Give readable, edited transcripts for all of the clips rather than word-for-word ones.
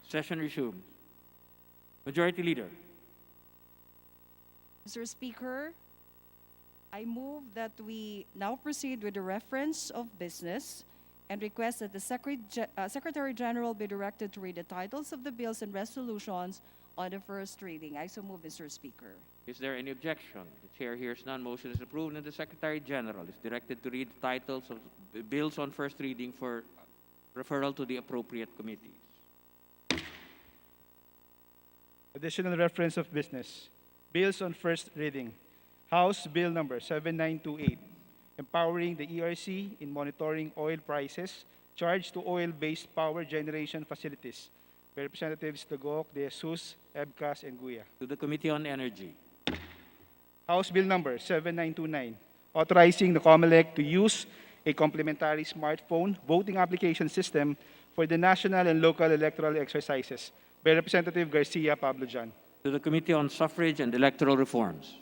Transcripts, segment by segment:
Session resumes. Majority Leader. Mr. Speaker, I move that we now proceed with the reference of business and request that the Secretary General be directed to read the titles of the bills and resolutions on the first reading. I so move, Mr. Speaker. Is there any objection? The Chair hears none. Motion is approved, and the Secretary General is directed to read the titles of the bills on first reading for referral to the appropriate committees. Additional reference of business. Bills on first reading. House Bill number 7928, empowering the ERC in monitoring oil prices charged to oil-based power generation facilities. By Representatives Tagok, De Jesus, Ebcas, and Guya. To the Committee on Energy. House Bill number 7929, authorizing the COMELEC to use a complementary smartphone voting application system for the national and local electoral exercises. By Representative Garcia Pablo Jan. To the Committee on Suffrage and Electoral Reforms.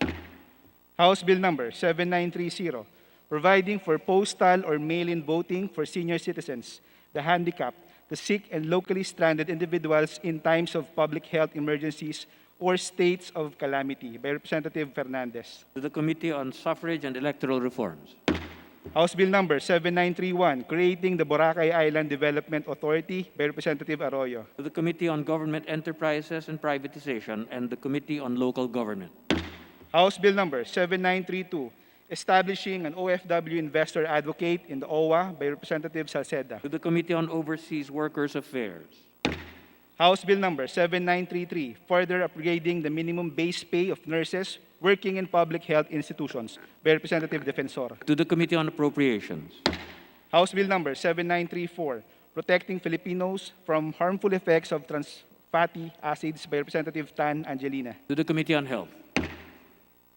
House Bill number 7930, providing for postal or mail-in voting for senior citizens, the handicapped, the sick and locally stranded individuals in times of public health emergencies or states of calamity. By Representative Fernandez. To the Committee on Suffrage and Electoral Reforms. House Bill number 7931, creating the Boracay Island Development Authority. By Representative Arroyo. To the Committee on Government Enterprises and Privatization and the Committee on Local Government. House Bill number 7932, establishing an OFW investor advocate in the OWA. By Representative Salceda. To the Committee on Overseas Workers Affairs. House Bill number 7933, further upgrading the minimum base pay of nurses working in public health institutions. By Representative Defensor. To the Committee on Appropriations. House Bill number 7934, protecting Filipinos from harmful effects of trans fatty acids. By Representative Tan Angelina. To the Committee on Health.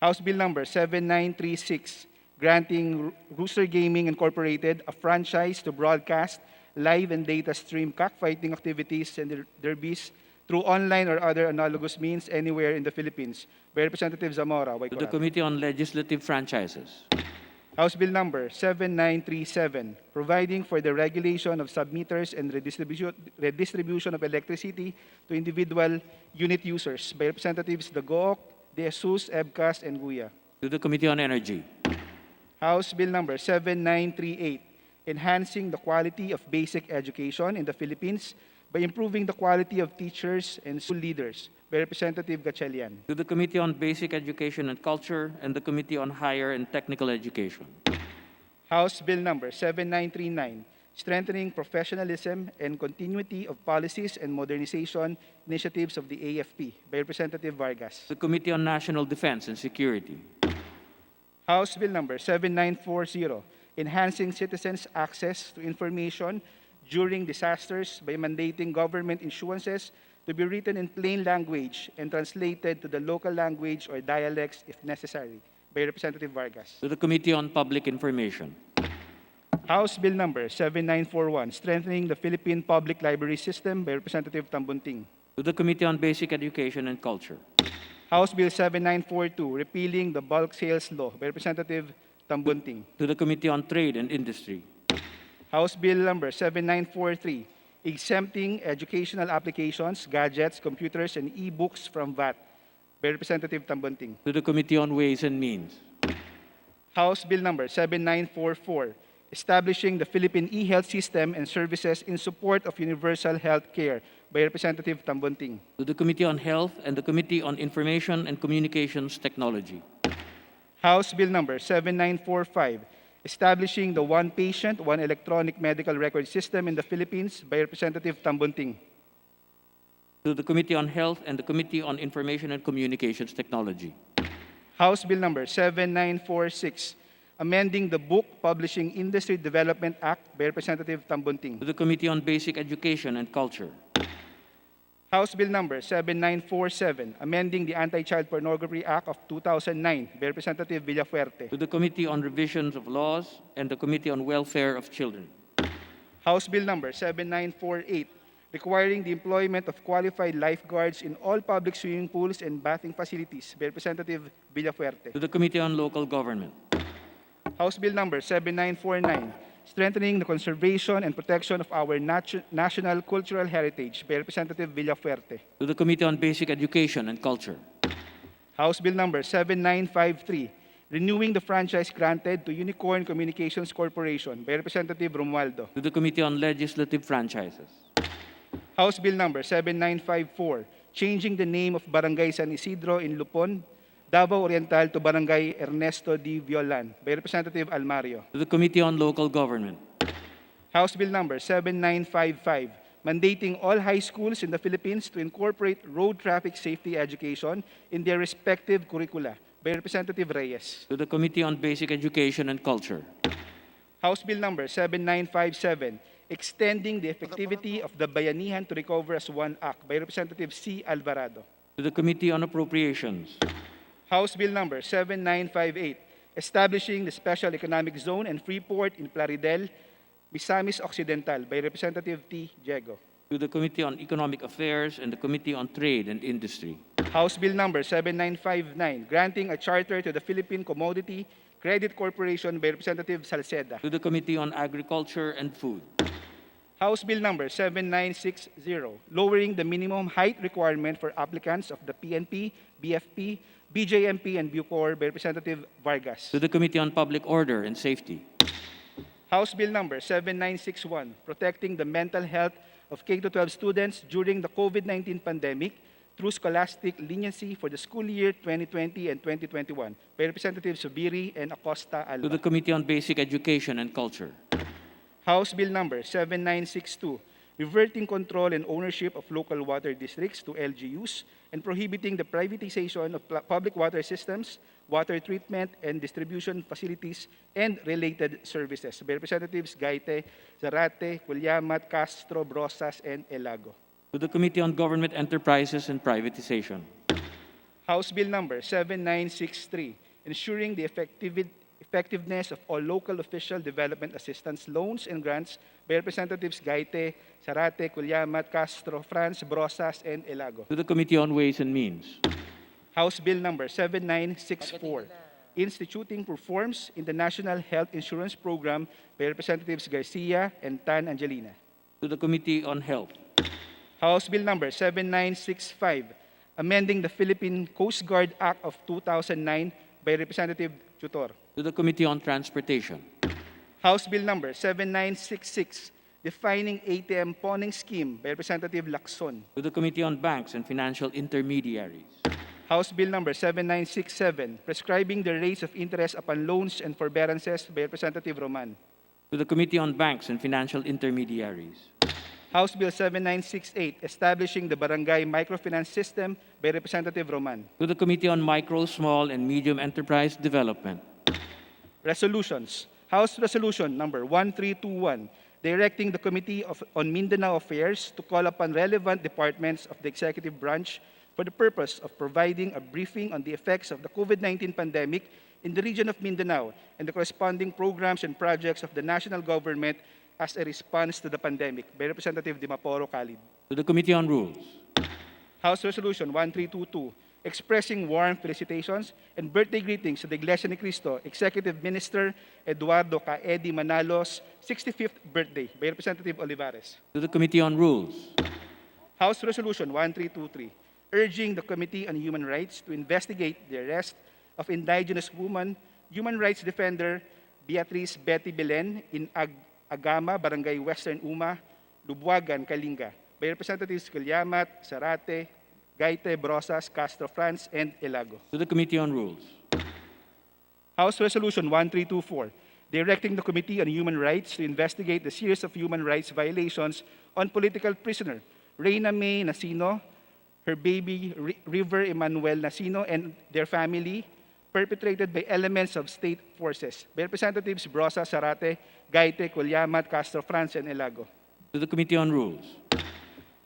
House Bill number 7936, granting Rooster Gaming Incorporated a franchise to broadcast live and data stream cockfighting activities and derbies through online or other analogous means anywhere in the Philippines. By Representative Zamora. To the Committee on Legislative Franchises. House Bill number 7937, providing for the regulation of submitters and redistribution of electricity to individual unit users. By Representatives Dagoc, De Jesus, Ebcas, and Guya. To the Committee on Energy. House Bill number 7938, enhancing the quality of basic education in the Philippines by improving the quality of teachers and school leaders. By Representative Gatchalian. To the Committee on Basic Education and Culture and the Committee on Higher and Technical Education. House Bill number 7939, strengthening professionalism and continuity of policies and modernization initiatives of the AFP. By Representative Vargas. The Committee on National Defense and Security. House Bill number 7940, enhancing citizens' access to information during disasters by mandating government issuances to be written in plain language and translated to the local language or dialects if necessary. By Representative Vargas. To the Committee on Public Information. House Bill number 7941, strengthening the Philippine Public Library System. By Representative Tambunting. To the Committee on Basic Education and Culture. House Bill 7942, repealing the bulk sales law. By Representative Tambunting. To the Committee on Trade and Industry. House Bill number 7943, exempting educational applications, gadgets, computers, and e-books from VAT. By Representative Tambunting. To the Committee on Ways and Means. House Bill number 7944, establishing the Philippine e-health system and services in support of universal health care. By Representative Tambunting. To the Committee on Health and the Committee on Information and Communications Technology. House Bill number 7945, establishing the One Patient, One Electronic Medical Record System in the Philippines. By Representative Tambunting. To the Committee on Health and the Committee on Information and Communications Technology. House Bill number 7946, amending the Book Publishing Industry Development Act. By Representative Tambunting. To the Committee on Basic Education and Culture. House Bill number 7947, amending the Anti-Child Pornography Act of 2009. By Representative Villafuerte. To the Committee on Revisions of Laws and the Committee on Welfare of Children. House Bill number 7948, requiring the employment of qualified lifeguards in all public swimming pools and bathing facilities. By Representative Villafuerte. To the Committee on Local Government. House Bill number 7949, strengthening the conservation and protection of our national cultural heritage by Representative Villafuerte. to the Committee on Basic Education and Culture, House Bill number 7953, renewing the franchise granted to Unicorn Communications Corporation by Representative Romualdo. to the Committee on Legislative Franchises, House Bill number 7954, changing the name of Barangay San Isidro in Lupon, Davao Oriental to Barangay Ernesto D. Violan by Representative Almario. to the Committee on Local Government, House Bill number 7955, mandating all high schools in the Philippines to incorporate road traffic safety education in their respective curricula by Representative Reyes. to the Committee on Basic Education and Culture, House Bill number 7957, extending the effectivity of the Bayanihan to Recover as One Act by Representative C. Alvarado. to the Committee on Appropriations, House Bill number 7958, establishing the Special Economic Zone and Freeport in Plaridel, Misamis Occidental by Representative T. Diego. to the Committee on Economic Affairs and the Committee on Trade and Industry, House Bill number 7959, granting a charter to the Philippine Commodity Credit Corporation by Representative Salceda. to the Committee on Agriculture and Food, House Bill number 7960, lowering the minimum height requirement for applicants of the PNP, BFP, BJMP, and Bucor by Representative Vargas. to the Committee on Public Order and Safety, House Bill number 7961, protecting the mental health of K-12 students during the COVID-19 pandemic through scholastic leniency for the school year 2020 and 2021 by Representatives Subiri and Acosta to the Alba. Committee on Basic Education and Culture, House Bill number 7962, reverting control and ownership of local water districts to LGUs and prohibiting the privatization of public water systems, water treatment and distribution facilities, and related services by Representatives Gaite, Zarate, Culiamat, Castro, Brosas, and Elago. to the Committee on Government Enterprises and Privatization, House Bill number 7963, ensuring the effectiveness of all local official development assistance loans and grants by Representatives Gaite, Zarate, Culiamat, Castro, France, Brosas, and Elago. to the Committee on Ways and Means, House Bill number 7964, instituting reforms in the National Health Insurance Program by Representatives Garcia and Tan Angelina. to the Committee on Health, House Bill number 7965, amending the Philippine Coast Guard Act of 2009 by Representative Tutor. to the Committee on Transportation, House Bill number 7966, defining ATM pawning scheme by Representative Lacson. to the Committee on Banks and Financial Intermediaries, House Bill number 7967, prescribing the rates of interest upon loans and forbearances by Representative Roman. to the Committee on Banks and Financial Intermediaries, House Bill 7968, establishing the Barangay Microfinance System by Representative Roman. to the Committee on Micro, Small, and Medium Enterprise Development, Resolutions. House Resolution number 1321, directing the on Mindanao Affairs to call upon relevant departments of the executive branch for the purpose of providing a briefing on the effects of the COVID-19 pandemic in the region of Mindanao and the corresponding programs and projects of the national government as a response to the pandemic by Representative Dimaporo Khalid. to the Committee on Rules, House Resolution 1322, expressing warm felicitations and birthday greetings to the Iglesia Ni Cristo Executive Minister Eduardo Caedi Manalo's 65th birthday by Representative Olivares. to the Committee on Rules, House Resolution 1323, urging the Committee on Human Rights to investigate the arrest of indigenous woman, human rights defender Beatrice Betty Belen in Agama, Barangay Western Uma, Lubuagan, Kalinga, by Representatives Culiamat, Zarate, Gaite, Brosas, Castro, France, and Elago. to the Committee on Rules, House Resolution 1324, directing the Committee on Human Rights to investigate the series of human rights violations on political prisoner Reyna May Nasino, her baby River Emmanuel Nasino, and their family, perpetrated by elements of state forces by Representatives Brosas, Zarate, Gaite, Culiamat, Castro, France, and Elago. to the Committee on Rules,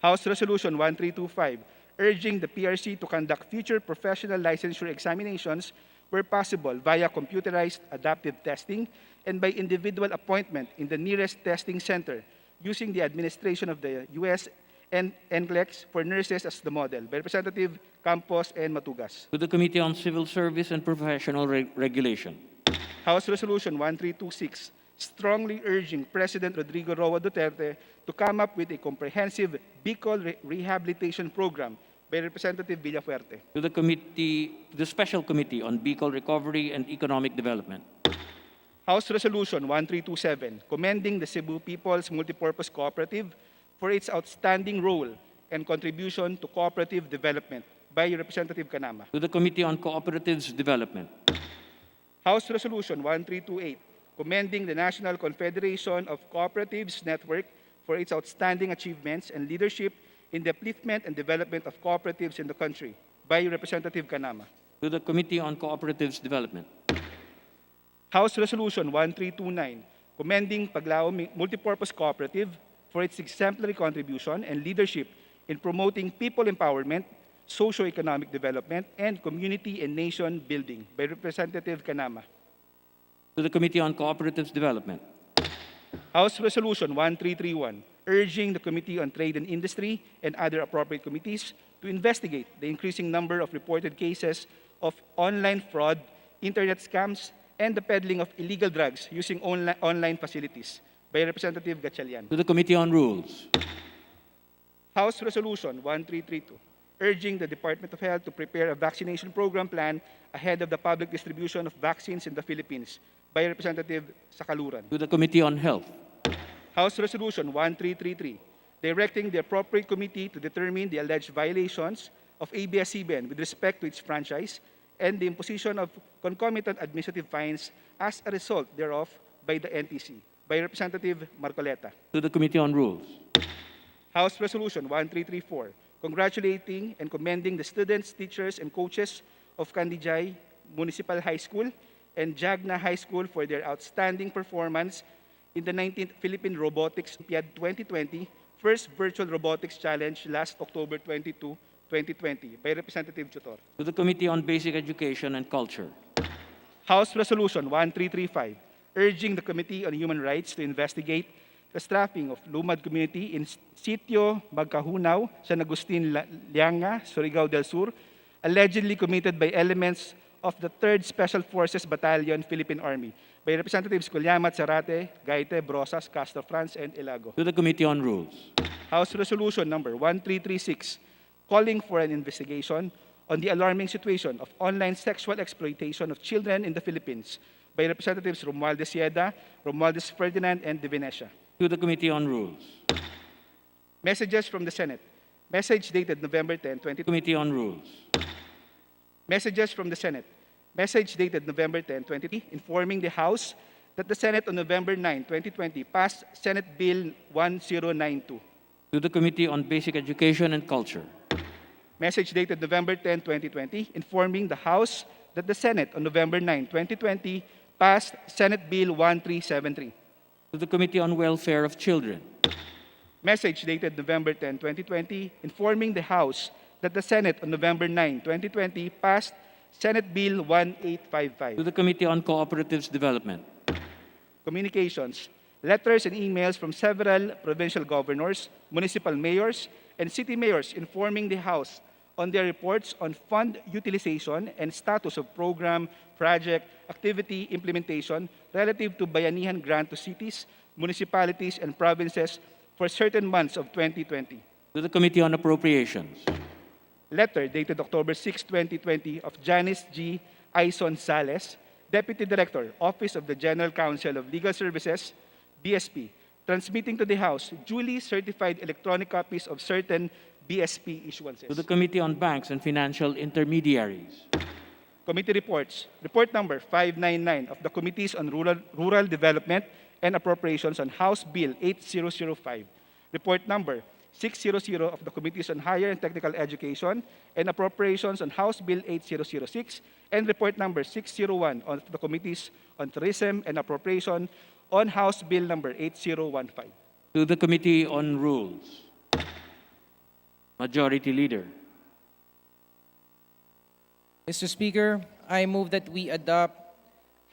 House Resolution 1325, urging the PRC to conduct future professional licensure examinations where possible via computerized adaptive testing and by individual appointment in the nearest testing center using the administration of the U.S. and NCLEX for nurses as the model by Representative Campos and Matugas. to the Committee on Civil Service and Professional Regulation, House Resolution 1326, strongly urging President Rodrigo Roa Duterte to come up with a comprehensive Bicol rehabilitation program by Representative Villafuerte. To the Special Committee on Bicol Recovery and Economic Development. House Resolution 1327, commending the Cebu People's Multipurpose Cooperative for its outstanding role and contribution to cooperative development by Representative Kanama. To the Committee on Cooperatives Development. House Resolution 1328, commending the National Confederation of Cooperatives Network for its outstanding achievements and leadership in the upliftment and development of cooperatives in the country by Representative Kanama. To the Committee on Cooperatives Development. House Resolution 1329, commending Paglao Multipurpose Cooperative for its exemplary contribution and leadership in promoting people empowerment, socio-economic development, and community and nation building by Representative Kanama. To the Committee on Cooperatives Development. House Resolution 1331, urging the Committee on Trade and Industry and other appropriate committees to investigate the increasing number of reported cases of online fraud, internet scams, and the peddling of illegal drugs using online facilities by Representative Gatchalian. To the Committee on Rules. House Resolution 1332, urging the Department of Health to prepare a vaccination program plan ahead of the public distribution of vaccines in the Philippines by Representative Sakaluran. To the Committee on Health. House Resolution 1333, directing the appropriate committee to determine the alleged violations of ABS-CBN with respect to its franchise and the imposition of concomitant administrative fines as a result thereof by the NTC, by Representative Marcoleta. To the Committee on Rules. House Resolution 1334, congratulating and commending the students, teachers, and coaches of Candijay Municipal High School and Jagna High School for their outstanding performance in the 19th Philippine Robotics Olympiad 2020, first virtual robotics challenge last October 22, 2020, by Representative Chutor. To the Committee on Basic Education and Culture. House Resolution 1335, urging the Committee on Human Rights to investigate the strafing of Lumad community in Sitio Magkahunaw, San Agustin, Lianga, Surigao del Sur, allegedly committed by elements of the 3rd Special Forces Battalion, Philippine Army, by Representatives Colyamat, Zarate, Gaite, Brosas, Castro France, and Ilago. To the Committee on Rules. House Resolution number 1336, calling for an investigation on the alarming situation of online sexual exploitation of children in the Philippines by Representatives Romualdez Yeda, Romualdez Ferdinand, and De Venecia. To the Committee on Rules. Messages from the Senate. Message dated November 10, 2020. Committee on Rules. Messages from the Senate. Message dated November 10, 2020, informing the House that the Senate on November 9, 2020 passed Senate Bill 1092. To the Committee on Basic Education and Culture. Message dated November 10, 2020, informing the House that the Senate on November 9, 2020 passed Senate Bill 1373. To the Committee on Welfare of Children. Message dated November 10, 2020, informing the House that the Senate on November 9, 2020 passed Senate Bill 1855. To the Committee on Cooperatives Development. Communications. Letters and emails from several provincial governors, municipal mayors, and city mayors informing the House on their reports on fund utilization and status of program, project, activity, implementation relative to Bayanihan grant to cities, municipalities, and provinces for certain months of 2020. To the Committee on Appropriations. Letter dated October 6, 2020 of Janice G. Aison Sales, Deputy Director, Office of the General Counsel of Legal Services, BSP, transmitting to the House duly certified electronic copies of certain BSP issuances. To the Committee on Banks and Financial Intermediaries. Committee reports. Report number 599 of the Committees on Rural Development and Appropriations on House Bill 8005. Report number 600 of the Committees on Higher and Technical Education and Appropriations on House Bill 8006. And report number 601 of the Committees on Tourism and Appropriation on House Bill number 8015. To the Committee on Rules. Majority Leader. Mr. Speaker, I move that we adopt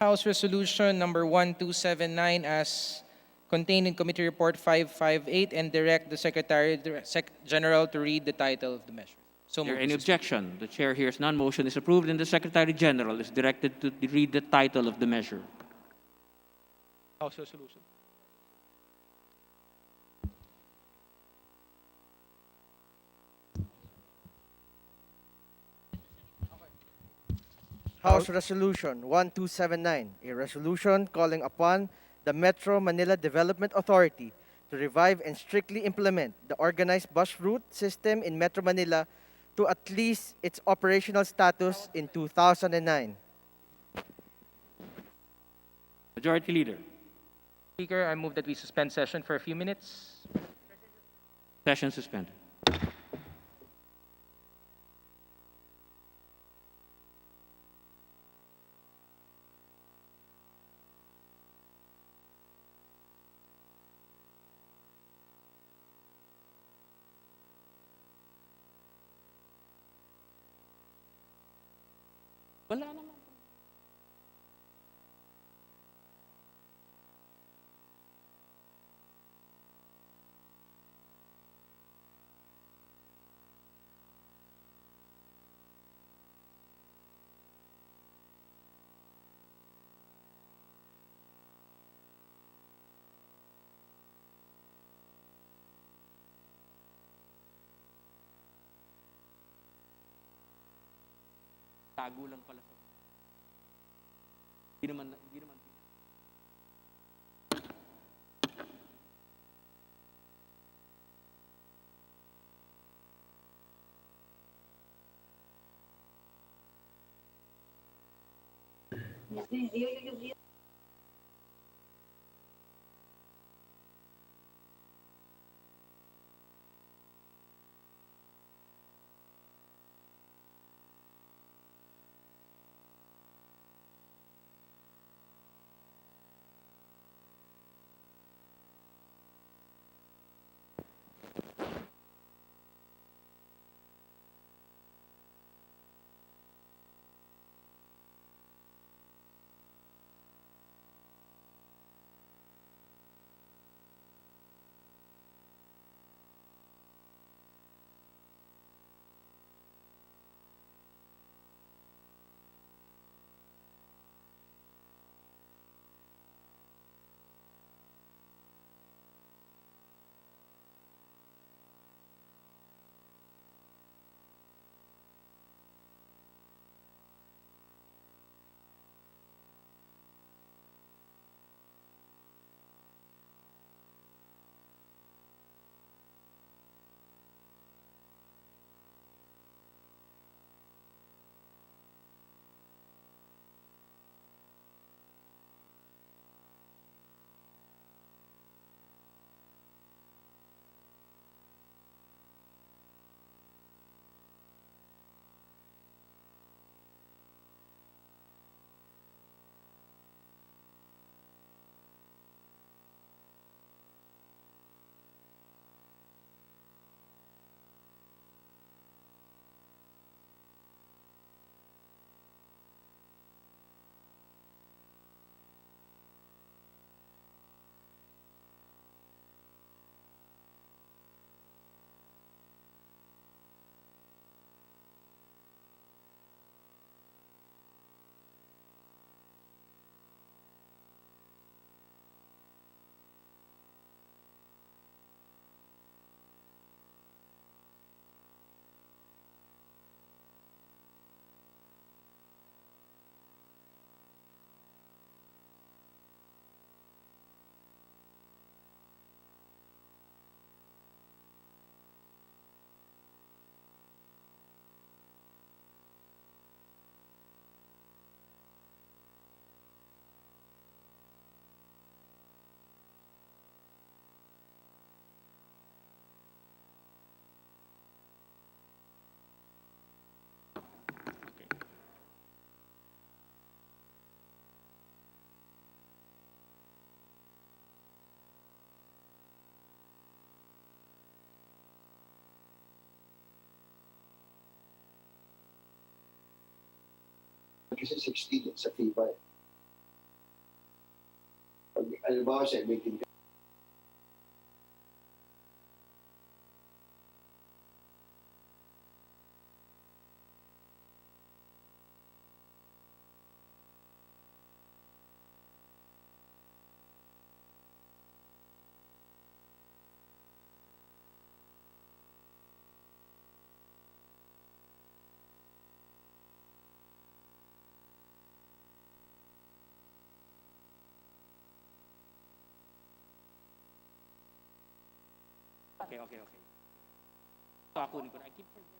House Resolution number 1279 as contained in Committee Report 558 and direct the Secretary General to read the title of the measure. So Is there moved, any Mr. Speaker. objection? The Chair hears none. Motion is approved, and the Secretary General is directed to read the title of the measure. House Resolution. House Resolution 1279, a resolution calling upon the Metro Manila Development Authority to revive and strictly implement the organized bus route system in Metro Manila to at least its operational status in 2009. Majority Leader. Speaker, I move that we suspend session for a few minutes. Session suspended. Wala naman. Tago lang pala. Hindi naman. Kasi 16 sa FIBA. Pag, alimbawa, 17 ka. Okay, okay, okay. So, kunin ko na. I keep forgetting.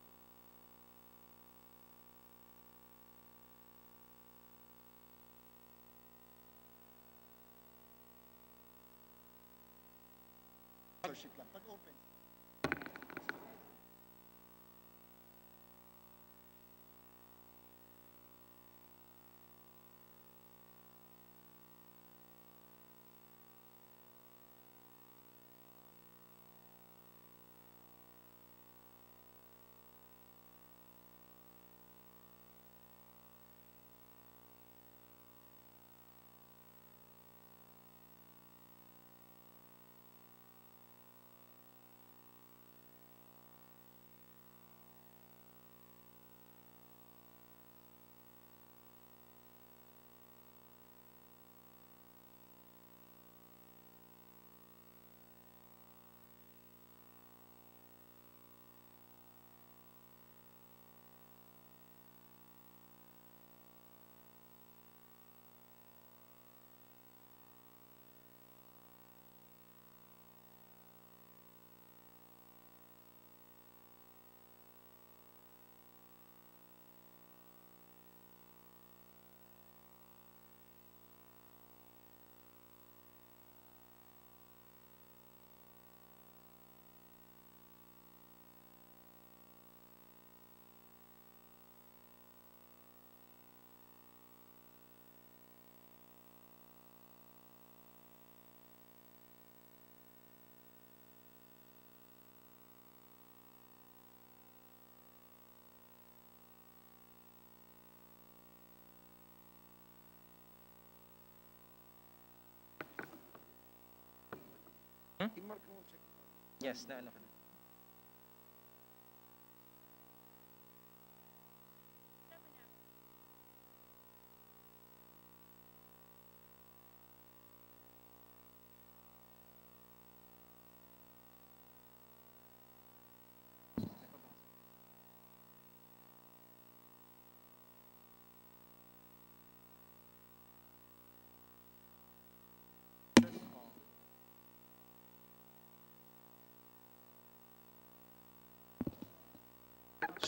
Yes, na ano ka na.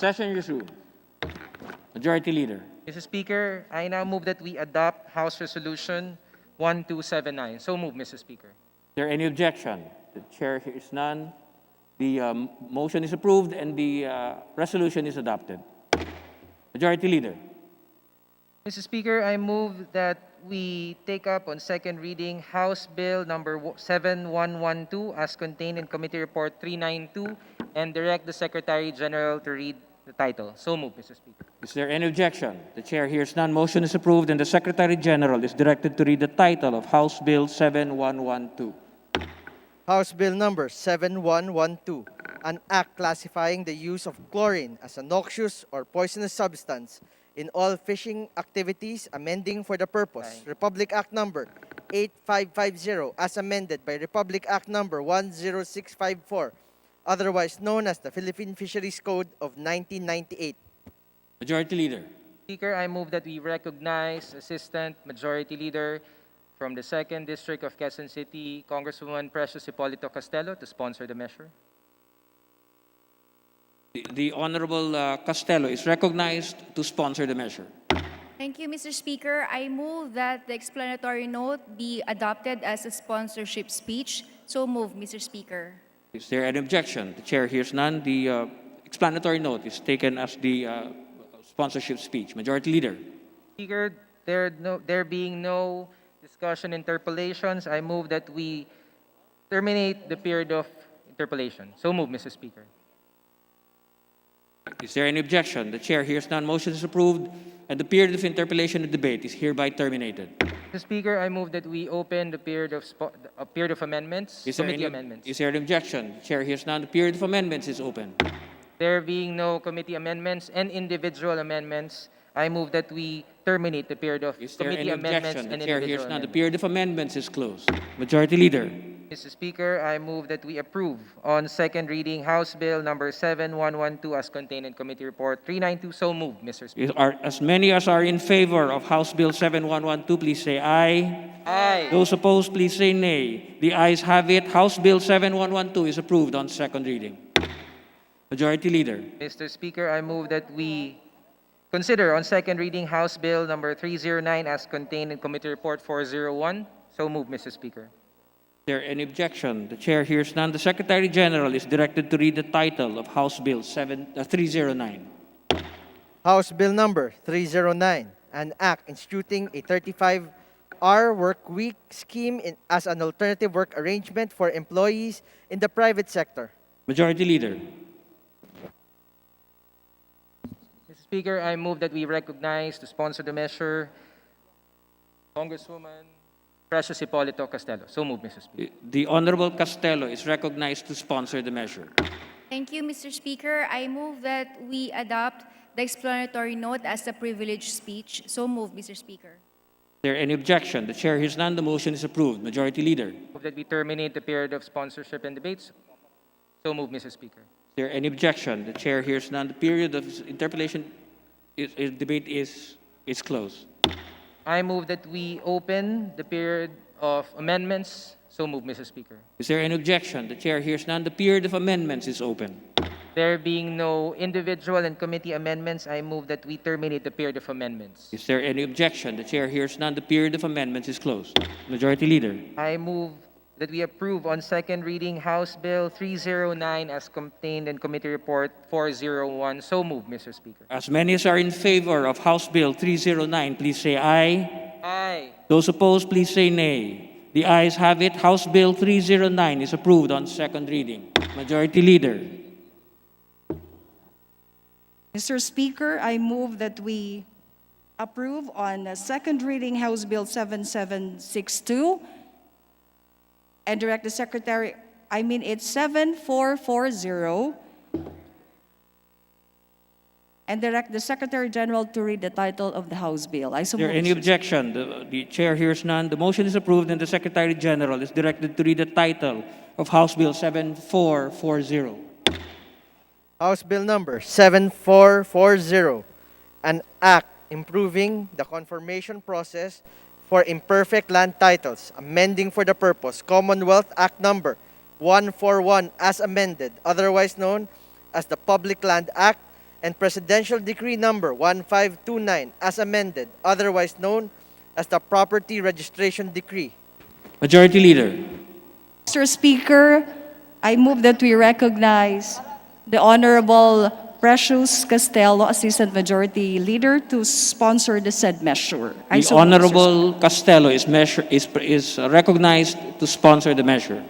Session resumed. Majority Leader. Mr. Speaker, I now move that we adopt House Resolution 1279. So move, Mr. Speaker. Is there any objection? The chair hears none. The motion is approved and the resolution is adopted. Majority Leader. Mr. Speaker, I move that we take up on second reading House Bill number 7112 as contained in Committee Report 392 and direct the Secretary General to read the title. So move, Mr. Speaker. Is there any objection? The chair hears none. Motion is approved and the Secretary General is directed to read the title of House Bill 7112. House Bill number 7112, an act classifying the use of chlorine as a noxious or poisonous substance in all fishing activities, amending for the purpose Republic Act number 8550 as amended by Republic Act number 10654, otherwise known as the Philippine Fisheries Code of 1998. Majority Leader. Speaker, I move that we recognize Assistant Majority Leader from the 2nd District of Quezon City, Congresswoman Precious Hipolito Castelo, to sponsor the measure. The Honorable Costello is recognized to sponsor the measure. Thank you, Mr. Speaker. I move that the explanatory note be adopted as a sponsorship speech. So move, Mr. Speaker. Is there any objection? The chair hears none. The explanatory note is taken as the sponsorship speech. Majority Leader. Speaker, there being no discussion interpolations, I move that we terminate the period of interpolation. So move, Mr. Speaker. Is there any objection? The chair hears none. Motion is approved and the period of interpellation and debate is hereby terminated. Mr. Speaker, I move that we open the period of amendments, committee amendments. Is there an objection? The chair hears none. The period of amendments is open. There being no committee amendments and individual amendments, I move that we terminate the period of Is there committee any amendments objection? and The chair individual hears none. The amendments. period of amendments is closed. Majority Leader. Mr. Speaker, I move that we approve on second reading House Bill number 7112 as contained in Committee Report 392. So moved, Mr. Speaker. As many as are in favor of House Bill 7112, please say aye. Aye. Those opposed, please say nay. The ayes have it. House Bill 7112 is approved on second reading. Majority Leader. Mr. Speaker, I move that we consider on second reading House Bill number 309 as contained in Committee Report 401. So moved, Mr. Speaker. Is there any objection? The chair hears none. The Secretary General is directed to read the title of House Bill 309. House Bill number 309, an act instituting a 35-hour work week scheme as an alternative work arrangement for employees in the private sector. Majority Leader. Mr. Speaker, I move that we recognize to sponsor the measure Congresswoman Precious Hipolito Castello. So moved, Mr. Speaker. The Honorable Castello is recognized to sponsor the measure. Thank you, Mr. Speaker. I move that we adopt the explanatory note as a privileged speech. So moved, Mr. Speaker. Is there any objection? The chair hears none. The motion is approved. Majority Leader. Move that we terminate the period of sponsorship and debates. So moved, Mr. Speaker. Is there any objection? The chair hears none. The period of interpellation debate is closed. I move that we open the period of amendments. So moved, Mr. Speaker. Is there any objection? The chair hears none. The period of amendments is open. There being no individual and committee amendments, I move that we terminate the period of amendments. Is there any objection? The chair hears none. The period of amendments is closed. Majority Leader. I move that we approve on second reading House Bill 309 as contained in Committee Report 401. So moved, Mr. Speaker. As many as are in favor of House Bill 309, please say aye. Aye. Those opposed, please say nay. The ayes have it. House Bill 309 is approved on second reading. Majority Leader. Mr. Speaker, I move that we approve on second reading House Bill 7762 and direct the Secretary, it's 7440, and direct the Secretary General to read the title of the House Bill. I so Is there move, any Mr. objection? The chair hears none. The motion is approved and the Secretary General is directed to read the title of House Bill 7440. House Bill number 7440, an act improving the confirmation process for imperfect land titles, amending for the purpose Commonwealth Act number 141 as amended, otherwise known as the Public Land Act, and Presidential Decree number 1529 as amended, otherwise known as the Property Registration Decree. Majority Leader. Mr. Speaker, I move that we recognize the Honorable Precious Castello, Assistant Majority Leader, to sponsor the said measure. I The so move, Mr. Honorable Castello is recognized to sponsor the measure.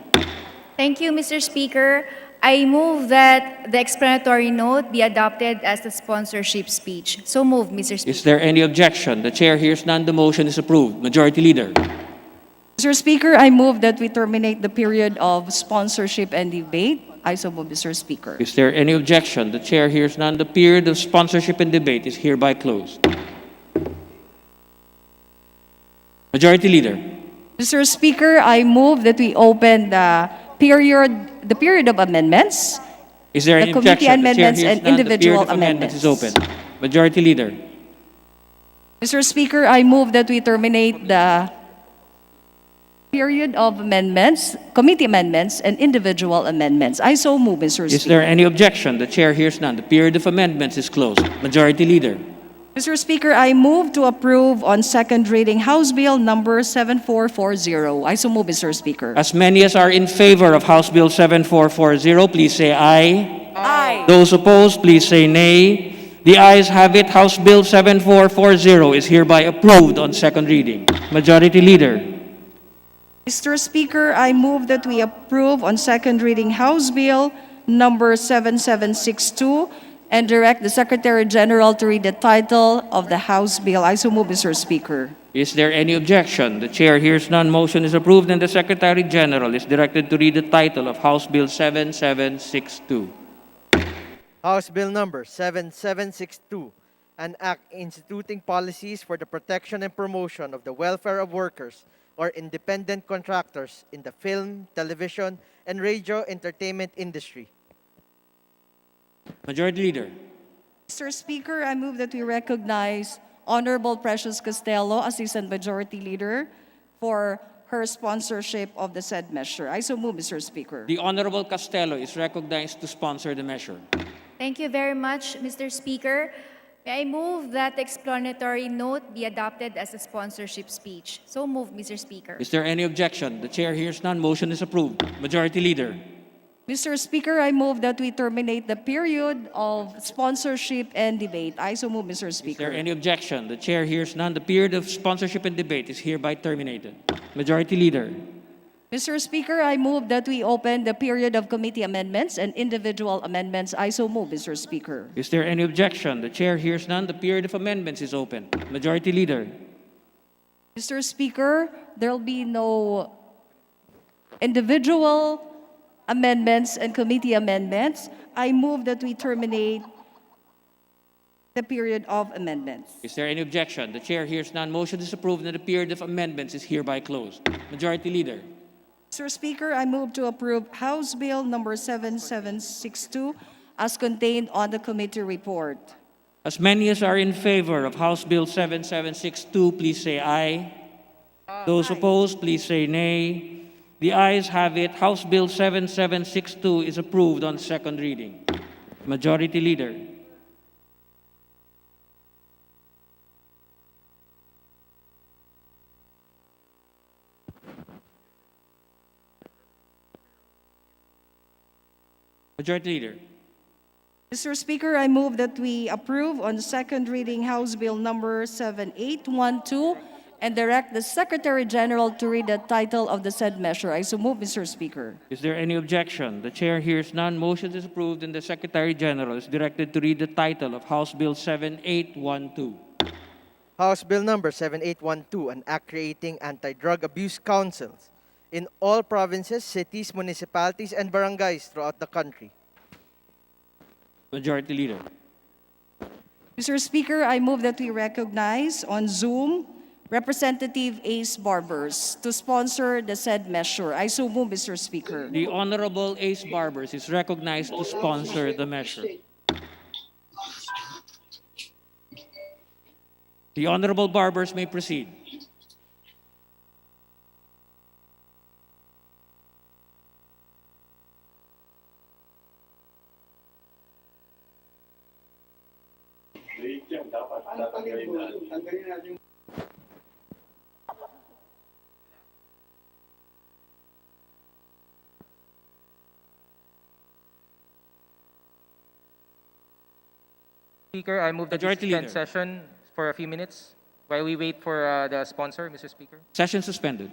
Thank you, Mr. Speaker. I move that the explanatory note be adopted as the sponsorship speech. So moved, Mr. Speaker. Is there any objection? The chair hears none. The motion is approved. Majority Leader. Mr. Speaker, I move that we terminate the period of sponsorship and debate. I so move, Mr. Speaker. Is there any objection? The chair hears none. The period of sponsorship and debate is hereby closed. Majority Leader. Mr. Speaker, I move that we open the period of amendments. Is there The any committee objection? The chair amendments hears and none. The individual period of amendments is open. amendments. Majority Leader. Mr. Speaker, I move that we terminate the period of amendments, committee amendments, and individual amendments. I so move, Mr. Is Speaker. there any objection? The chair hears none. The period of amendments is closed. Majority Leader. Mr. Speaker, I move to approve on second reading House Bill number 7440. I so move, Mr. Speaker. As many as are in favor of House Bill 7440, please say aye. Aye. Those opposed, please say nay. The ayes have it. House Bill 7440 is hereby approved on second reading. Majority Leader. Mr. Speaker, I move that we approve on second reading House Bill number 7762 and direct the Secretary General to read the title of the House Bill. I so move, Mr. Speaker. Is there any objection? The chair hears none. Motion is approved and the Secretary General is directed to read the title of House Bill 7762. House Bill number 7762, an act instituting policies for the protection and promotion of the welfare of workers or independent contractors in the film, television, and radio entertainment industry. Majority Leader. Mr. Speaker, I move that we recognize Honorable Precious Costello, Assistant Majority Leader, for her sponsorship of the said measure. I so move, Mr. Speaker. The Honorable Costello is recognized to sponsor the measure. Thank you very much, Mr. Speaker. May I move that the explanatory note be adopted as a sponsorship speech. So move, Mr. Speaker. Is there any objection? The chair hears none. Motion is approved. Majority Leader. Mr. Speaker, I move that we terminate the period of sponsorship and debate. I so move, Mr. Is Speaker. there any objection? The chair hears none. The period of sponsorship and debate is hereby terminated. Majority Leader. Mr. Speaker, I move that we open the period of committee amendments and individual amendments. I so move, Mr. Speaker. Is there any objection? The chair hears none. The period of amendments is open. Majority Leader. Mr. Speaker, there will be no individual amendments and committee amendments. I move that we terminate the period of amendments. Is there any objection? The chair hears none. Motion is approved and the period of amendments is hereby closed. Majority Leader. Mr. Speaker, I move to approve House Bill number 7762 as contained on the committee report. As many as are in favor of House Bill 7762, please say aye. Those opposed, please say nay. The ayes have it. House Bill 7762 is approved on second reading. Majority Leader. Majority Leader. Mr. Speaker, I move that we approve on second reading House Bill number 7812 and direct the Secretary General to read the title of the said measure. I so move, Mr. Speaker. Is there any objection? The chair hears none. Motion is approved and the Secretary General is directed to read the title of House Bill 7812. House Bill number 7812, an act creating anti-drug abuse councils in all provinces, cities, municipalities, and barangays throughout the country. Majority Leader. Mr. Speaker, I move that we recognize on Zoom Representative Ace Barbers to sponsor the said measure. I so move, Mr. Speaker. The Honorable Ace Barbers is recognized to sponsor the measure. The Honorable Barbers may proceed. Tanggalin natin. Speaker, I move that we Majority suspend Leader. session for a few minutes while we wait for the sponsor, Mr. Speaker. Session suspended.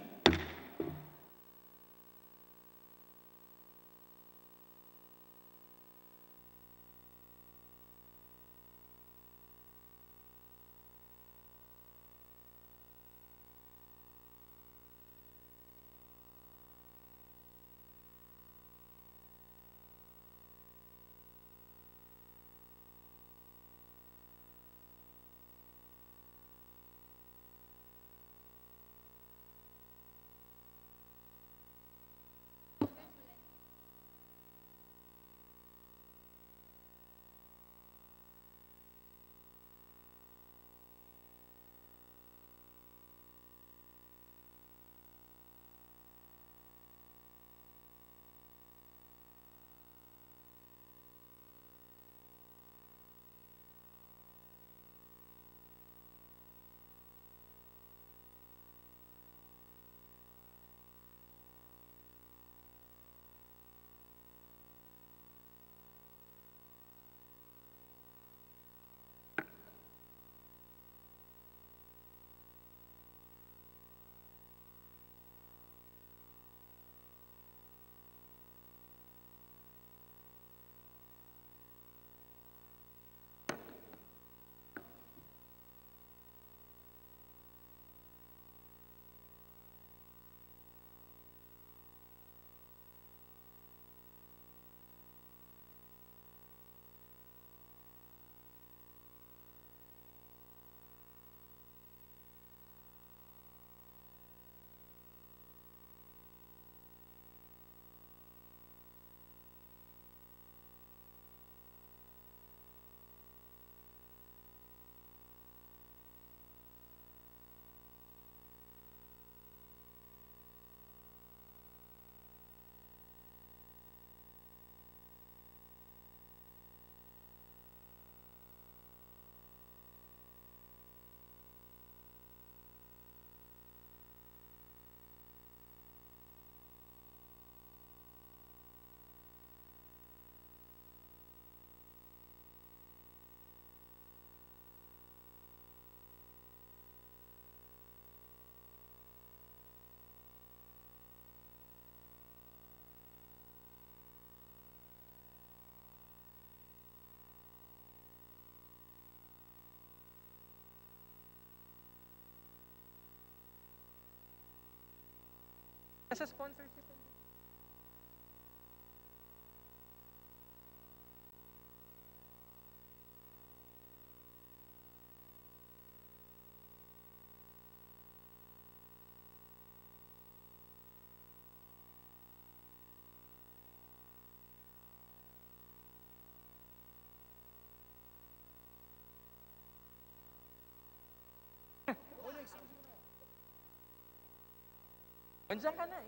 Andiyan ka na eh.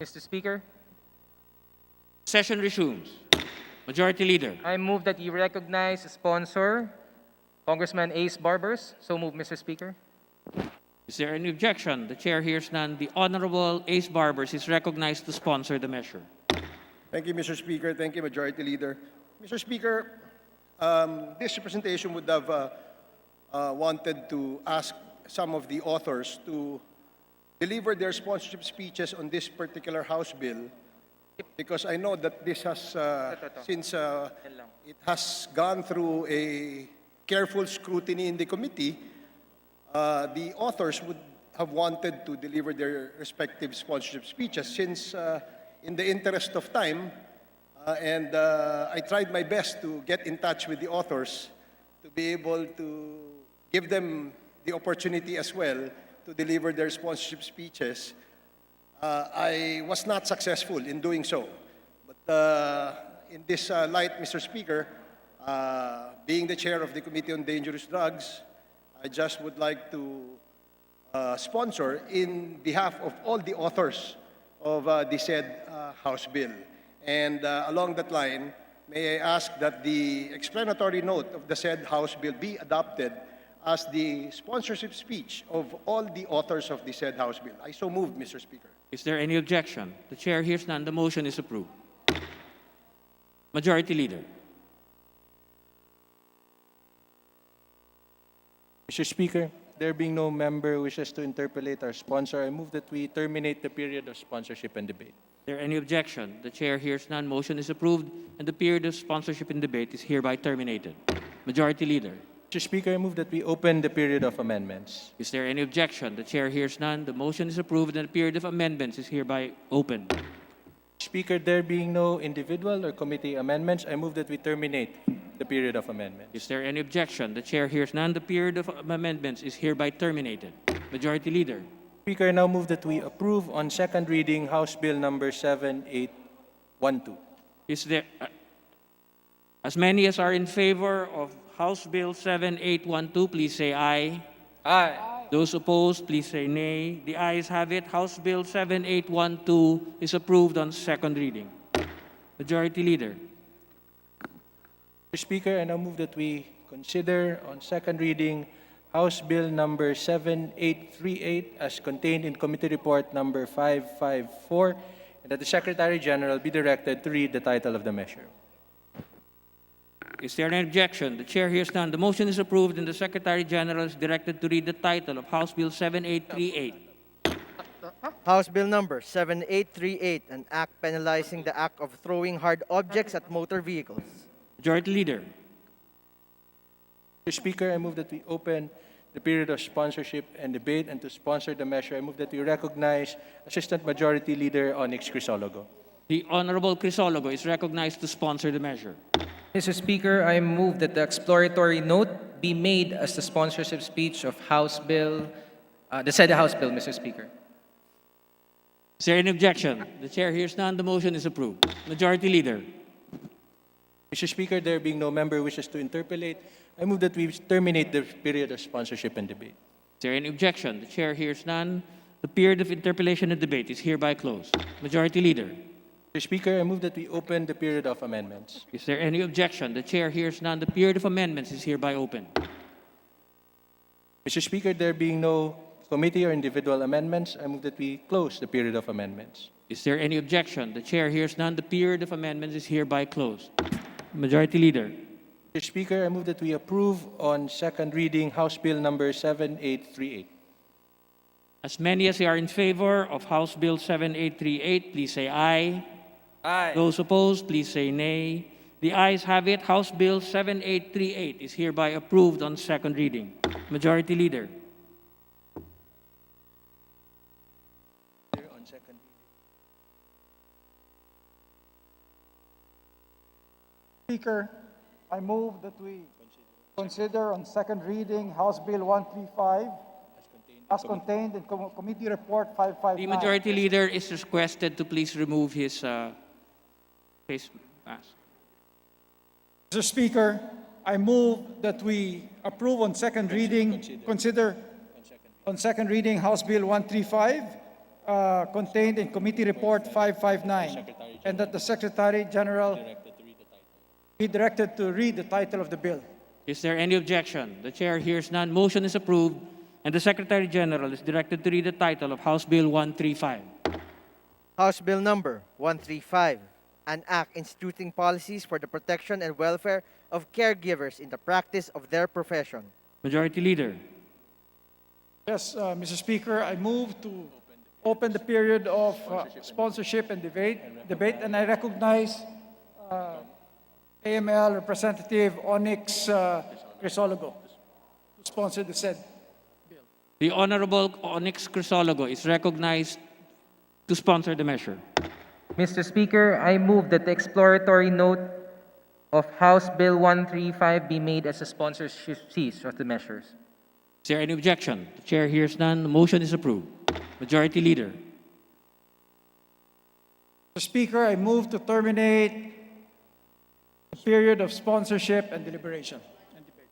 Mr. Speaker, Session resumes. Majority Leader. I move that you recognize the sponsor, Congressman Ace Barbers. So move, Mr. Speaker. Is there any objection? The chair hears none. The Honorable Ace Barbers is recognized to sponsor the measure. Thank you, Mr. Speaker. Thank you, Majority Leader. Mr. Speaker, this representation would have wanted to ask some of the authors to deliver their sponsorship speeches on this particular House bill, because I know that this has, since it has gone through a careful scrutiny in the committee, the authors would have wanted to deliver their respective sponsorship speeches. Since, in the interest of time, and I tried my best to get in touch with the authors to be able to give them the opportunity as well to deliver their sponsorship speeches, I was not successful in doing so. But in this light, Mr. Speaker, being the chair of the Committee on Dangerous Drugs, I just would like to sponsor in behalf of all the authors of the said House bill. And along that line, may I ask that the explanatory note of the said House bill be adopted as the sponsorship speech of all the authors of the said House bill. I so move, Mr. Speaker. Is there any objection? The chair hears none. The motion is approved. Majority Leader. Mr. Speaker, there being no member who wishes to interpolate our sponsor, I move that we terminate the period of sponsorship and debate. Is there any objection? The chair hears none. Motion is approved, and the period of sponsorship and debate is hereby terminated. Majority Leader. Mr. Speaker, I move that we open the period of amendments. Is there any objection? The chair hears none. The motion is approved, and the period of amendments is hereby open. Speaker, there being no individual or committee amendments, I move that we terminate the period of amendments. Is there any objection? The chair hears none. The period of amendments is hereby terminated. Majority Leader. Speaker, I now move that we approve on second reading House Bill number 7812. Is there, as many as are in favor of House Bill 7812, please say aye. Aye. Those opposed, please say nay. The ayes have it. House Bill 7812 is approved on second reading. Majority Leader. Mr. Speaker, I now move that we consider on second reading House Bill number 7838 as contained in Committee Report number 554, and that the Secretary General be directed to read the title of the measure. Is there an objection? The chair hears none. The motion is approved, and the Secretary General is directed to read the title of House Bill 7838. House Bill number 7838, an act penalizing the act of throwing hard objects at motor vehicles. Majority Leader. Mr. Speaker, I move that we open the period of sponsorship and debate, and to sponsor the measure, I move that we recognize Assistant Majority Leader Onyx Crisologo. The Honorable Crisologo is recognized to sponsor the measure. Mr. Speaker, I move that the exploratory note be made as the sponsorship speech of House Bill, the said House Bill, Mr. Speaker. Is there any objection? The chair hears none. The motion is approved. Majority Leader. Mr. Speaker, there being no member who wishes to interpolate, I move that we terminate the period of sponsorship and debate. Is there any objection? The chair hears none. The period of interpellation and debate is hereby closed. Majority Leader. Mr. Speaker, I move that we open the period of amendments. Is there any objection? The chair hears none. The period of amendments is hereby open. Mr. Speaker, there being no committee or individual amendments, I move that we close the period of amendments. Is there any objection? The chair hears none. The period of amendments is hereby closed. Majority Leader. Mr. Speaker, I move that we approve on second reading House Bill number 7838. As many as are in favor of House Bill 7838, please say aye. Aye. Those opposed, please say nay. The ayes have it. House Bill 7838 is hereby approved on second reading. Majority Leader. On second. Speaker, I move that we consider on second reading House Bill 135 as contained in Committee Report The 559. Majority Leader is requested to please remove his face mask. Mr. Speaker, I move that we approve on second reading, consider on second reading House Bill 135 contained in Committee Report 559, and that the Secretary General be directed to read the title of the bill. Is there any objection? The Chair hears none. Motion is approved, and the Secretary General is directed to read the title of House Bill 135. House Bill number 135, an act instituting policies for the protection and welfare of caregivers in the practice of their profession. Majority Leader. Yes, Mr. Speaker, I move to open the period of sponsorship and debate, and I recognize AML Representative Onyx Crisologo to sponsor the said. The Honorable Onyx Crisologo is recognized to sponsor the measure. Mr. Speaker, I move that the exploratory note of House Bill 135 be made as a sponsorship of the measures. Is there any objection? The Chair hears none. The motion is approved. Majority Leader. Mr. Speaker, I move to terminate the period of sponsorship and deliberation and debate.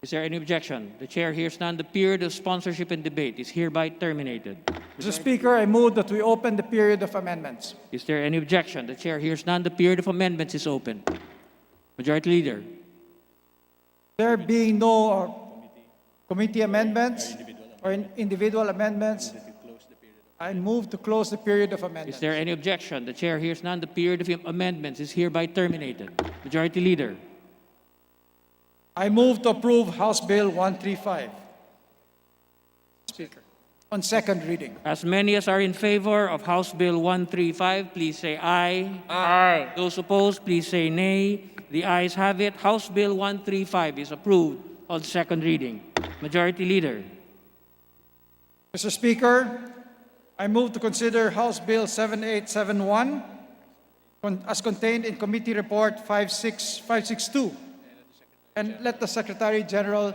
Is there any objection? The Chair hears none. The period of sponsorship and debate is hereby terminated. Mr. Speaker, I move that we open the period of amendments. Is there any objection? The Chair hears none. The period of amendments is open. Majority Leader. There being no committee amendments or individual amendments, I move to close the period of amendments. Is there any objection? The Chair hears none. The period of amendments is hereby terminated. Majority Leader. I move to approve House Bill 135. Speaker, on second reading. As many as are in favor of House Bill 135, please say aye. Aye. Those opposed, please say nay. The ayes have it. House Bill 135 is approved on second reading. Majority Leader. Mr. Speaker, I move to consider House Bill 7871 as contained in Committee Report 562, and let the Secretary General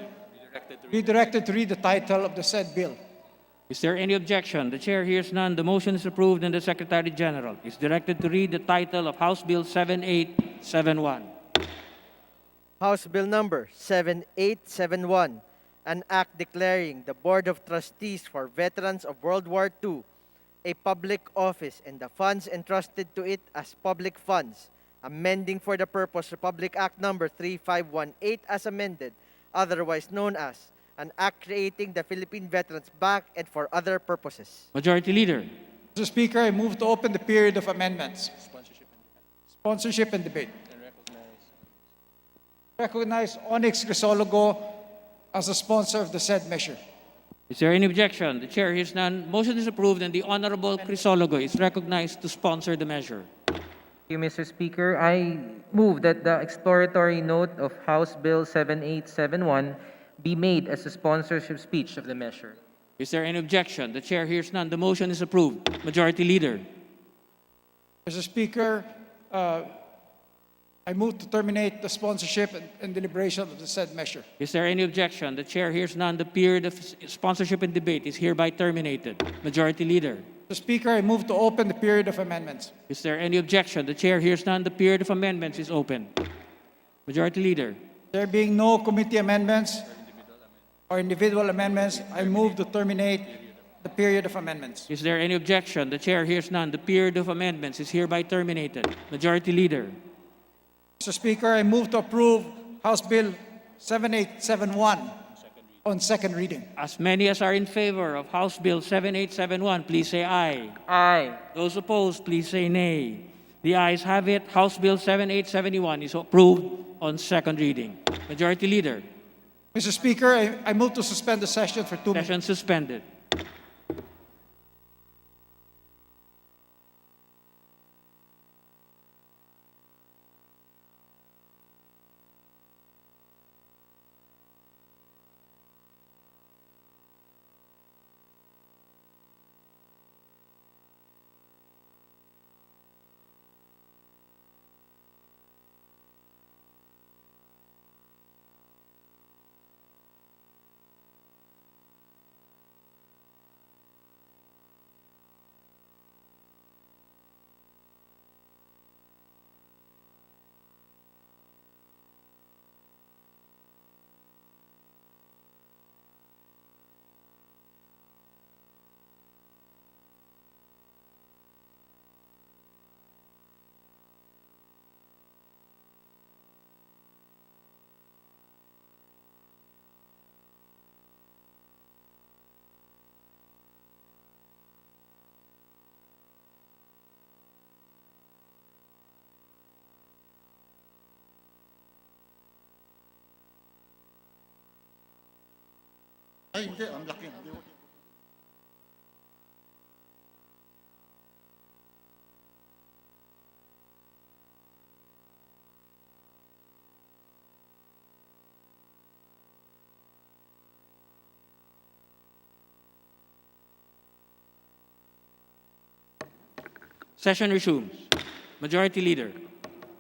be directed to read the title of the said bill. Is there any objection? The Chair hears none. The motion is approved, and the Secretary General is directed to read the title of House Bill 7871. House Bill number 7871, an act declaring the Board of Trustees for Veterans of World War II a public office and the funds entrusted to it as public funds, amending for the purpose Republic Act number 3518 as amended, otherwise known as an act creating the Philippine Veterans Bank and for other purposes. Majority Leader. Mr. Speaker, I move to open the period of amendments. Sponsorship and debate. Recognize Onyx Crisologo as a sponsor of the said measure. Is there any objection? The Chair hears none. Motion is approved, and the Honorable Crisologo is recognized to sponsor the measure. Thank you, Mr. Speaker. I move that the exploratory note of House Bill 7871 be made as a sponsorship speech of the measure. Is there any objection? The Chair hears none. The motion is approved. Majority Leader. Mr. Speaker, I move to terminate the sponsorship and deliberation of the said measure. Is there any objection? The Chair hears none. The period of sponsorship and debate is hereby terminated. Majority Leader. Mr. Speaker, I move to open the period of amendments. Is there any objection? The Chair hears none. The period of amendments is open. Majority Leader. There being no committee amendments or individual amendments, I move to terminate the period of amendments. Is there any objection? The Chair hears none. The period of amendments is hereby terminated. Majority Leader. Mr. Speaker, I move to approve House Bill 7871 on second reading. As many as are in favor of House Bill 7871, please say aye. Aye. Those opposed, please say nay. The ayes have it. House Bill 7871 is approved on second reading. Majority Leader, Mr. Speaker, I move to suspend the session for 2 minutes. session suspended. Session resumes. Majority Leader,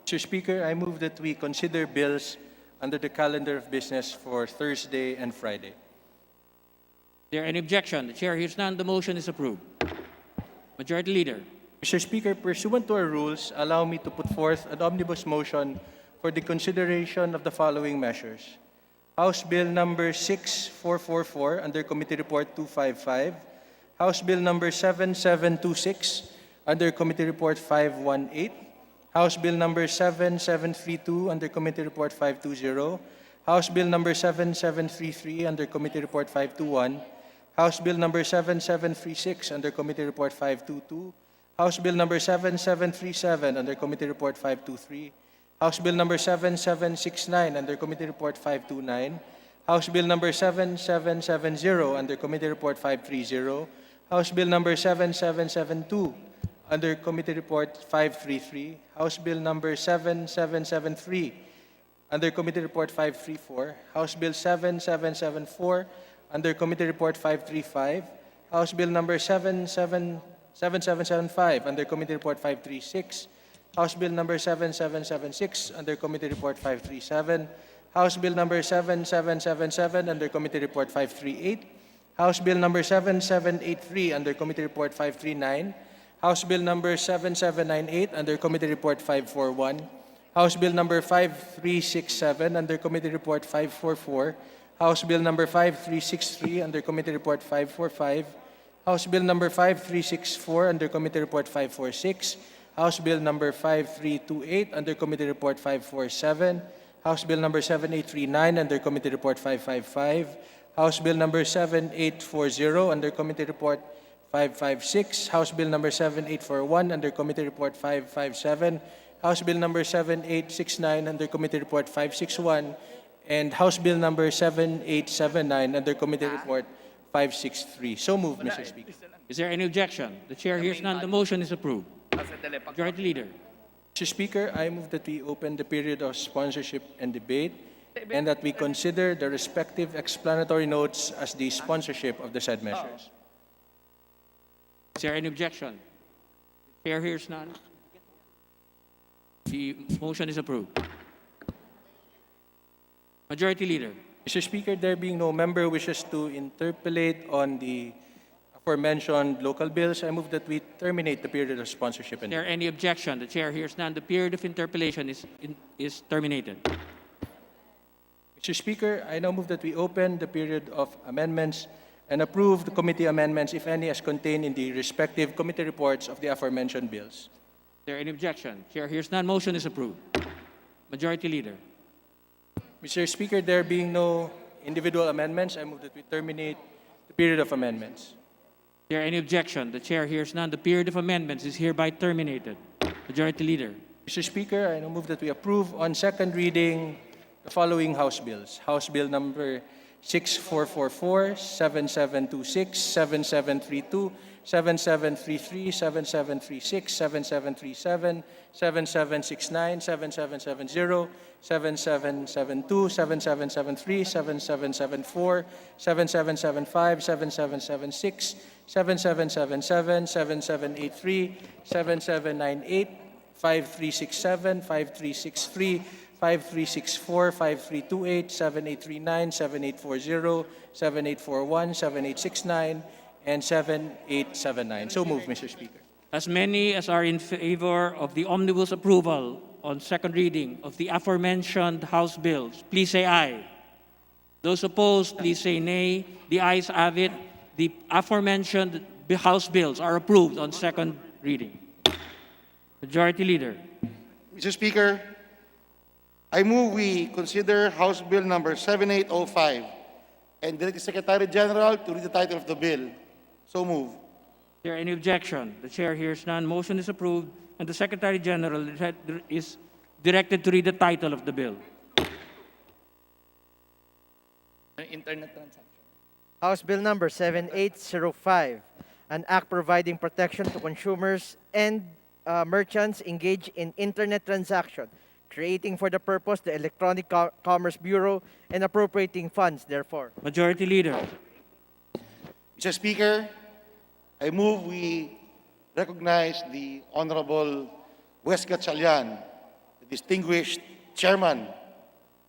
Mr. Speaker, I move that we consider bills under the calendar of business for Thursday and Friday. is there any objection? The chair hears none. The motion is approved. Majority Leader, Mr. Speaker, pursuant to our rules, allow me to put forth an omnibus motion for the consideration of the following measures. House Bill number 6444 under Committee Report 255, House Bill number 7726 under Committee Report 518, House Bill number 7732 under Committee Report 520, House Bill number 7733 under Committee Report 521, House Bill number 7736 under Committee Report 522, House Bill number 7737 under Committee Report 523, House Bill number 7769 under Committee Report 529, House Bill number 7770 under Committee Report 530, House Bill number 7772 under Committee Report 533, House Bill number 7773 under Committee Report 534, House Bill 7774 under Committee Report 535, House Bill number 7775 under Committee Report 536, House Bill number 7776 under Committee Report 537, House Bill number 7777 under Committee Report 538, House Bill number 7783 under Committee Report 539, House Bill number 7798 under Committee Report 541, House Bill number 5367 under Committee Report 544, House Bill number 5363 under Committee Report 545, House Bill number 5364 under Committee Report 546, House Bill number 5328 under Committee Report 547, House Bill number 7839 under Committee Report 555, House Bill number 7840 under Committee Report 556, House Bill number 7841 under Committee Report 557, House Bill number 7869 under Committee Report 561, and House Bill number 7879 under Committee Report 563. So moved, Mr. Speaker. is there any objection? The chair hears none. The motion is approved. Majority Leader, Mr. Speaker, I move that we open the period of sponsorship and debate and that we consider the respective explanatory notes as the sponsorship of the said measures. is there any objection? The chair hears none. The motion is approved. Majority Leader, Mr. Speaker, there being no member who wishes to interpolate on the aforementioned local bills, I move that we terminate the period of sponsorship is and there any objection? The chair hears none. The period of interpellation is terminated. Mr. Speaker, I now move that we open the period of amendments and approve the committee amendments, if any, as contained in the respective committee reports of the aforementioned bills. Is there any objection? Chair hears none. Motion is approved. Majority Leader, Mr. Speaker, there being no individual amendments, I move that we terminate the period of amendments. is there any objection? The chair hears none. The period of amendments is hereby terminated. Majority Leader. Mr. Speaker, I now move that we approve on second reading the following House bills. House Bill number 6444, 7726, 7732, 7733, 7736, 7737, 7769, 7770, 7772, 7773, 7774, 7775, 7776, 7777, 7783, 7798, 5367, 5363, 5364, 5328, 7839, 7840, 7841, 7869, and 7879. So move, Mr. Speaker. As many as are in favor of the omnibus approval on second reading of the aforementioned House bills, please say aye. Those opposed, please say nay. The ayes have it. The aforementioned House bills are approved on second reading. Majority Leader. Mr. Speaker, I move we consider House Bill number 7805 and direct the Secretary General to read the title of the bill. So move. Is there any objection? The chair hears none. Motion is approved, and the Secretary General is directed to read the title of the bill. Internet transaction. House Bill number 7805, an act providing protection to consumers and merchants engaged in internet transaction, creating for the purpose the Electronic Commerce Bureau and appropriating funds therefore. Majority Leader. Mr. Speaker, I move we recognize the Honorable Wes Gatchalian, the distinguished Chairman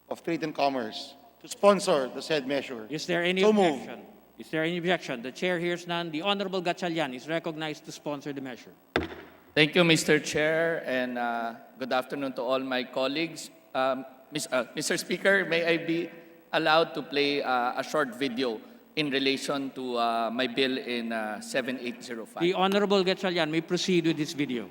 of Trade and Commerce, to sponsor the said measure. Is there any So move. objection? Is there any objection? The chair hears none. The Honorable Gatchalian is recognized to sponsor the measure. Thank you, Mr. Chair, and good afternoon to all my colleagues. Mr. Speaker, may I be allowed to play a short video in relation to my bill in 7805? The Honorable Gatchalian may proceed with this video.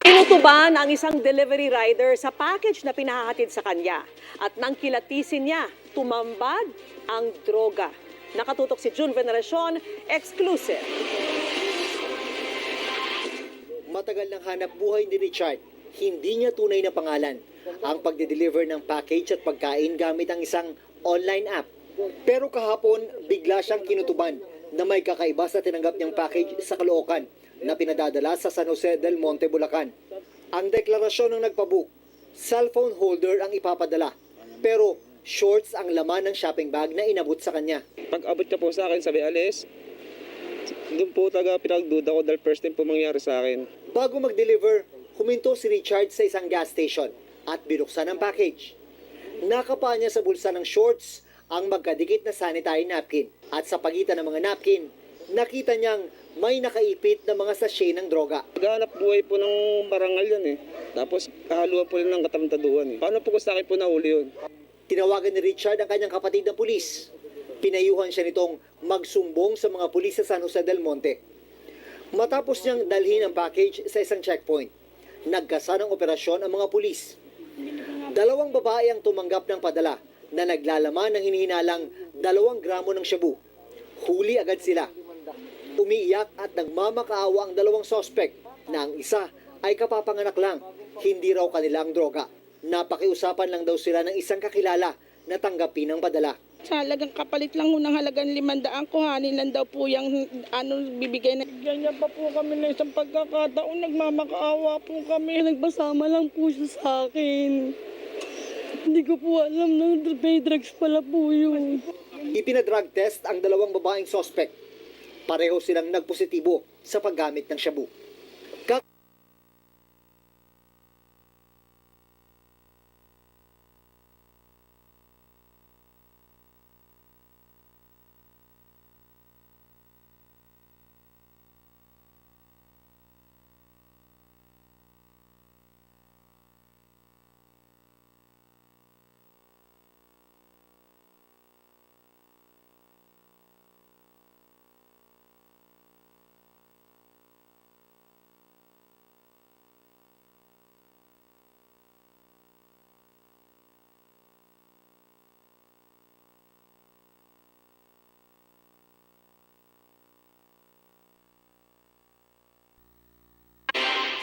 Inutuban ang isang delivery rider sa package na pinahahatid sa kanya at nang kilatisin niya, tumambad ang droga. Nakatutok si June Veneracion, exclusive. Matagal ng hanap buhay ni Richard, hindi niya tunay na pangalan ang pagde-deliver ng package at pagkain gamit ang isang online app. Pero kahapon, bigla siyang kinutuban na may kakaiba sa tinanggap niyang package sa Caloocan na pinadadala sa San Jose del Monte, Bulacan. Ang deklarasyon ng nagpabook, cellphone holder ang ipapadala, pero shorts ang laman ng shopping bag na inabot sa kanya. Pag-abot ka po sa akin, sabi alis, doon po taga pinagduda ko dahil first time po mangyari sa akin. Bago mag-deliver, huminto si Richard sa isang gas station at binuksan ang package. Nakapa niya sa bulsa ng shorts ang magkadikit na sanitary napkin at sa pagitan ng mga napkin, nakita niyang may nakaipit na mga sachet ng droga. Naghahanap buhay po ng barangal yan eh. Tapos kahaluan po rin ng katamtaduan eh. Paano po ko sa akin po nahuli yun? Tinawagan ni Richard ang kanyang kapatid na pulis. Pinayuhan siya nitong magsumbong sa mga pulis sa San Jose del Monte. Matapos niyang dalhin ang package sa isang checkpoint, nagkasa ng operasyon ang mga pulis. 2 babae ang tumanggap ng padala na naglalaman ng hinihinalang 2 gramo ng shabu. Huli agad sila. Umiiyak at nagmamakaawa ang 2 suspect na ang isa ay kapapanganak lang, hindi raw kanila ang droga. Napakiusapan lang daw sila ng isang kakilala na tanggapin ang padala. Talagang kapalit lang ho ng halagang 500, kuhanin lang daw po yung bibigay na. Ganyan pa po kami na isang pagkakataon, nagmamakaawa po kami. Nagbasama lang po siya sa akin. Hindi ko po alam na may drugs pala po yun. Ipinadrug test ang dalawang babaeng suspect. Pareho silang nagpositibo sa paggamit ng shabu.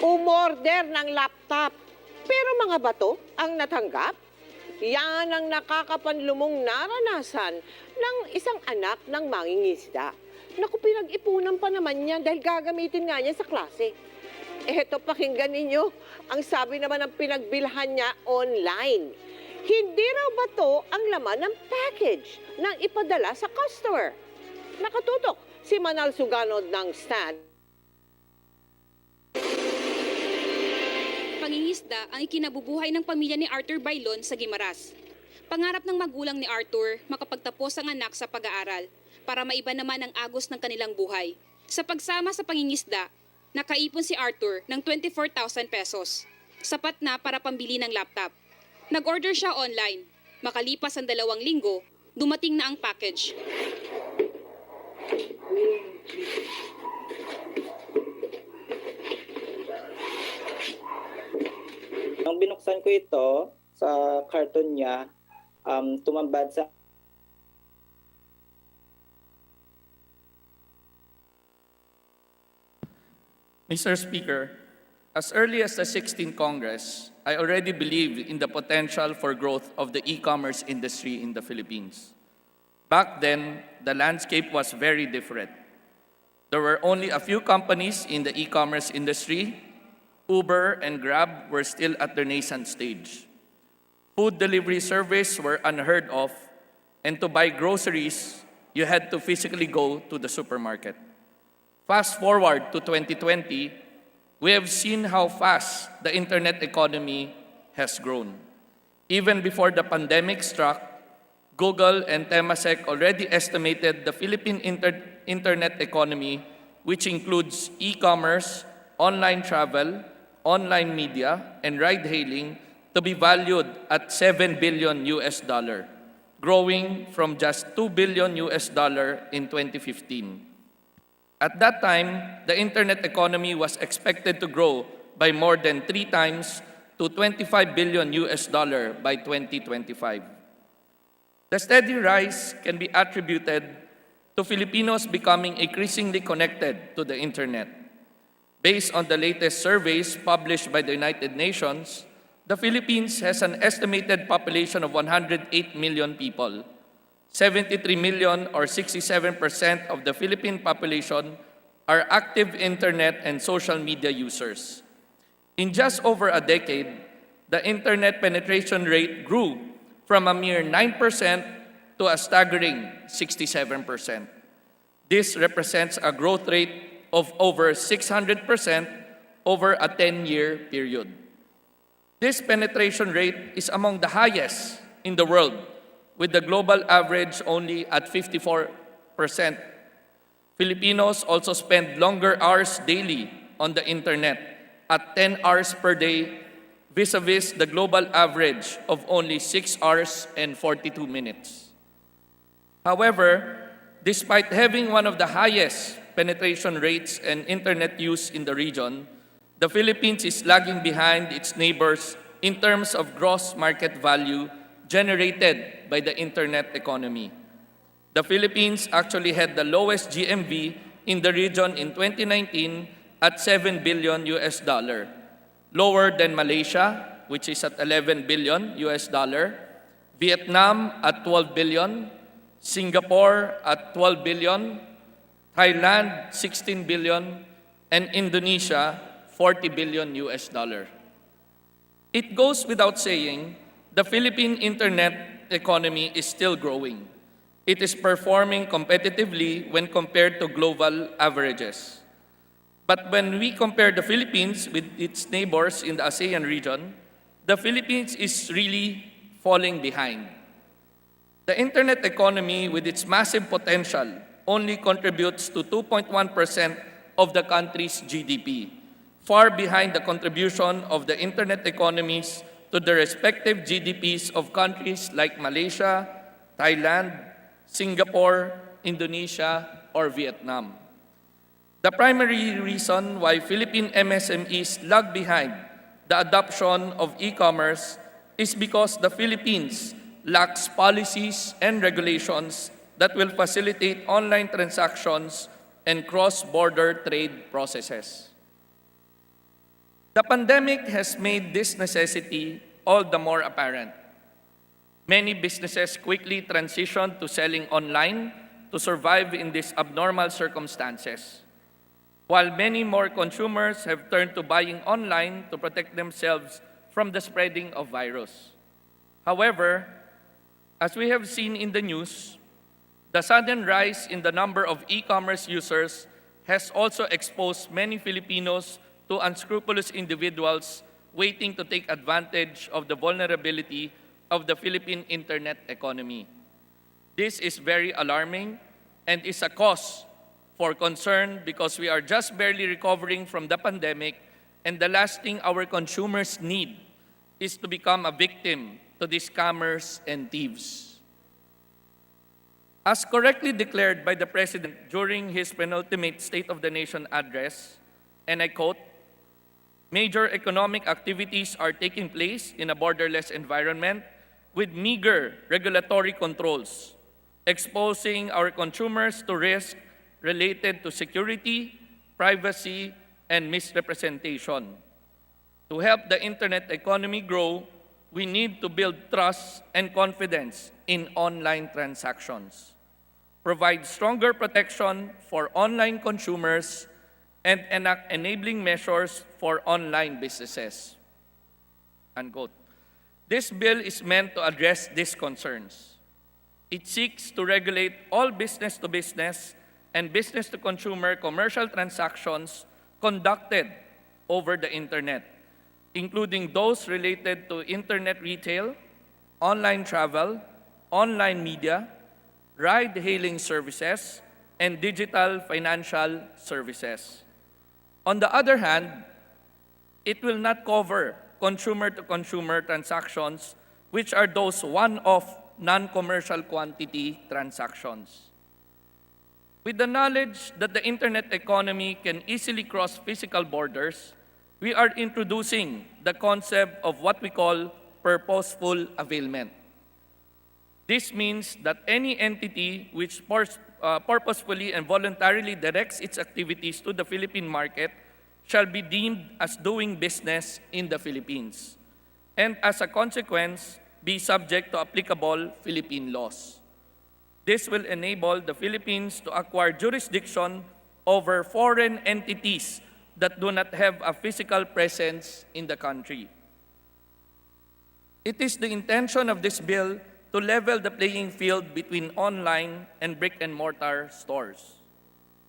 Umorder ng laptop. Pero mga bato ang natanggap? Yan ang nakakapanlumong naranasan ng isang anak ng mangingisda. Naku, pinag-ipunan pa naman niya dahil gagamitin nga niya sa klase. Eto, pakinggan ninyo, ang sabi naman ng pinagbilhan niya online. Hindi raw bato ang laman ng package nang ipadala sa customer. Nakatutok si Manal Suganod ng Stand. Pangingisda ang ikinabubuhay ng pamilya ni Arthur Bailon sa Guimaras. Pangarap ng magulang ni Arthur makapagtapos ang anak sa pag-aaral para maiba naman ang agos ng kanilang buhay. Sa pagsama sa pangingisda, nakaipon si Arthur ng 24,000 pesos. Sapat na para pambili ng laptop. Nag-order siya online. Makalipas ang 2 linggo, dumating na ang package. Nang binuksan ko ito sa karton niya, tumambad sa Mr. Speaker, as early as the 16th Congress, I already believed in the potential for growth of the e-commerce industry in the Philippines. Back then, the landscape was very different. There were only a few companies in the e-commerce industry. Uber and Grab were still at their nascent stage. Food delivery services were unheard of, and to buy groceries, you had to physically go to the supermarket. Fast forward to 2020, we have seen how fast the internet economy has grown. Even before the pandemic struck, Google and Temasek already estimated the Philippine internet economy, which includes e-commerce, online travel, online media, and ride-hailing, to be valued at $7 billion, growing from just $2 billion in 2015. At that time, the internet economy was expected to grow by more than 3 times to $25 billion by 2025. The steady rise can be attributed to Filipinos becoming increasingly connected to the internet. Based on the latest surveys published by the United Nations, the Philippines has an estimated population of 108 million people. 73 million or 67% of the Philippine population are active internet and social media users. In just over a decade, the internet penetration rate grew from a mere 9% to a staggering 67%. This represents a growth rate of over 600% over a 10-year period. This penetration rate is among the highest in the world, with the global average only at 54%. Filipinos also spend longer hours daily on the internet at 10 hours per day, vis-a-vis the global average of only 6 hours and 42 minutes. However, despite having one of the highest penetration rates and internet use in the region, the Philippines is lagging behind its neighbors in terms of gross market value generated by the internet economy. The Philippines actually had the lowest GMV in the region in 2019 at $7 billion, lower than Malaysia which is at 11 billion US dollar, Vietnam at 12 billion, Singapore at 12 billion, Thailand 16 billion, and Indonesia 40 billion US dollar. It goes without saying, the Philippine internet economy is still growing. It is performing competitively when compared to global averages. But when we compare the Philippines with its neighbors in the ASEAN region, the Philippines is really falling behind. The internet economy, with its massive potential, only contributes to 2.1% of the country's GDP, far behind the contribution of the internet economies to the respective GDPs of countries like Malaysia, Thailand, Singapore, Indonesia, or Vietnam. The primary reason why Philippine MSMEs lag behind the adoption of e-commerce is because the Philippines lacks policies and regulations that will facilitate online transactions and cross-border trade processes. The pandemic has made this necessity all the more apparent. Many businesses quickly transitioned to selling online to survive in these abnormal circumstances, while many more consumers have turned to buying online to protect themselves from the spreading of virus. However, as we have seen in the news, the sudden rise in the number of e-commerce users has also exposed many Filipinos to unscrupulous individuals waiting to take advantage of the vulnerability of the Philippine internet economy. This is very alarming and is a cause for concern because we are just barely recovering from the pandemic, and the last thing our consumers need is to become a victim to these scammers and thieves. As correctly declared by the President during his penultimate State of the Nation address, and I quote, "Major economic activities are taking place in a borderless environment with meager regulatory controls, exposing our consumers to risk related to security, privacy, and misrepresentation. To help the internet economy grow, we need to build trust and confidence in online transactions, provide stronger protection for online consumers, and enact enabling measures for online businesses." Unquote. This bill is meant to address these concerns. It seeks to regulate all business-to-business and business-to-consumer commercial transactions conducted over the internet, including those related to internet retail, online travel, online media, ride-hailing services, and digital financial services. On the other hand, it will not cover consumer-to-consumer transactions, which are those one-off, non-commercial quantity transactions. With the knowledge that the internet economy can easily cross physical borders, we are introducing the concept of what we call purposeful availment. This means that any entity which purposefully and voluntarily directs its activities to the Philippine market shall be deemed as doing business in the Philippines, and as a consequence, be subject to applicable Philippine laws. This will enable the Philippines to acquire jurisdiction over foreign entities that do not have a physical presence in the country. It is the intention of this bill to level the playing field between online and brick-and-mortar stores.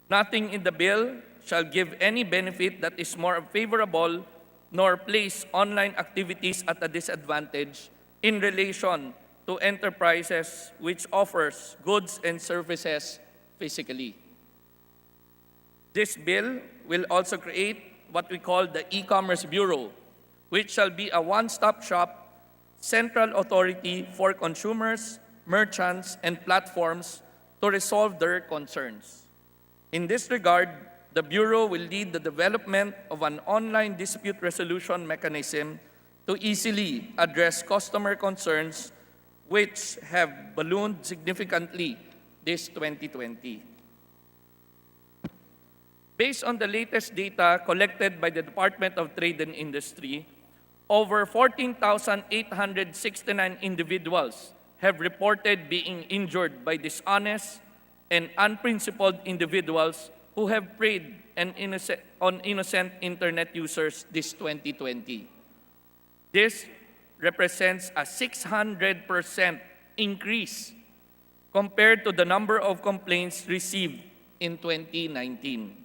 Nothing in the bill shall give any benefit that is more favorable, nor place online activities at a disadvantage in relation to enterprises which offers goods and services physically. This bill will also create what we call the E-commerce Bureau, which shall be a one-stop shop central authority for consumers, merchants, and platforms to resolve their concerns. In this regard, the Bureau will lead the development of an online dispute resolution mechanism to easily address customer concerns which have ballooned significantly this 2020. Based on the latest data collected by the Department of Trade and Industry, over 14,869 individuals have reported being injured by dishonest and unprincipled individuals who have preyed on innocent internet users this 2020. This represents a 600% increase compared to the number of complaints received in 2019.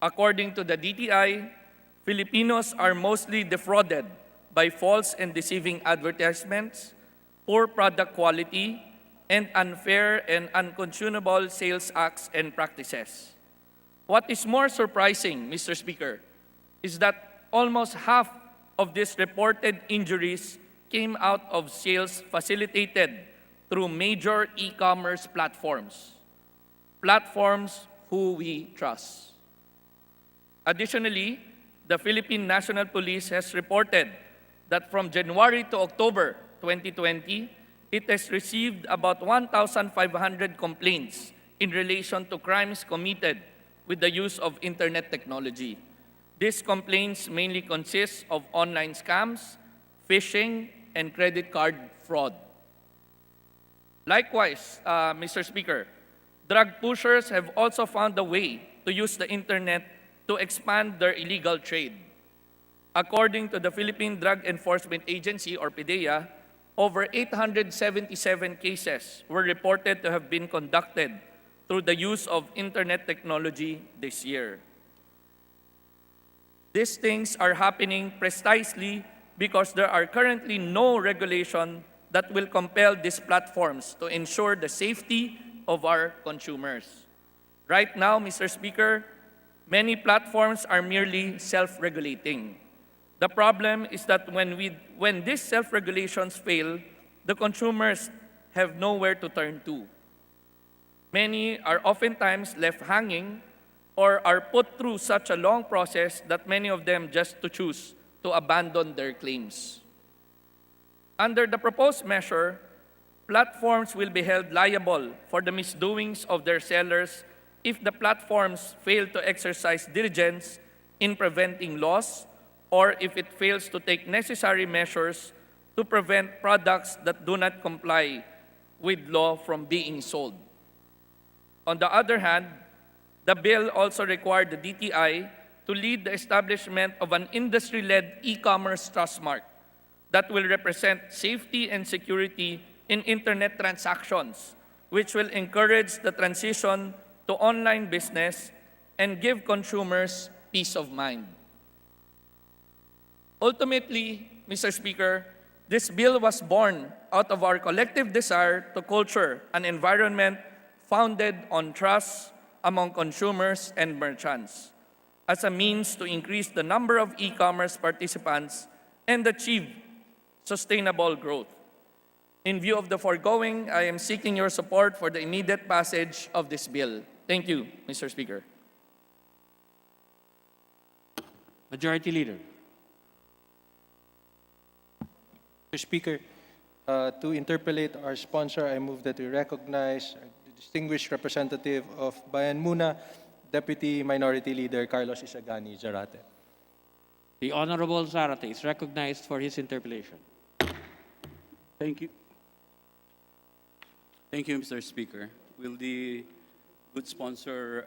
According to the DTI, Filipinos are mostly defrauded by false and deceiving advertisements, poor product quality, and unfair and unconscionable sales acts and practices. What is more surprising, Mr. Speaker, is that almost half of these reported injuries came out of sales facilitated through major e-commerce platforms who we trust. Additionally, the Philippine National Police has reported that from January to October 2020, it has received about 1,500 complaints in relation to crimes committed with the use of internet technology. These complaints mainly consist of online scams, phishing, and credit card fraud. Likewise, Mr. Speaker, drug pushers have also found a way to use the internet to expand their illegal trade. According to the Philippine Drug Enforcement Agency, or PDEA, over 877 cases were reported to have been conducted through the use of internet technology this year. These things are happening precisely because there are currently no regulation that will compel these platforms to ensure the safety of our consumers. Right now, Mr. Speaker, many platforms are merely self-regulating. The problem is that when these self-regulations fail, the consumers have nowhere to turn to. Many are oftentimes left hanging or are put through such a long process that many of them just to choose to abandon their claims. Under the proposed measure, platforms will be held liable for the misdoings of their sellers if the platforms fail to exercise diligence in preventing loss or if it fails to take necessary measures to prevent products that do not comply with law from being sold. On the other hand, the bill also required the DTI to lead the establishment of an industry-led e-commerce trust mark that will represent safety and security in internet transactions, which will encourage the transition to online business and give consumers peace of mind. Ultimately, Mr. Speaker, this bill was born out of our collective desire to culture an environment founded on trust among consumers and merchants as a means to increase the number of e-commerce participants and achieve sustainable growth. In view of the foregoing, I am seeking your support for the immediate passage of this bill. Thank you, Mr. Speaker. Majority Leader. Mr. Speaker, to interpolate our sponsor, I move that we recognize the distinguished representative of Bayan Muna, Deputy Minority Leader Carlos Isagani Zarate. The Honorable Zarate is recognized for his interpellation. Thank you. Thank you, Mr. Speaker. Will the good sponsor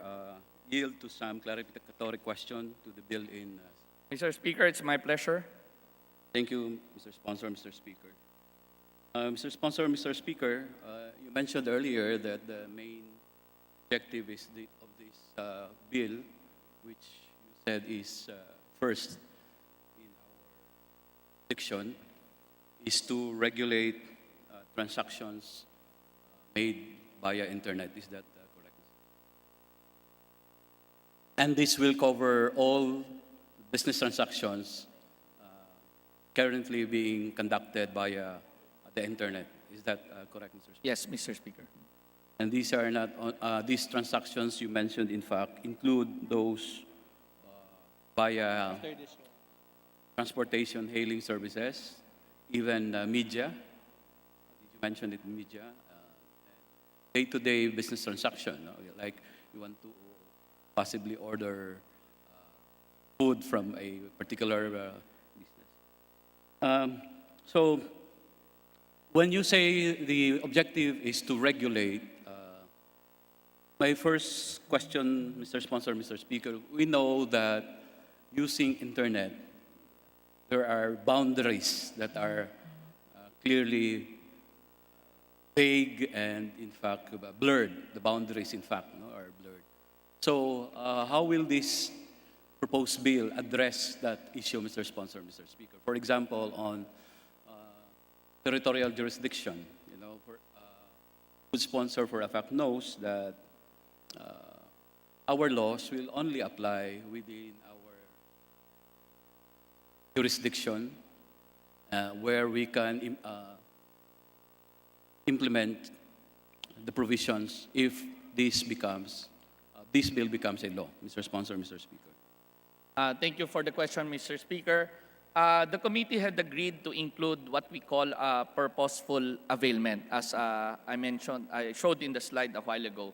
yield to some clarificatory question to the bill in... Mr. Speaker, it's my pleasure. Thank you, Mr. Sponsor, Mr. Speaker. Mr. Sponsor, Mr. Speaker, you mentioned earlier that the main objective is of this bill, which you said is first in our section, is to regulate transactions made via internet. Is that correct? And this will cover all business transactions currently being conducted via the internet. Is that correct, Mr. Speaker? Yes, Mr. Speaker. And these are not these transactions you mentioned. In fact, include those via transportation, hailing services, even media. You mentioned it, media. Day-to-day business transaction, like you want to possibly order food from a particular business. So when you say the objective is to regulate, my first question, Mr. Sponsor, Mr. Speaker, we know that using internet, there are boundaries that are clearly vague and, in fact, blurred. The boundaries, in fact, no, are blurred. So how will this proposed bill address that issue, Mr. Sponsor, Mr. Speaker? For example, on territorial jurisdiction, good sponsor for a fact knows that our laws will only apply within our jurisdiction where we can implement the provisions if this bill becomes a law. Mr. Sponsor, Mr. Speaker. Thank you for the question, Mr. Speaker. The committee had agreed to include what we call purposeful availment, as I mentioned, I showed in the slide a while ago.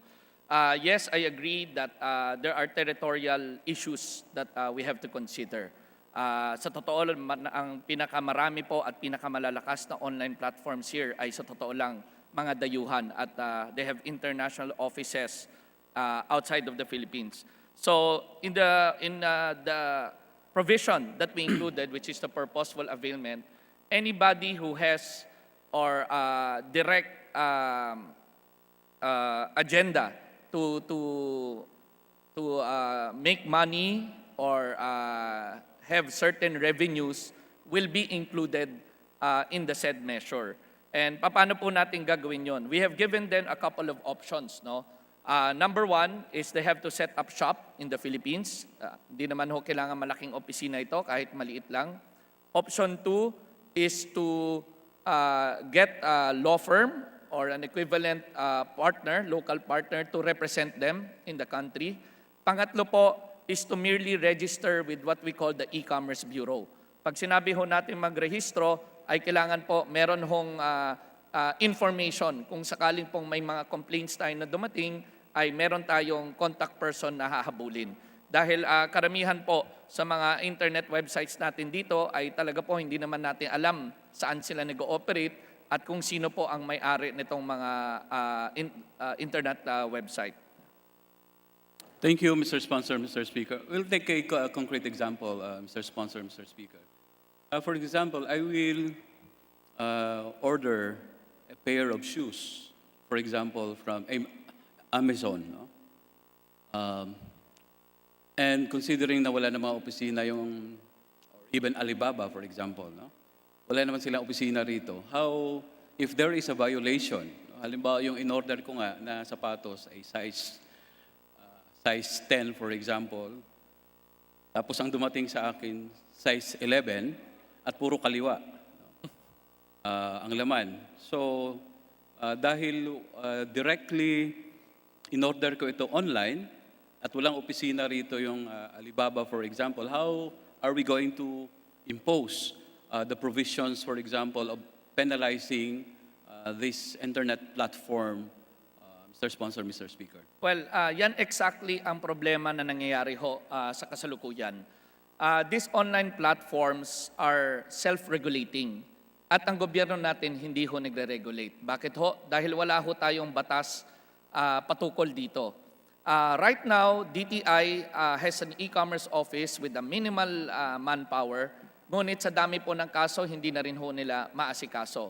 Yes, I agree that there are territorial issues that we have to consider. Sa totoo lang, ang pinakamarami po at pinakamalalakas na online platforms here ay sa totoo lang mga dayuhan at they have international offices outside of the Philippines. So in the provision that we included, which is the purposeful availment, anybody who has or direct agenda to make money or have certain revenues will be included in the said measure. And paano po natin gagawin yon? We have given them a couple of options, no? Number one is they have to set up shop in the Philippines. Hindi naman ho kailangan malaking opisina ito, kahit maliit lang. Option two is to get a law firm or an equivalent partner, local partner, to represent them in the country. Pangatlo po is to merely register with what we call the e-commerce bureau. Pag sinabi ho natin magrehistro, ay kailangan po meron hong information kung sakaling pong may mga complaints tayo na dumating, ay meron tayong contact person na hahabulin. Dahil karamihan po sa mga internet websites natin dito ay talaga po hindi naman natin alam saan sila nag-ooperate at kung sino po ang may-ari nitong mga internet website. Thank you, Mr. Sponsor, Mr. Speaker. We'll take a concrete example, Mr. Sponsor, Mr. Speaker. For example, I will order a pair of shoes, for example, from Amazon. No? And considering na wala namang opisina yung, or even Alibaba, for example, no? Wala naman silang opisina rito. How, if there is a violation, no? Halimbawa yung in-order ko nga na sapatos ay size 10, for example, tapos ang dumating sa akin, size 11, at puro kaliwa ang laman. So, dahil directly in-order ko ito online, at walang opisina rito yung Alibaba, for example, how are we going to impose the provisions, for example, of penalizing this internet platform, Mr. Sponsor, Mr. Speaker? Well, yan exactly ang problema na nangyayari ho sa kasalukuyan. These online platforms are self-regulating at ang gobyerno natin hindi ho nagre-regulate. Bakit ho? Dahil wala ho tayong batas patukol dito. Right now, DTI has an e-commerce office with a minimal manpower, ngunit sa dami po ng kaso, hindi na rin ho nila maasikaso.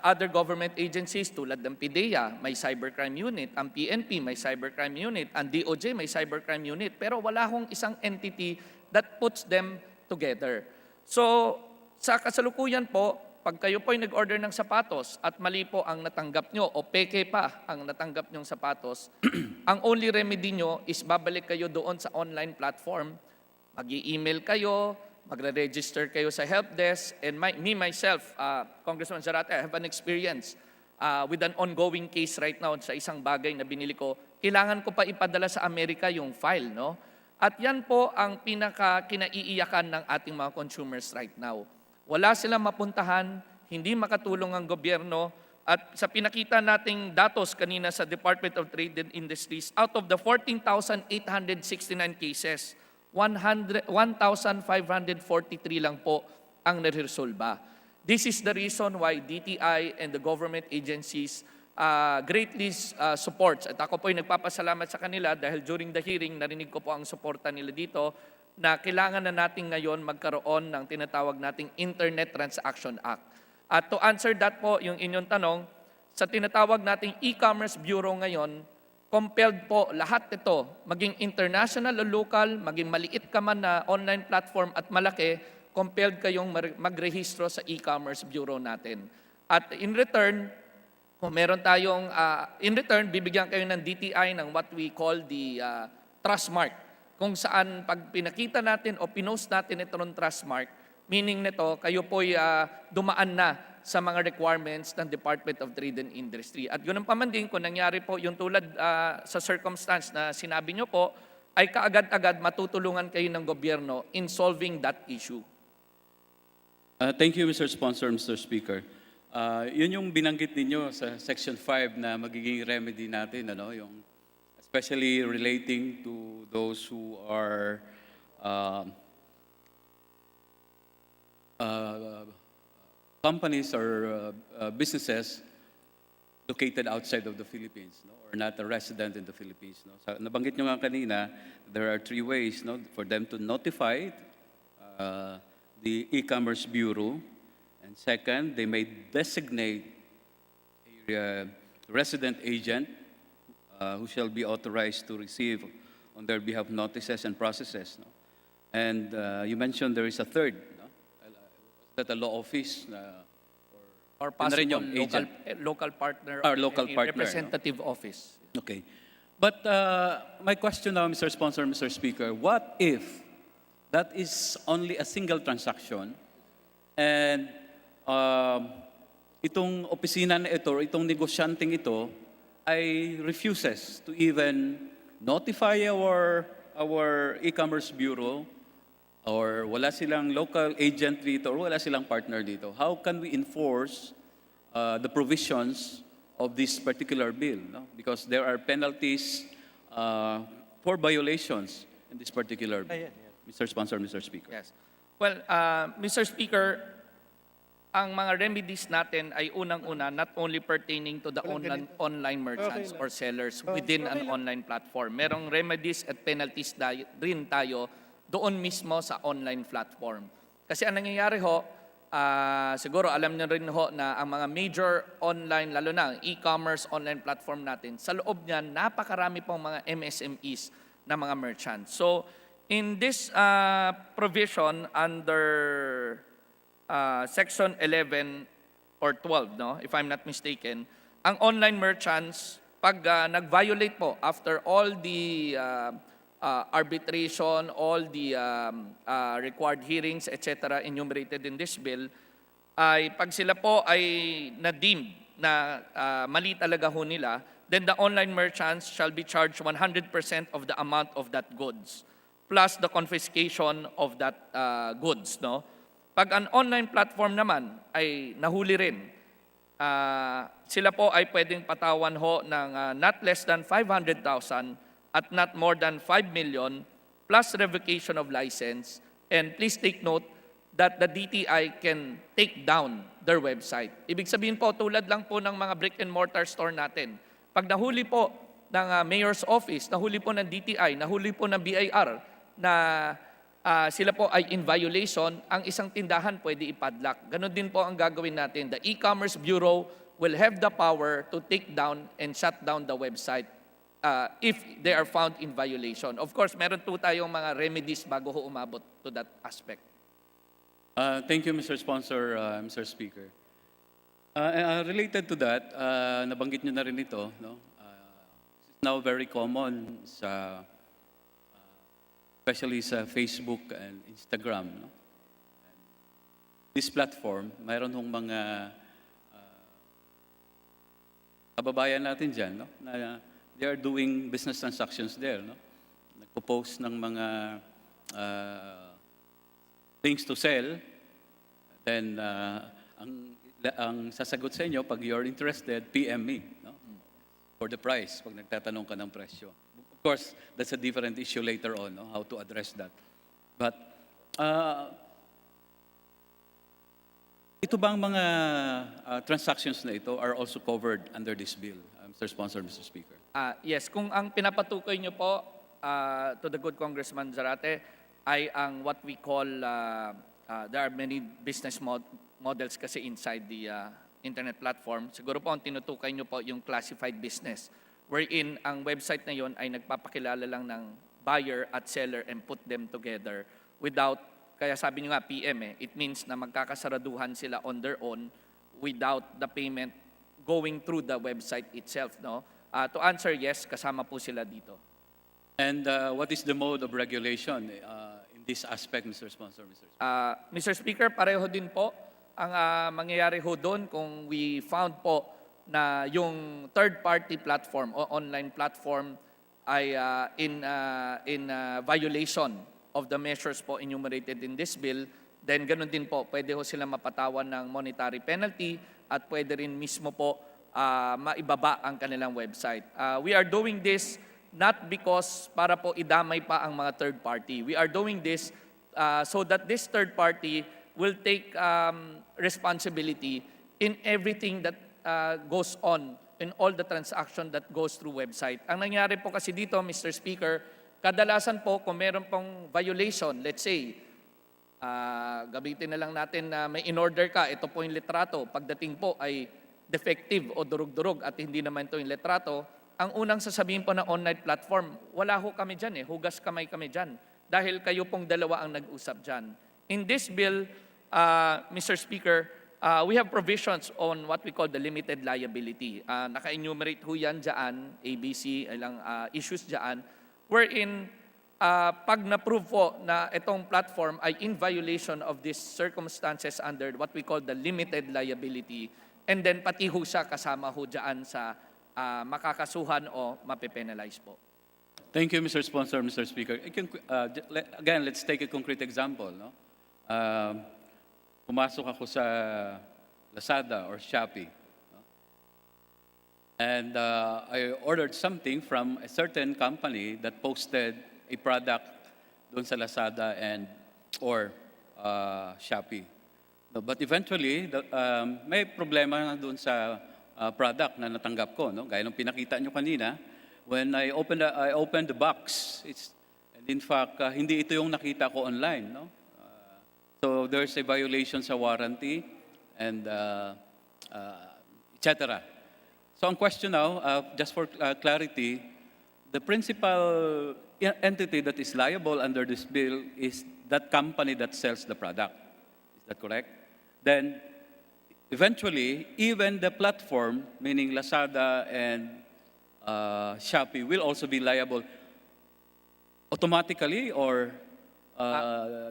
Other government agencies tulad ng PIDEA, may cybercrime unit, ang PNP may cybercrime unit, ang DOJ may cybercrime unit, pero wala hong isang entity that puts them together. So, sa kasalukuyan po, pag kayo po'y nag-order ng sapatos at mali po ang natanggap nyo o peke pa ang natanggap nyong sapatos, ang only remedy nyo is babalik kayo doon sa online platform, mag-i-email kayo, magre-register kayo sa help desk, and myself, Congressman Zarate, I have an experience with an ongoing case right now sa isang bagay na binili ko. Kailangan ko pa ipadala sa Amerika yung file, no? At yan po ang pinaka-kinaiiyakan ng ating mga consumers right now. Wala silang mapuntahan, hindi makatulong ang gobyerno, at sa pinakita nating datos kanina sa Department of Trade and Industries, out of the 14,869 cases, 1,543 lang po ang niresolba. This is the reason why DTI and the government agencies greatly supports. At ako po ay nagpapasalamat sa kanila dahil during the hearing, narinig ko po ang suporta nila dito na kailangan na natin ngayon magkaroon ng tinatawag nating Internet Transaction Act. At to answer that po, yung inyong tanong, sa tinatawag nating e-commerce bureau ngayon, compelled po lahat ito, maging international o local, maging maliit ka man na online platform at malaki, compelled kayong magrehistro sa e-commerce bureau natin. At in return, kung meron tayong, bibigyan kayo ng DTI ng what we call the trust mark. Kung saan pag pinakita natin o pinost natin ito ng trust mark, meaning nito, kayo po'y dumaan na sa mga requirements ng Department of Trade and Industry. At ganoon pa man din, kung nangyari po yung tulad sa circumstance na sinabi nyo po, ay kaagad-agad matutulungan kayo ng gobyerno in solving that issue. Thank you, Mr. Sponsor, Mr. Speaker. Yun yung binanggit ninyo sa Section 5 na magiging remedy natin, ano, yung especially relating to those who are companies or businesses located outside of the Philippines, no, or not a resident in the Philippines. No. So, nabanggit nyo nga kanina, there are 3 ways, no, for them to notify the e-commerce bureau. And second, they may designate a resident agent who shall be authorized to receive on their behalf notices and processes. No? And you mentioned there is a third, no? That a law office Or possible agent. local partner Or or local a partner, representative office. Okay. But my question now, Mr. Sponsor, Mr. Speaker, what if that is only a single transaction and itong opisina na ito, itong negosyanteng ito, ay refuses to even notify our e-commerce bureau, or wala silang local agent dito, or wala silang partner dito? How can we enforce the provisions of this particular bill? No? Because there are penalties for violations in this particular bill. Mr. Sponsor, Mr. Speaker. Yes. Well, Mr. Speaker, ang mga remedies natin ay unang-una not only pertaining to the online merchants or sellers within an online platform. Merong remedies at penalties rin tayo doon mismo sa online platform. Kasi ang nangyayari ho, siguro alam niyo rin ho na ang mga major online, lalo na ang e-commerce online platform natin, sa loob niyan, napakarami pong mga MSMEs na mga merchants. So, in this provision under Section 11 or 12, no, if I'm not mistaken, ang online merchants, pag nag-violate po after all the arbitration, all the required hearings, etc., enumerated in this bill, ay pag sila po ay na-deemed na mali talaga ho nila, then the online merchants shall be charged 100% of the amount of that goods, plus the confiscation of that goods. No? Pag an online platform naman ay nahuli rin, sila po ay pwedeng patawan ho ng not less than 500,000 at not more than 5 million plus revocation of license. And please take note that the DTI can take down their website. Ibig sabihin po, tulad lang po ng mga brick and mortar store natin. Pag nahuli po ng Mayor's Office, nahuli po ng DTI, nahuli po ng BIR na sila po ay in violation, ang isang tindahan pwede ipadlock. Ganon din po ang gagawin natin. The e-commerce bureau will have the power to take down and shut down the website if they are found in violation. Of course, meron po tayong mga remedies bago ho umabot to that aspect. Thank you, Mr. Sponsor, Mr. Speaker. Related to that, nabanggit nyo na rin ito, no? It's now very common sa especially sa Facebook and Instagram. No? This platform, mayroon hong mga kababayan natin dyan, no? Na they are doing business transactions there. No? Nagpo-post ng mga things to sell. Then, ang sasagot sa inyo, pag you're interested, PM me, no? For the price, pag nagtatanong ka ng presyo. Of course, that's a different issue later on, no? How to address that. But ito bang mga transactions na ito are also covered under this bill, Mr. Sponsor, Mr. Speaker? Yes, kung ang pinapatukoy niyo po to the good Congressman Zarate ay ang what we call, there are many business models kasi inside the internet platform. Siguro po ang tinutukoy niyo po yung classified business, wherein ang website na yon ay nagpapakilala lang ng buyer at seller and put them together without, kaya sabi niyo nga PM it means na magkakasaraduhan sila on their own without the payment going through the website itself, no? To answer, yes, kasama po sila dito. And what is the mode of regulation in this aspect, Mr. Sponsor, Mr. Speaker? Mr. Speaker, pareho din po ang mangyayari ho doon kung we found po na yung third-party platform o online platform ay in violation of the measures po enumerated in this bill, then ganun din po, pwede ho sila mapatawan ng monetary penalty at pwede rin mismo po maibaba ang kanilang website. We are doing this not because para po idamay pa ang mga third party. We are doing this so that this third party will take responsibility in everything that goes on, in all the transaction that goes through website. Ang nangyari po kasi dito, Mr. Speaker, kadalasan po kung meron pong violation, let's say, gamitin na lang natin na may in-order ka, ito po yung litrato, pagdating po ay defective o durug-durug at hindi naman ito yung litrato, ang unang sasabihin po ng online platform, wala ho kami dyan hugas kamay kami dyan dahil kayo pong dalawa ang nag-usap dyan. In this bill, Mr. Speaker, we have provisions on what we call the limited liability. Naka-enumerate ho yan dyan, ABC, ilang issues dyan, wherein pag na-prove po na itong platform ay in violation of these circumstances under what we call the limited liability, and then pati ho siya kasama ho dyan sa makakasuhan o mapipenalize po. Thank you, Mr. Sponsor, Mr. Speaker. Again, let's take a concrete example. No? Pumasok ako sa Lazada or Shopee. No? And I ordered something from a certain company that posted a product doon sa Lazada or Shopee. No, but eventually, may problema na doon sa product na natanggap ko. No? Gaya ng pinakita nyo kanina, when I opened the box, and in fact, hindi ito yung nakita ko online. No? So there's a violation sa warranty and etc. So ang question now, just for clarity, the principal entity that is liable under this bill is that company that sells the product. Is that correct? Then, eventually, even the platform, meaning Lazada and Shopee, will also be liable automatically or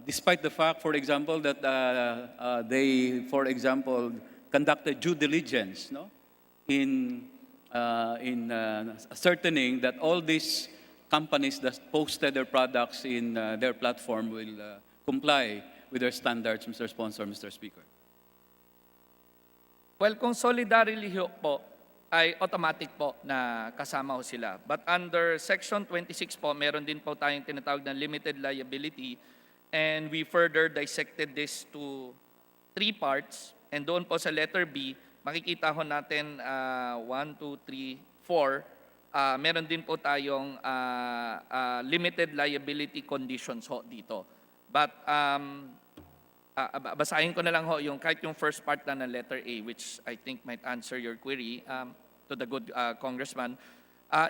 despite the fact, for example, that they, for example, conducted due diligence, no, in ascertaining that all these companies that posted their products in their platform will comply with their standards, Mr. Sponsor, Mr. Speaker. Well, kung solidarily po, ay automatic po na kasama ho sila. But under Section 26 po, meron din po tayong tinatawag na limited liability, and we further dissected this to 3 parts. And doon po sa letter B, makikita ho natin 1, 2, 3, 4. Meron din po tayong limited liability conditions ho dito. But basahin ko na lang ho yung kahit yung first part na ng letter A, which I think might answer your query to the good Congressman.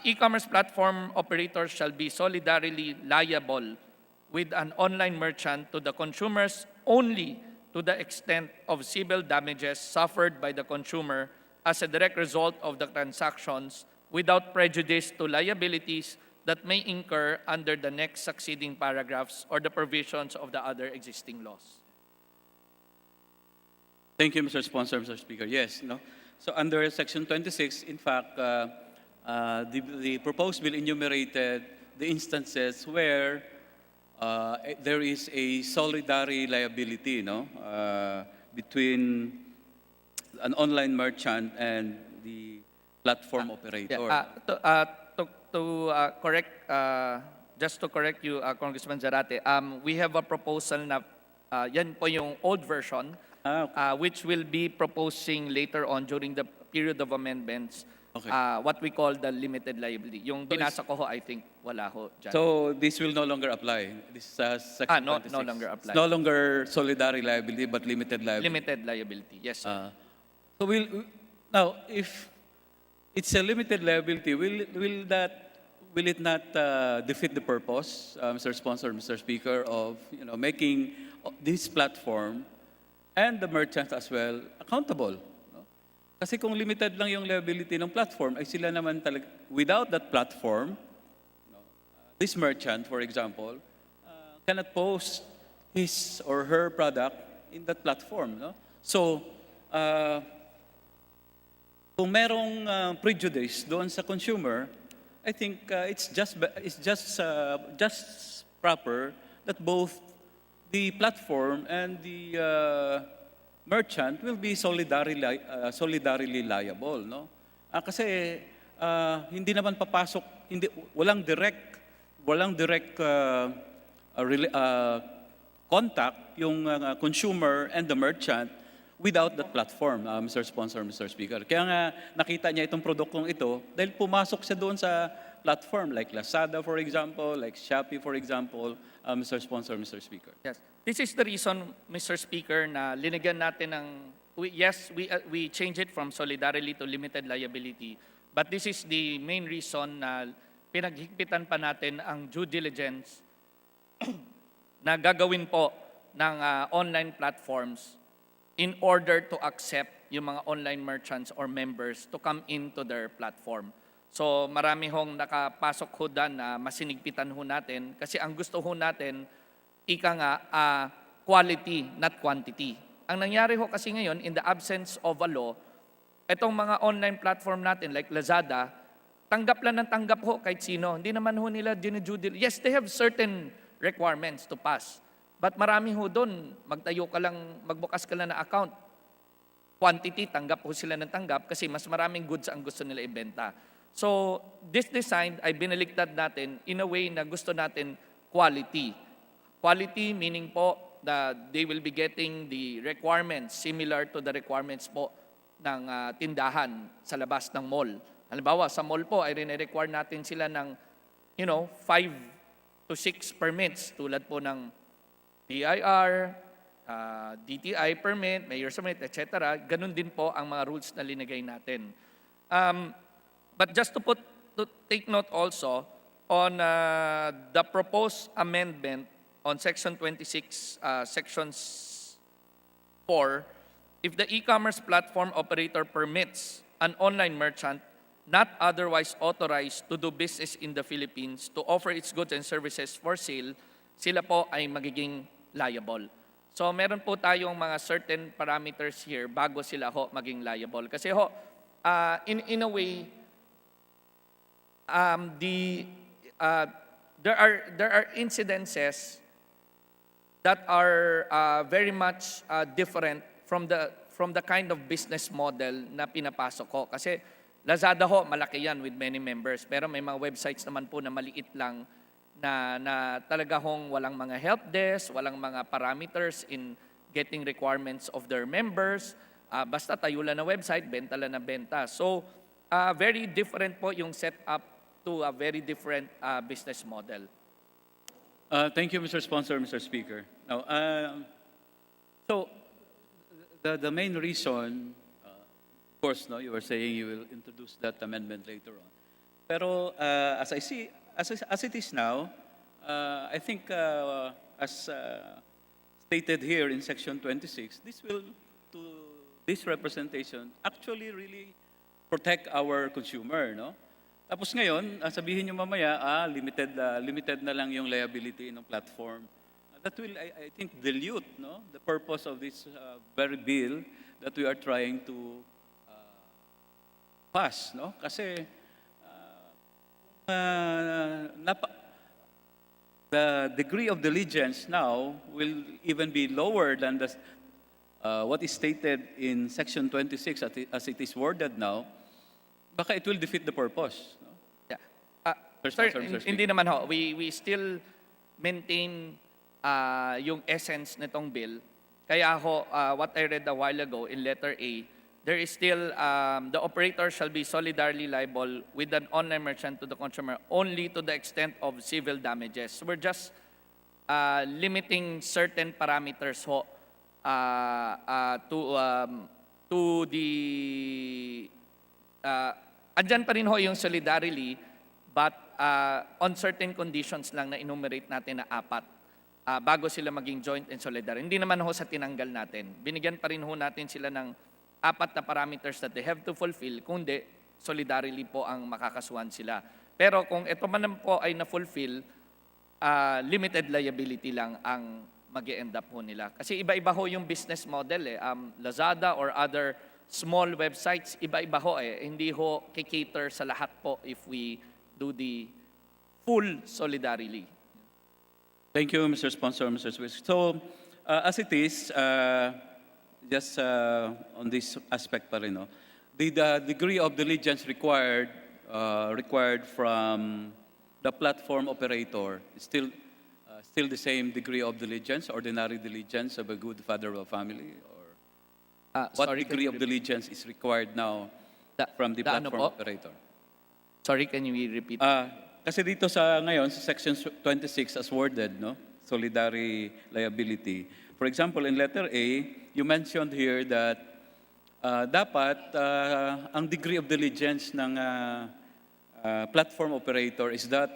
E-commerce platform operators shall be solidarily liable with an online merchant to the consumers only to the extent of civil damages suffered by the consumer as a direct result of the transactions without prejudice to liabilities that may incur under the next succeeding paragraphs or the provisions of the other existing laws. Thank you, Mr. Sponsor, Mr. Speaker. Yes, no. So under Section 26, in fact, the proposed bill enumerated the instances where there is a solidary liability, no, between an online merchant and the platform operator. Just to correct you, Congressman Zarate, we have a proposal na yan po yung old version. which will be proposing later on during the period of amendments, Okay. what we call the limited liability. Yung binasa ko ho, I think wala ho dyan. So this will no longer apply. This section no 26. longer apply. It's no longer solidarity liability but limited liability. Limited liability, yes, sir. So now if it's a limited liability, will it not defeat the purpose, Mr. Sponsor, Mr. Speaker, of making this platform and the merchants as well accountable? No? Kasi kung limited lang yung liability ng platform, ay sila naman talaga, without that platform, this merchant, for example, cannot post his or her product in that platform. No? So, kung merong prejudice doon sa consumer, I think it's just proper that both the platform and the merchant will be solidarily liable, no? Kasi hindi naman papasok, walang direct contact yung consumer and the merchant without that platform, Mr. Sponsor, Mr. Speaker. Kaya nga nakita niya itong produktong ito dahil pumasok siya doon sa platform like Lazada, for example, like Shopee, for example, Mr. Sponsor, Mr. Speaker. Yes. This is the reason, Mr. Speaker, na linagyan natin ng, we change it from solidarity to limited liability. But this is the main reason na pinaghigpitan pa natin ang due diligence na gagawin po ng online platforms in order to accept yung mga online merchants or members to come into their platform. So marami hong nakapasok ho dyan na masinigpitan ho natin kasi ang gusto ho natin, quality, not quantity. Ang nangyari ho kasi ngayon, in the absence of a law, itong mga online platform natin like Lazada, tanggap lang ng tanggap ho kahit sino. Hindi naman ho nila dinududil. Yes, they have certain requirements to pass. But marami ho doon, magbukas ka lang na account. Quantity, tanggap ho sila ng tanggap kasi mas maraming goods ang gusto nila ibenta. So, this design ay binaliktad natin in a way na gusto natin quality. Quality meaning po that they will be getting the requirements similar to the requirements po ng tindahan sa labas ng mall. Halimbawa, sa mall po ay rin-require natin sila ng 5 to 6 permits tulad po ng BIR, DTI permit, mayor's permit, etc. Ganun din po ang mga rules na linagay natin. But just to take note also on the proposed amendment on Section 26, Section 4, if the e-commerce platform operator permits an online merchant not otherwise authorized to do business in the Philippines to offer its goods and services for sale, sila po ay magiging liable. So meron po tayong mga certain parameters here bago sila ho maging liable. Kasi ho, in a way, there are incidences that are very much different from the kind of business model na pinapasok ko. Kasi Lazada ho, malaki yan with many members. Pero may mga websites naman po na maliit lang na talaga hong walang mga help desk, walang mga parameters in getting requirements of their members. Basta tayo lang na website, benta lang na benta. So, very different po yung setup to a very different business model. Thank you, Mr. Sponsor, Mr. Speaker. Now, so the main reason, of course, no, you were saying you will introduce that amendment later on. Pero as I see, as it is now, I think as stated here in Section 26, this representation actually really protect our consumer, no? Tapos ngayon, sabihin nyo mamaya, limited na lang yung liability ng platform. That will, I think, dilute, no, the purpose of this very bill that we are trying to pass, no? Kasi the degree of diligence now will even be lower than what is stated in Section 26 as it is worded now. Baka it will defeat the purpose. No? Yeah. Sir, hindi naman ho. We still maintain yung essence nitong bill Kaya ho, what I read a while ago in letter A, there is still, the operator shall be solidarily liable with an online merchant to the consumer only to the extent of civil damages. We're just limiting certain parameters ho to the andyan pa rin ho yung solidarily, but on certain conditions lang na enumerate natin na 4 bago sila maging joint and solidary. Hindi naman ho sa tinanggal natin. Binigyan pa rin ho natin sila ng 4 na parameters that they have to fulfill, kundi solidarily po ang makakasuhan sila. Pero kung ito man po ay na-fulfill, limited liability lang ang mag-e-end up ho nila. Kasi iba-iba ho yung business model eh. Lazada or other small websites, iba-iba ho eh. Hindi ho kikater sa lahat po if we do the full solidarily. Thank you, Mr. Sponsor, Mr. Swiss. So, as it is, just on this aspect pa rin, no? The degree of diligence required from the platform operator is still the same degree of diligence, ordinary diligence of a good father of a family, or what Sorry, degree of diligence is required now from the ano platform po? operator? Sorry, can you repeat? Kasi dito ngayon, sa Section 26 as worded, no? Solidary liability. For example, in letter A, you mentioned here that dapat ang degree of diligence ng platform operator is that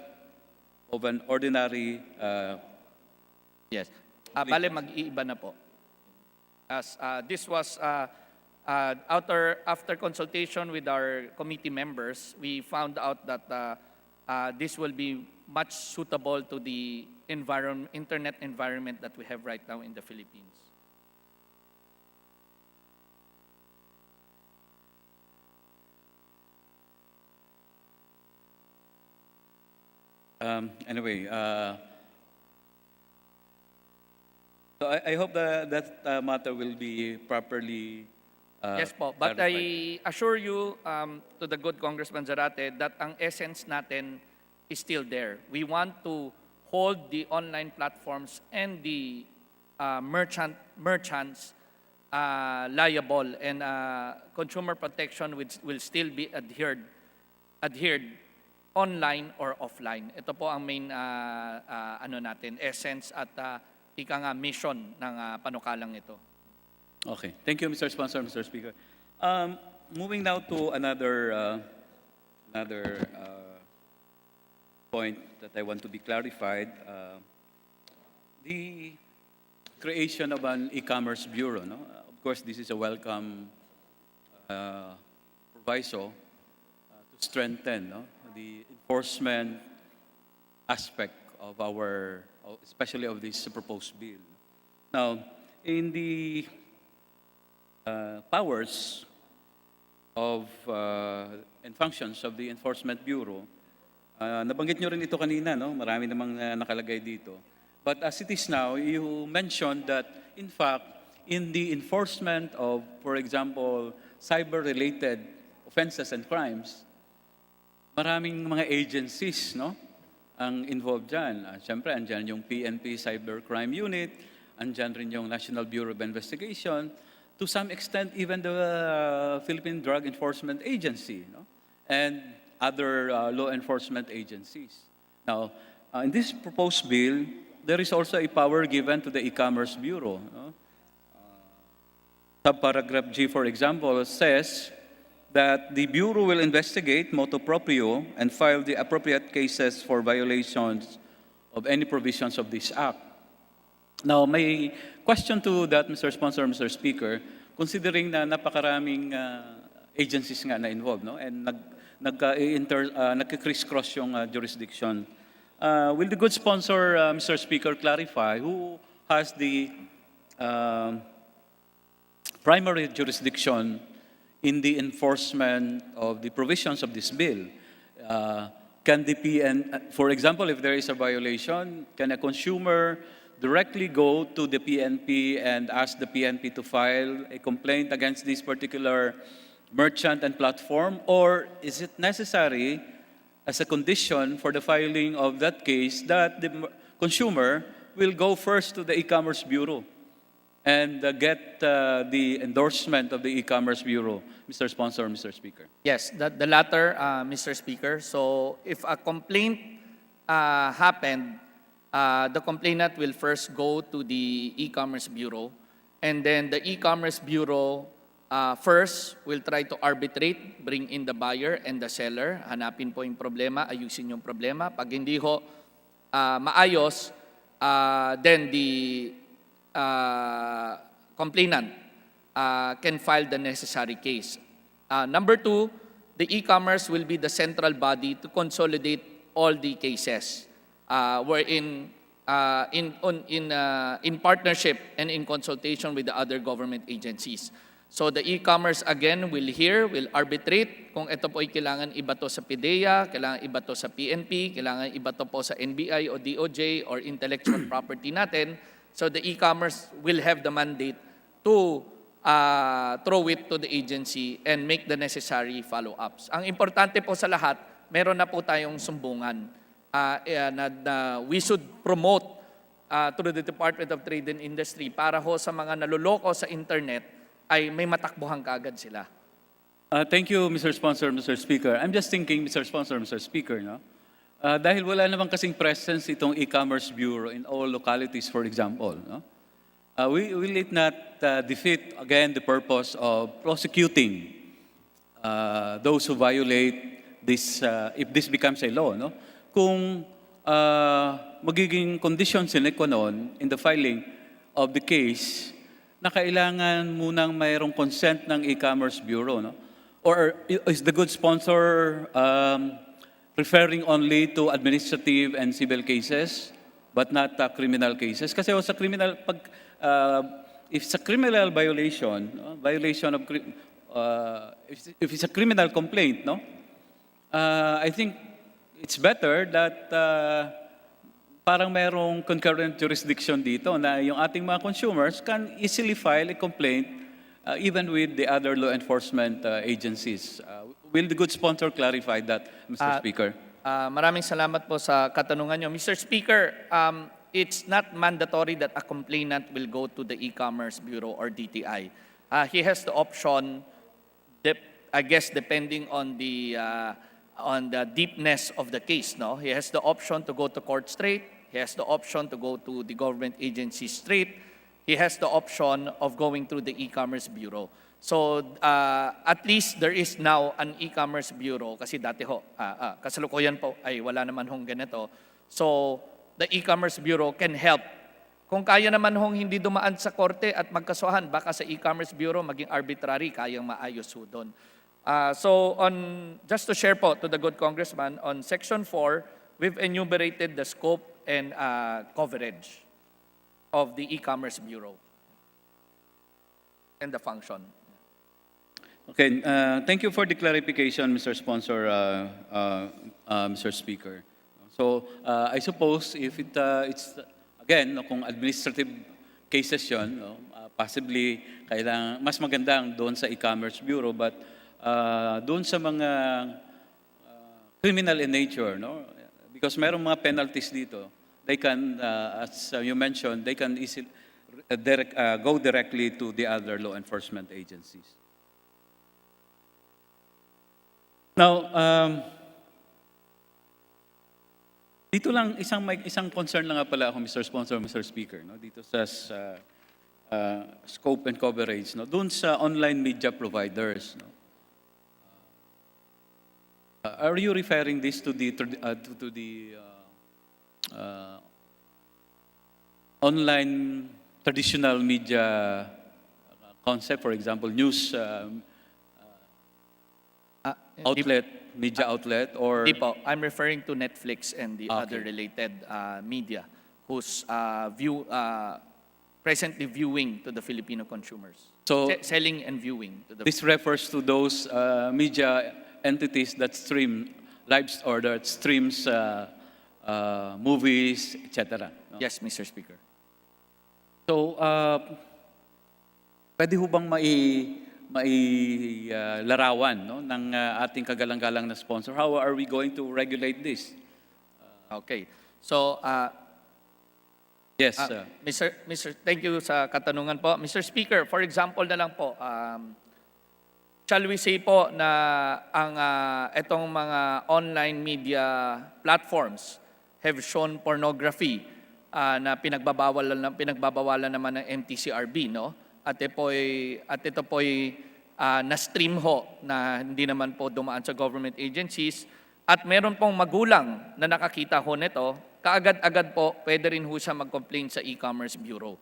of an ordinary Yes. Bale, mag-iiba na po. As this was after consultation with our committee members, we found out that this will be much suitable to the internet environment that we have right now in the Philippines. Anyway, so I hope that matter will be properly Yes po, but I assure you to the good Congressman Zarate that ang essence natin is still there. We want to hold the online platforms and the merchants liable, and consumer protection will still be adhered online or offline. Ito po ang main essence at ika nga mission ng panukalang ito. Okay. Thank you, Mr. Sponsor, Mr. Speaker. Moving now to another point that I want to be clarified. The creation of an e-commerce bureau. No? Of course, this is a welcome proviso to strengthen the enforcement aspect of especially of this proposed bill. Now, in the powers of and functions of the Enforcement Bureau, nabanggit nyo rin ito kanina, no? Marami namang nakalagay dito. But as it is now, you mentioned that, in fact, in the enforcement of, for example, cyber-related offenses and crimes, maraming mga agencies, no, ang involved dyan. Siyempre, andyan yung PNP Cybercrime Unit, andyan rin yung National Bureau of Investigation, to some extent, even the Philippine Drug Enforcement Agency, no, and other law enforcement agencies. Now, in this proposed bill, there is also a power given to the e-commerce bureau. No? Subparagraph G, for example, says that the bureau will investigate motu proprio and file the appropriate cases for violations of any provisions of this act. Now, may question to that, Mr. Sponsor, Mr. Speaker, considering na napakaraming agencies nga na involved, no, and nagka-criss-cross yung jurisdiction. Will the good sponsor, Mr. Speaker, clarify who has the primary jurisdiction in the enforcement of the provisions of this bill? Can the for example, if there is a violation, can a consumer directly go to the PNP and ask the PNP to file a complaint against this particular merchant and platform, or is it necessary as a condition for the filing of that case that the consumer will go first to the e-commerce bureau and get the endorsement of the E-Commerce Bureau, Mr. Sponsor, Mr. Speaker? Yes, the latter, Mr. Speaker. So if a complaint happened, the complainant will first go to the E-Commerce Bureau, and then the E-Commerce Bureau first will try to arbitrate, bring in the buyer and the seller, hanapin po yung problema, ayusin yung problema. Pag hindi ho maayos, then the complainant can file the necessary case. Number two, the e-commerce will be the central body to consolidate all the cases, wherein in partnership and in consultation with the other government agencies. So the e-commerce again will arbitrate kung ito po ay kailangan ibato sa PIDEA, kailangan ibato sa PNP, kailangan ibato po sa NBI o DOJ or intellectual property natin. So the e-commerce will have the mandate to throw it to the agency and make the necessary follow-ups. Ang importante po sa lahat, meron na po tayong sumbungan na we should promote through the Department of Trade and Industry para ho sa mga naluloko sa internet ay may matakbuhan kaagad sila. Thank you, Mr. Sponsor, Mr. Speaker. I'm just thinking, Mr. Sponsor, Mr. Speaker, no? Dahil wala naman kasing presence itong e-commerce bureau in all localities, for example, no? Will it not defeat, again, the purpose of prosecuting those who violate this, if this becomes a law, no? Kung magiging condition sine qua non in the filing of the case na kailangan munang mayroong consent ng e-commerce bureau, no? Or is the good sponsor referring only to administrative and civil cases but not criminal cases? Kasi sa criminal if it's a criminal violation, no? Violation of if it's a criminal complaint, no? I think it's better that parang mayroong concurrent jurisdiction dito na yung ating mga consumers can easily file a complaint even with the other law enforcement agencies. Will the good sponsor clarify that, Mr. Speaker? Maraming salamat po sa katanungan nyo. Mr. Speaker, it's not mandatory that a complainant will go to the e-commerce bureau or DTI. He has the option, I guess depending on the deepness of the case, no? He has the option to go to court straight. He has the option to go to the government agency straight. He has the option of going through the e-commerce bureau. So at least there is now an e-commerce bureau kasi dati ho, kasalukuyan po ay wala naman hong ganito. So the e-commerce bureau can help. Kung kaya naman hong hindi dumaan sa korte at magkasuhan, baka sa e-commerce bureau maging arbitrary, kayang maayos ho doon. So just to share po to the good congressman, on Section 4, we've enumerated the scope and coverage of the e-commerce bureau and the function. Okay, thank you for the clarification, Mr. Sponsor, Mr. Speaker. So I suppose if it's, again, no, kung administrative cases yun, no, possibly kailangan, mas magandang doon sa e-commerce bureau, but doon sa mga criminal in nature, no? Because mayroong mga penalties dito. They can, as you mentioned, they can easily go directly to the other law enforcement agencies. Now, dito lang isang concern lang nga pala ako, Mr. Sponsor, Mr. Speaker, no? Dito sa scope and coverage, no? Doon sa online media providers, no? Are you referring this to the online traditional media concept, for example, news outlet, media outlet, or? Hindi po. I'm referring to Netflix and the other related media who's presently viewing to the Filipino consumers. So, selling and viewing to the this refers to those media entities that stream lives or that streams movies, etc. No? Yes, Mr. Speaker. So, pwede ho bang larawan, no, ng ating kagalang-galang na sponsor? How are we going to regulate this? Okay. So, Yes, Thank you sa katanungan po. Mr. Speaker, for example na lang po, shall we say po na ang itong mga online media platforms have shown pornography na pinagbabawalan naman ng MTCRB, no? At ito po'y na-stream ho na hindi naman po dumaan sa government agencies at meron pong magulang na nakakita ho nito, kaagad-agad po pwede rin ho siya mag-complain sa e-commerce bureau.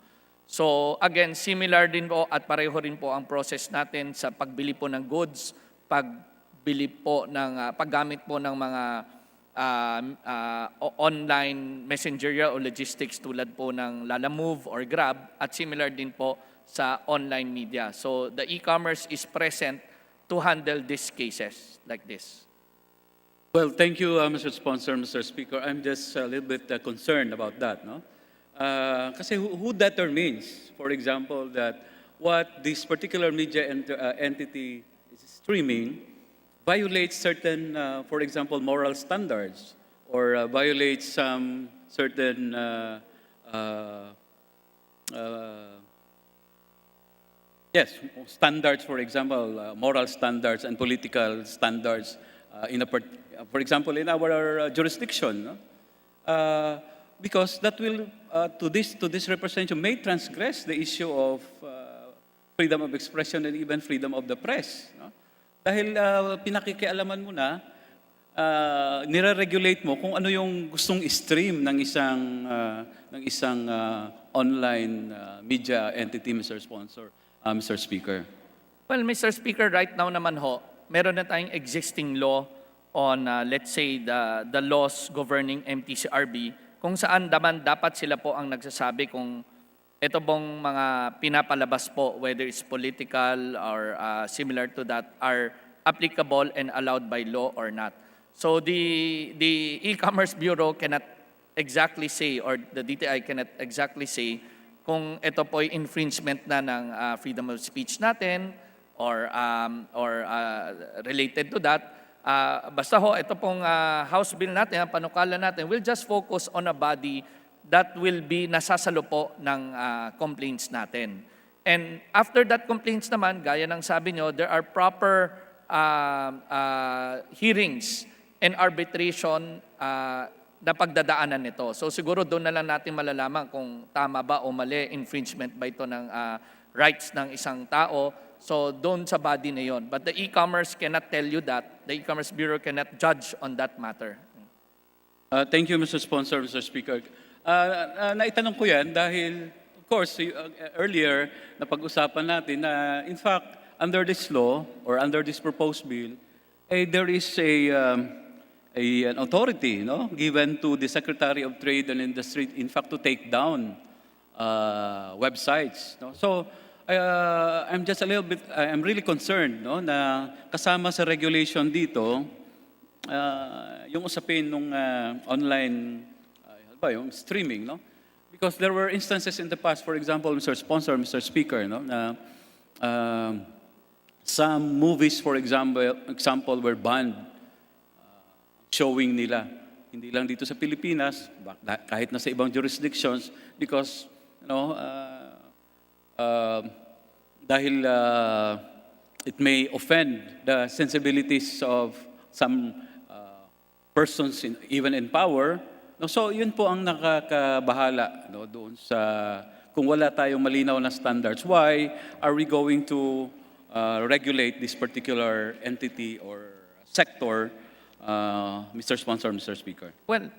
So again, similar din po at pareho rin po ang process natin sa pagbili po ng goods, paggamit po ng mga online messenger o logistics tulad po ng Lalamove or Grab at similar din po sa online media. So the e-commerce is present to handle these cases like this. Well, thank you, Mr. Sponsor, Mr. Speaker. I'm just a little bit concerned about that, no? Kasi who determines, for example, that what this particular media entity is streaming violates certain, for example, moral standards or violates some certain standards, for example, moral standards and political standards for example, in our jurisdiction, no? Because that will, to this representation, may transgress the issue of freedom of expression and even freedom of the press. No? Dahil pinakikialaman mo na, nire-regulate mo kung ano yung gustong stream ng isang online media entity, Mr. Sponsor, Mr. Speaker. Well, Mr. Speaker, right now naman ho, meron na tayong existing law on, let's say, the laws governing MTCRB, kung saan naman dapat sila po ang nagsasabi kung ito bang mga pinapalabas po, whether it's political or similar to that, are applicable and allowed by law or not. So the e-commerce bureau cannot exactly say, or the DTI cannot exactly say, kung ito po ay infringement na ng freedom of speech natin, or related to that. Basta ho, ito pong House Bill natin, ang panukala natin, will just focus on a body that will be nasasalo po ng complaints natin. And after that complaints naman, gaya ng sabi nyo, there are proper hearings and arbitration na pagdadaanan nito. So siguro doon na lang natin malalaman kung tama ba o mali, infringement ba ito ng rights ng isang tao. So doon sa body na yon. But the e-commerce cannot tell you that. The e-commerce bureau cannot judge on that matter. Thank you, Mr. Sponsor, Mr. Speaker. Naitanong ko yan dahil, of course, earlier, napag-usapan natin na, in fact, under this law or under this proposed bill, there is an authority, no, given to the Secretary of Trade and Industry, in fact, to take down websites. No? So, I'm just a little bit, I'm really concerned, no, na kasama sa regulation dito, yung usapin nung online, yung streaming, no? Because there were instances in the past, for example, Mr. Sponsor, Mr. Speaker, no, na some movies, for example, were banned showing nila. Hindi lang dito sa Pilipinas, kahit na sa ibang jurisdictions, because, you know, dahil it may offend the sensibilities of some persons even in power. No, so yun po ang nakakabahala, no, doon sa kung wala tayong malinaw na standards. Why are we going to regulate this particular entity or sector, Mr. Sponsor, Mr. Speaker? Well,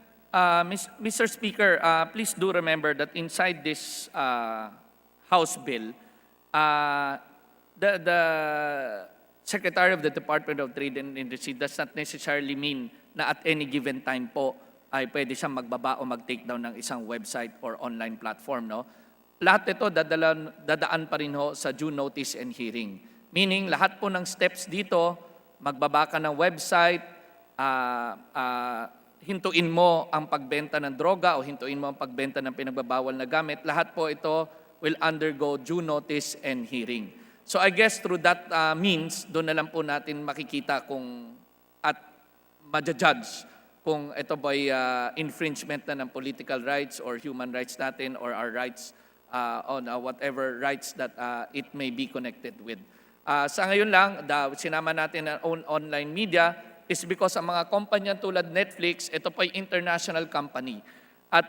Mr. Speaker, please do remember that inside this House bill, the Secretary of the Department of Trade and Industry does not necessarily mean na at any given time po ay pwede siyang magbaba o mag-take down ng isang website or online platform. No? Lahat ito dadaan pa rin ho sa due notice and hearing. Meaning, lahat po ng steps dito, magbaba ka ng website, hintuin mo ang pagbenta ng droga o hintuin mo ang pagbenta ng pinagbabawal na gamit, lahat po ito will undergo due notice and hearing. So I guess through that means, doon na lang po natin makikita kung at ma-judge kung ito ba'y infringement na ng political rights or human rights natin or our rights on whatever rights that it may be connected with. Sa ngayon lang, sinama natin ang online media is because ang mga kumpanya tulad Netflix, ito po'y international company. At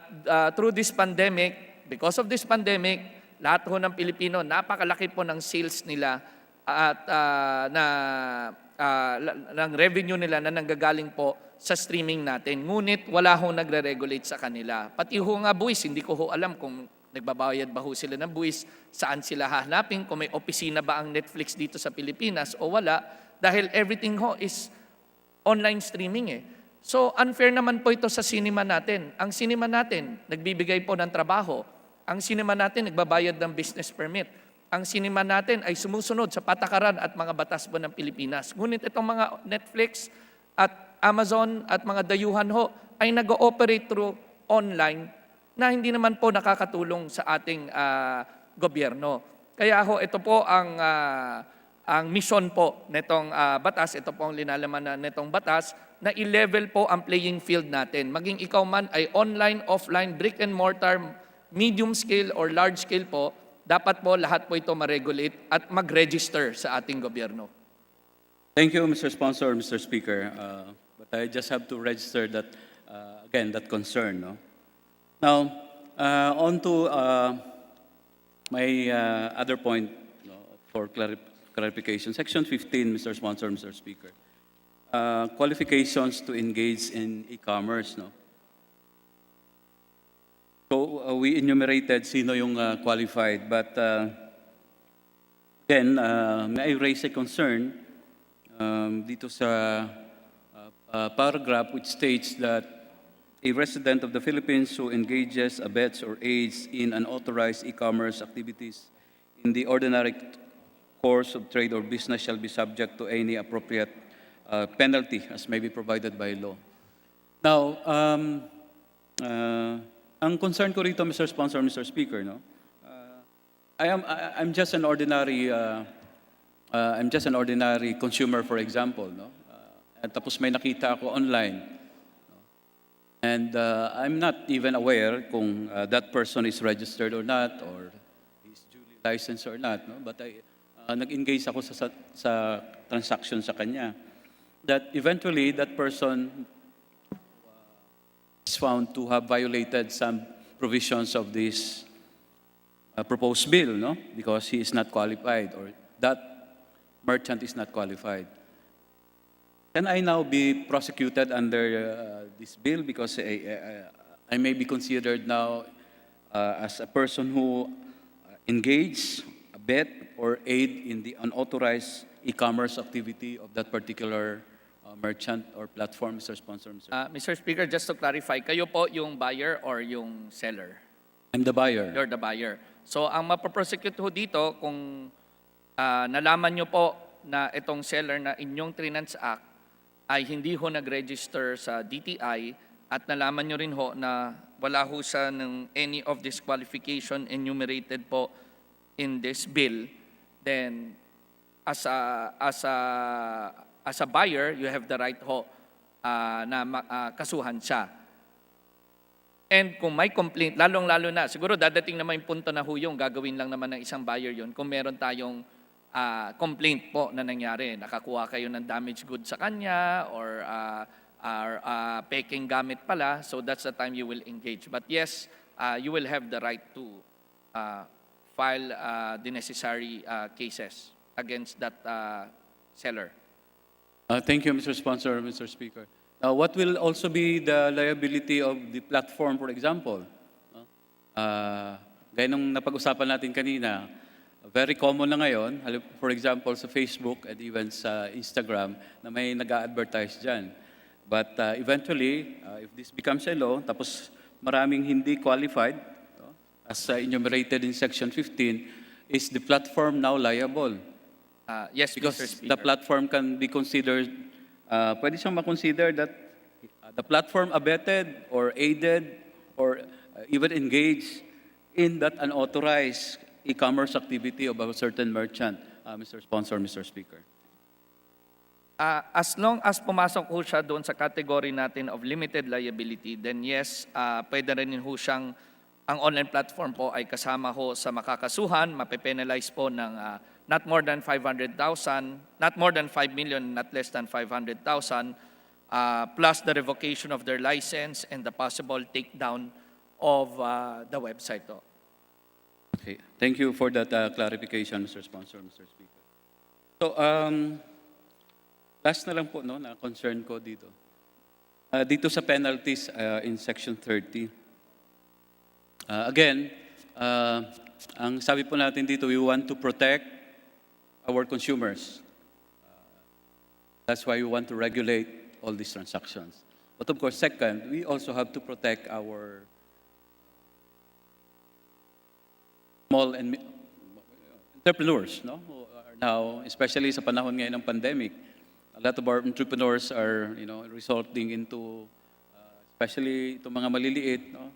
through this pandemic, because of this pandemic, lahat ho ng Pilipino, napakalaki po ng sales nila at ng revenue nila na nanggagaling po sa streaming natin. Ngunit wala ho nagre-regulate sa kanila. Pati ho nga buwis, hindi ko ho alam kung nagbabayad ba ho sila ng buwis, saan sila hahanapin, kung may opisina ba ang Netflix dito sa Pilipinas o wala, dahil everything ho is online streaming eh. So unfair naman po ito sa cinema natin. Ang cinema natin, nagbibigay po ng trabaho. Ang cinema natin, nagbabayad ng business permit. Ang cinema natin ay sumusunod sa patakaran at mga batas po ng Pilipinas. Ngunit itong mga Netflix at Amazon at mga dayuhan ho ay nag-ooperate through online na hindi naman po nakakatulong sa ating gobyerno. Kaya ho, ito po ang mission po nitong batas, ito po ang linalaman na nitong batas, na i-level po ang playing field natin. Maging ikaw man ay online, offline, brick and mortar, medium scale or large scale po, dapat po lahat po ito ma-regulate at mag-register sa ating gobyerno. Thank you, Mr. Sponsor, Mr. Speaker. But I just have to register that, again, that concern. No? Now, on to my other point for clarification. Section 15, Mr. Sponsor, Mr. Speaker. Qualifications to engage in e-commerce. No? So we enumerated sino yung qualified, but again, may I raise a concern dito sa paragraph which states that a resident of the Philippines who engages, abets, or aids in unauthorized e-commerce activities in the ordinary course of trade or business shall be subject to any appropriate penalty as may be provided by law. Now, ang concern ko rito, Mr. Sponsor, Mr. Speaker, no? I'm just an ordinary consumer, for example, no? At tapos may nakita ako online. No? And I'm not even aware kung that person is registered or not, or is duly licensed or not, no? But nag-engage ako sa transaction sa kanya. That eventually that person is found to have violated some provisions of this proposed bill, no? Because he is not qualified or that merchant is not qualified. Can I now be prosecuted under this bill because I may be considered now as a person who engaged, abet, or aid in the unauthorized e-commerce activity of that particular merchant or platform, Mr. Sponsor? Mr. Speaker, just to clarify, kayo po yung buyer or yung seller? I'm the buyer. You're the buyer. So ang mapaprosecute ho dito, kung nalaman nyo po na itong seller na inyong trinansact ay hindi ho nag-register sa DTI at nalaman nyo rin ho na wala ho siya ng any of this qualification enumerated po in this bill, then as a buyer, you have the right ho na kasuhan siya. And kung may complaint, lalong-lalo na, siguro dadating naman yung punto na ho yung gagawin lang naman ng isang buyer yun kung meron tayong complaint po na nangyari. Nakakuha kayo ng damaged goods sa kanya or peking gamit pala, so that's the time you will engage. But yes, you will have the right to file the necessary cases against that seller. Thank you, Mr. Sponsor, Mr. Speaker. What will also be the liability of the platform, for example? Gaya nung napag-usapan natin kanina, very common na ngayon, for example, sa Facebook and even sa Instagram, na may nag-a-advertise dyan. But eventually, if this becomes a law, tapos maraming hindi qualified, as enumerated in Section 15, is the platform now liable? Yes, Because Mr. Speaker. the platform can be considered, pwede siyang makonsider that the platform abetted or aided or even engaged in that unauthorized e-commerce activity of a certain merchant, Mr. Sponsor, Mr. Speaker. As long as pumasok ho siya doon sa category natin of limited liability, then yes, pwede rin ho siyang, ang online platform po ay kasama ho sa makakasuhan, mape-penalize po ng not more than 500,000, not more than 5 million, not less than 500,000, plus the revocation of their license and the possible takedown of the website. Okay. Thank you for that clarification, Mr. Sponsor, Mr. Speaker. So, last na lang po, no, na concern ko dito. Dito sa penalties in Section 30. Again, ang sabi po natin dito, we want to protect our consumers. That's why we want to regulate all these transactions. But of course, second, we also have to protect our small and entrepreneurs, no? Who are now, especially sa panahon ngayon ng pandemic, a lot of our entrepreneurs are, resulting into, especially itong mga maliliit, no?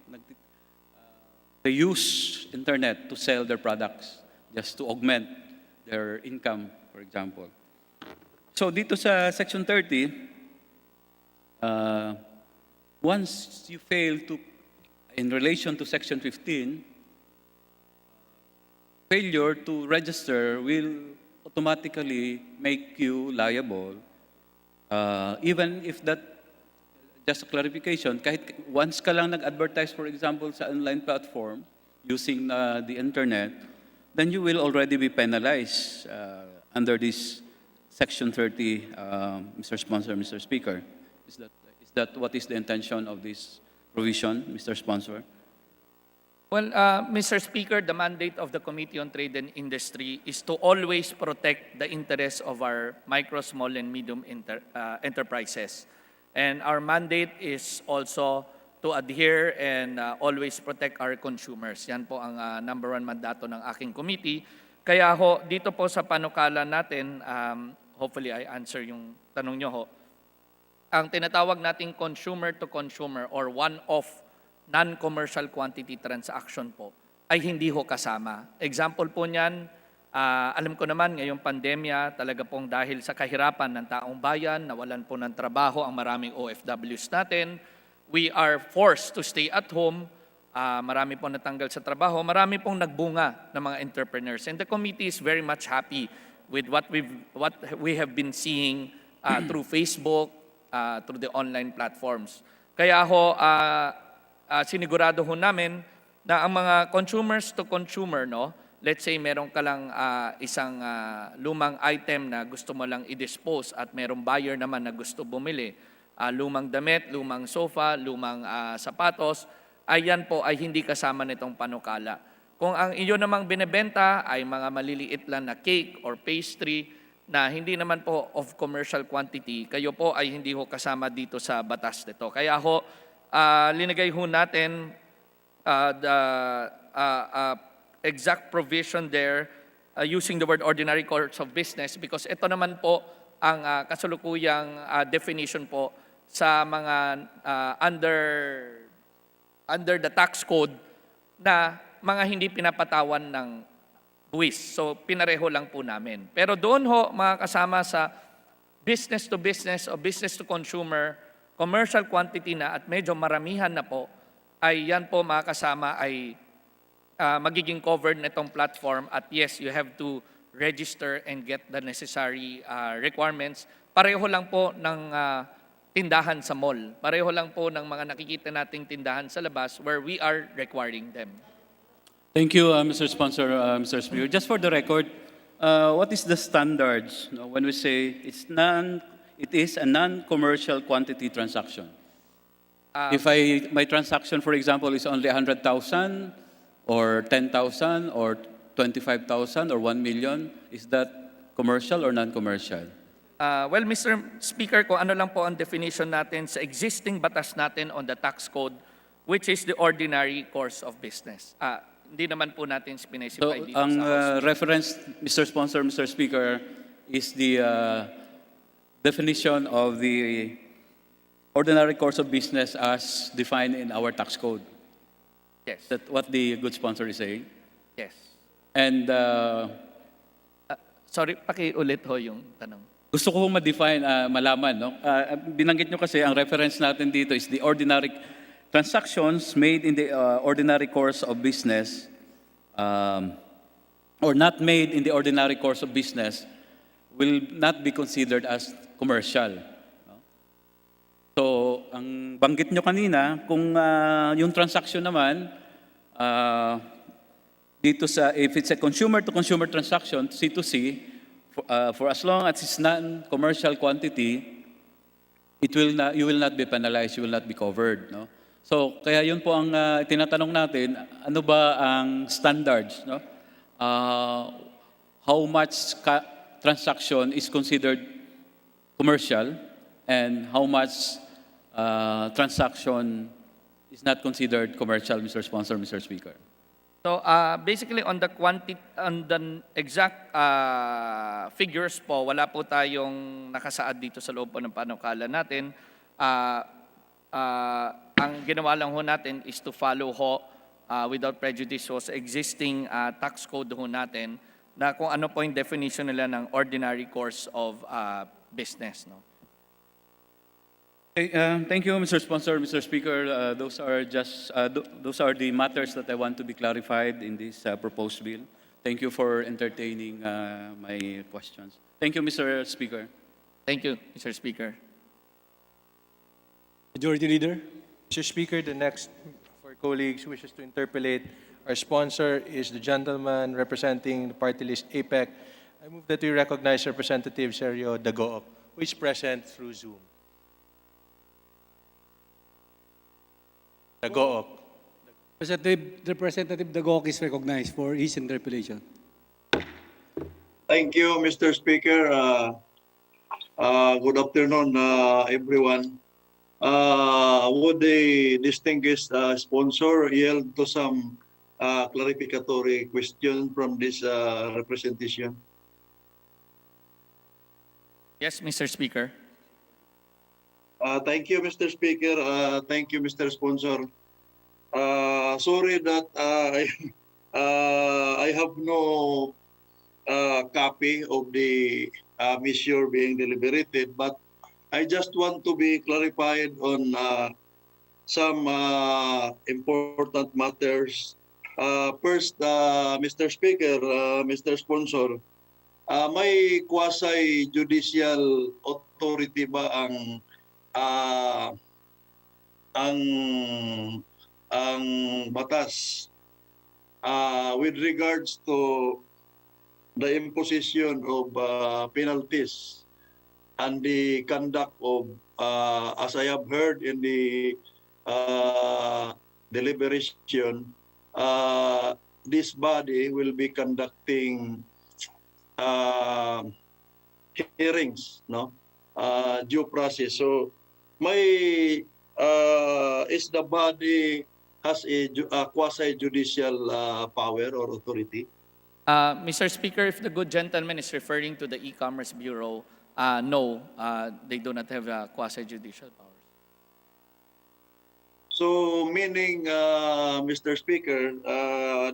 They use internet to sell their products just to augment their income, for example. So dito sa Section 30, once you fail to, in relation to Section 15, failure to register will automatically make you liable, even if that, just a clarification, kahit once ka lang nag-advertise, for example, sa online platform, using the internet, then you will already be penalized under this Section 30, Mr. Sponsor, Mr. Speaker. Is that what is the intention of this provision, Mr. Sponsor? Well, Mr. Speaker, the mandate of the Committee on Trade and Industry is to always protect the interests of our micro, small, and medium enterprises. And our mandate is also to adhere and always protect our consumers. Yan po ang number one mandato ng aking committee. Kaya ho, dito po sa panukala natin, hopefully I answer yung tanong nyo ho, ang tinatawag nating consumer to consumer or one-off non-commercial quantity transaction po ay hindi ho kasama. Example po niyan, alam ko naman ngayong pandemya, talaga pong dahil sa kahirapan ng taong bayan, nawalan po ng trabaho ang maraming OFWs natin, we are forced to stay at home, marami pong natanggal sa trabaho, marami pong nagbunga ng mga entrepreneurs. And the committee is very much happy with what we have been seeing through Facebook, through the online platforms. Kaya ho, sinigurado ho namin na ang mga consumers to consumer, no, let's say meron ka lang isang lumang item na gusto mo lang i-dispose at merong buyer naman na gusto bumili, lumang damit, lumang sofa, lumang sapatos, ayan po ay hindi kasama nitong panukala. Kung ang iyo namang binebenta ay mga maliliit lang na cake or pastry na hindi naman po of commercial quantity, kayo po ay hindi ho kasama dito sa batas nito. Kaya ho, linagay ho natin the exact provision there using the word ordinary course of business because ito naman po ang kasalukuyang definition po sa mga under the tax code na mga hindi pinapatawan ng buwis. So pinareho lang po namin. Pero doon ho mga kasama sa business to business o business to consumer, commercial quantity na at medyo maramihan na po, ay yan po mga kasama ay magiging covered na itong platform at yes, you have to register and get the necessary requirements. Pareho lang po ng tindahan sa mall. Pareho lang po ng mga nakikita nating tindahan sa labas where we are requiring them. Thank you, Mr. Sponsor, Mr. Speaker. Just for the record, what is the standards when we say it is a non-commercial quantity transaction? If my transaction, for example, is only 100,000 or 10,000 or 25,000 or 1 million, is that commercial or non-commercial? Well, Mr. Speaker, kung ano lang po ang definition natin sa existing batas natin on the tax code, which is the ordinary course of business. Hindi naman po natin specify So, dito ang sa House. reference, Mr. Sponsor, Mr. Speaker, is the definition of the ordinary course of business as defined in our tax code. Yes. That what the good sponsor is saying? Yes. And Sorry, pakiulit ho yung tanong. Gusto ko ma-define, malaman, no? Binanggit nyo kasi ang reference natin dito is the ordinary transactions made in the ordinary course of business or not made in the ordinary course of business will not be considered as commercial. No? So, ang banggit nyo kanina, kung yung transaction naman, dito sa, if it's a consumer-to-consumer transaction, C2C, for as long as it's non-commercial quantity, you will not be penalized, you will not be covered. No? So, kaya yun po ang tinatanong natin, ano ba ang standards? No? How much transaction is considered commercial and how much transaction is not considered commercial, Mr. Sponsor, Mr. Speaker? So basically on the exact figures po, wala po tayong nakasaad dito sa loob po ng panukala natin. Ang ginawa lang ho natin is to follow ho without prejudice ho sa existing tax code ho natin na kung ano po yung definition nila ng ordinary course of business. No? Okay, thank you, Mr. Sponsor, Mr. Speaker. Those are the matters that I want to be clarified in this proposed bill. Thank you for entertaining my questions. Thank you, Mr. Speaker. Thank you, Mr. Speaker. Majority Leader. Mr. Speaker, the next of our colleagues who wishes to interpolate our sponsor is the gentleman representing the party list APEC. I move that we recognize Representative Sergio Dagoc, who is present through Zoom. Dagoc. Representative Dagoc is recognized for his interpellation. Thank you, Mr. Speaker. Good afternoon, everyone. Would the distinguished sponsor yield to some clarificatory question from this representation? Yes, Mr. Speaker. Thank you, Mr. Speaker. Thank you, Mr. Sponsor. Sorry that I have no copy of the measure being deliberated, but I just want to be clarified on some important matters. First, Mr. Speaker, Mr. Sponsor, may quasi-judicial authority ba ang batas with regards to the imposition of penalties and the conduct of, as I have heard in the deliberation, this body will be conducting hearings, no? Due process. So, is the body has a quasi-judicial power or authority? Mr. Speaker, if the good gentleman is referring to the E-Commerce Bureau, no, they do not have quasi-judicial powers. So, meaning, Mr. Speaker,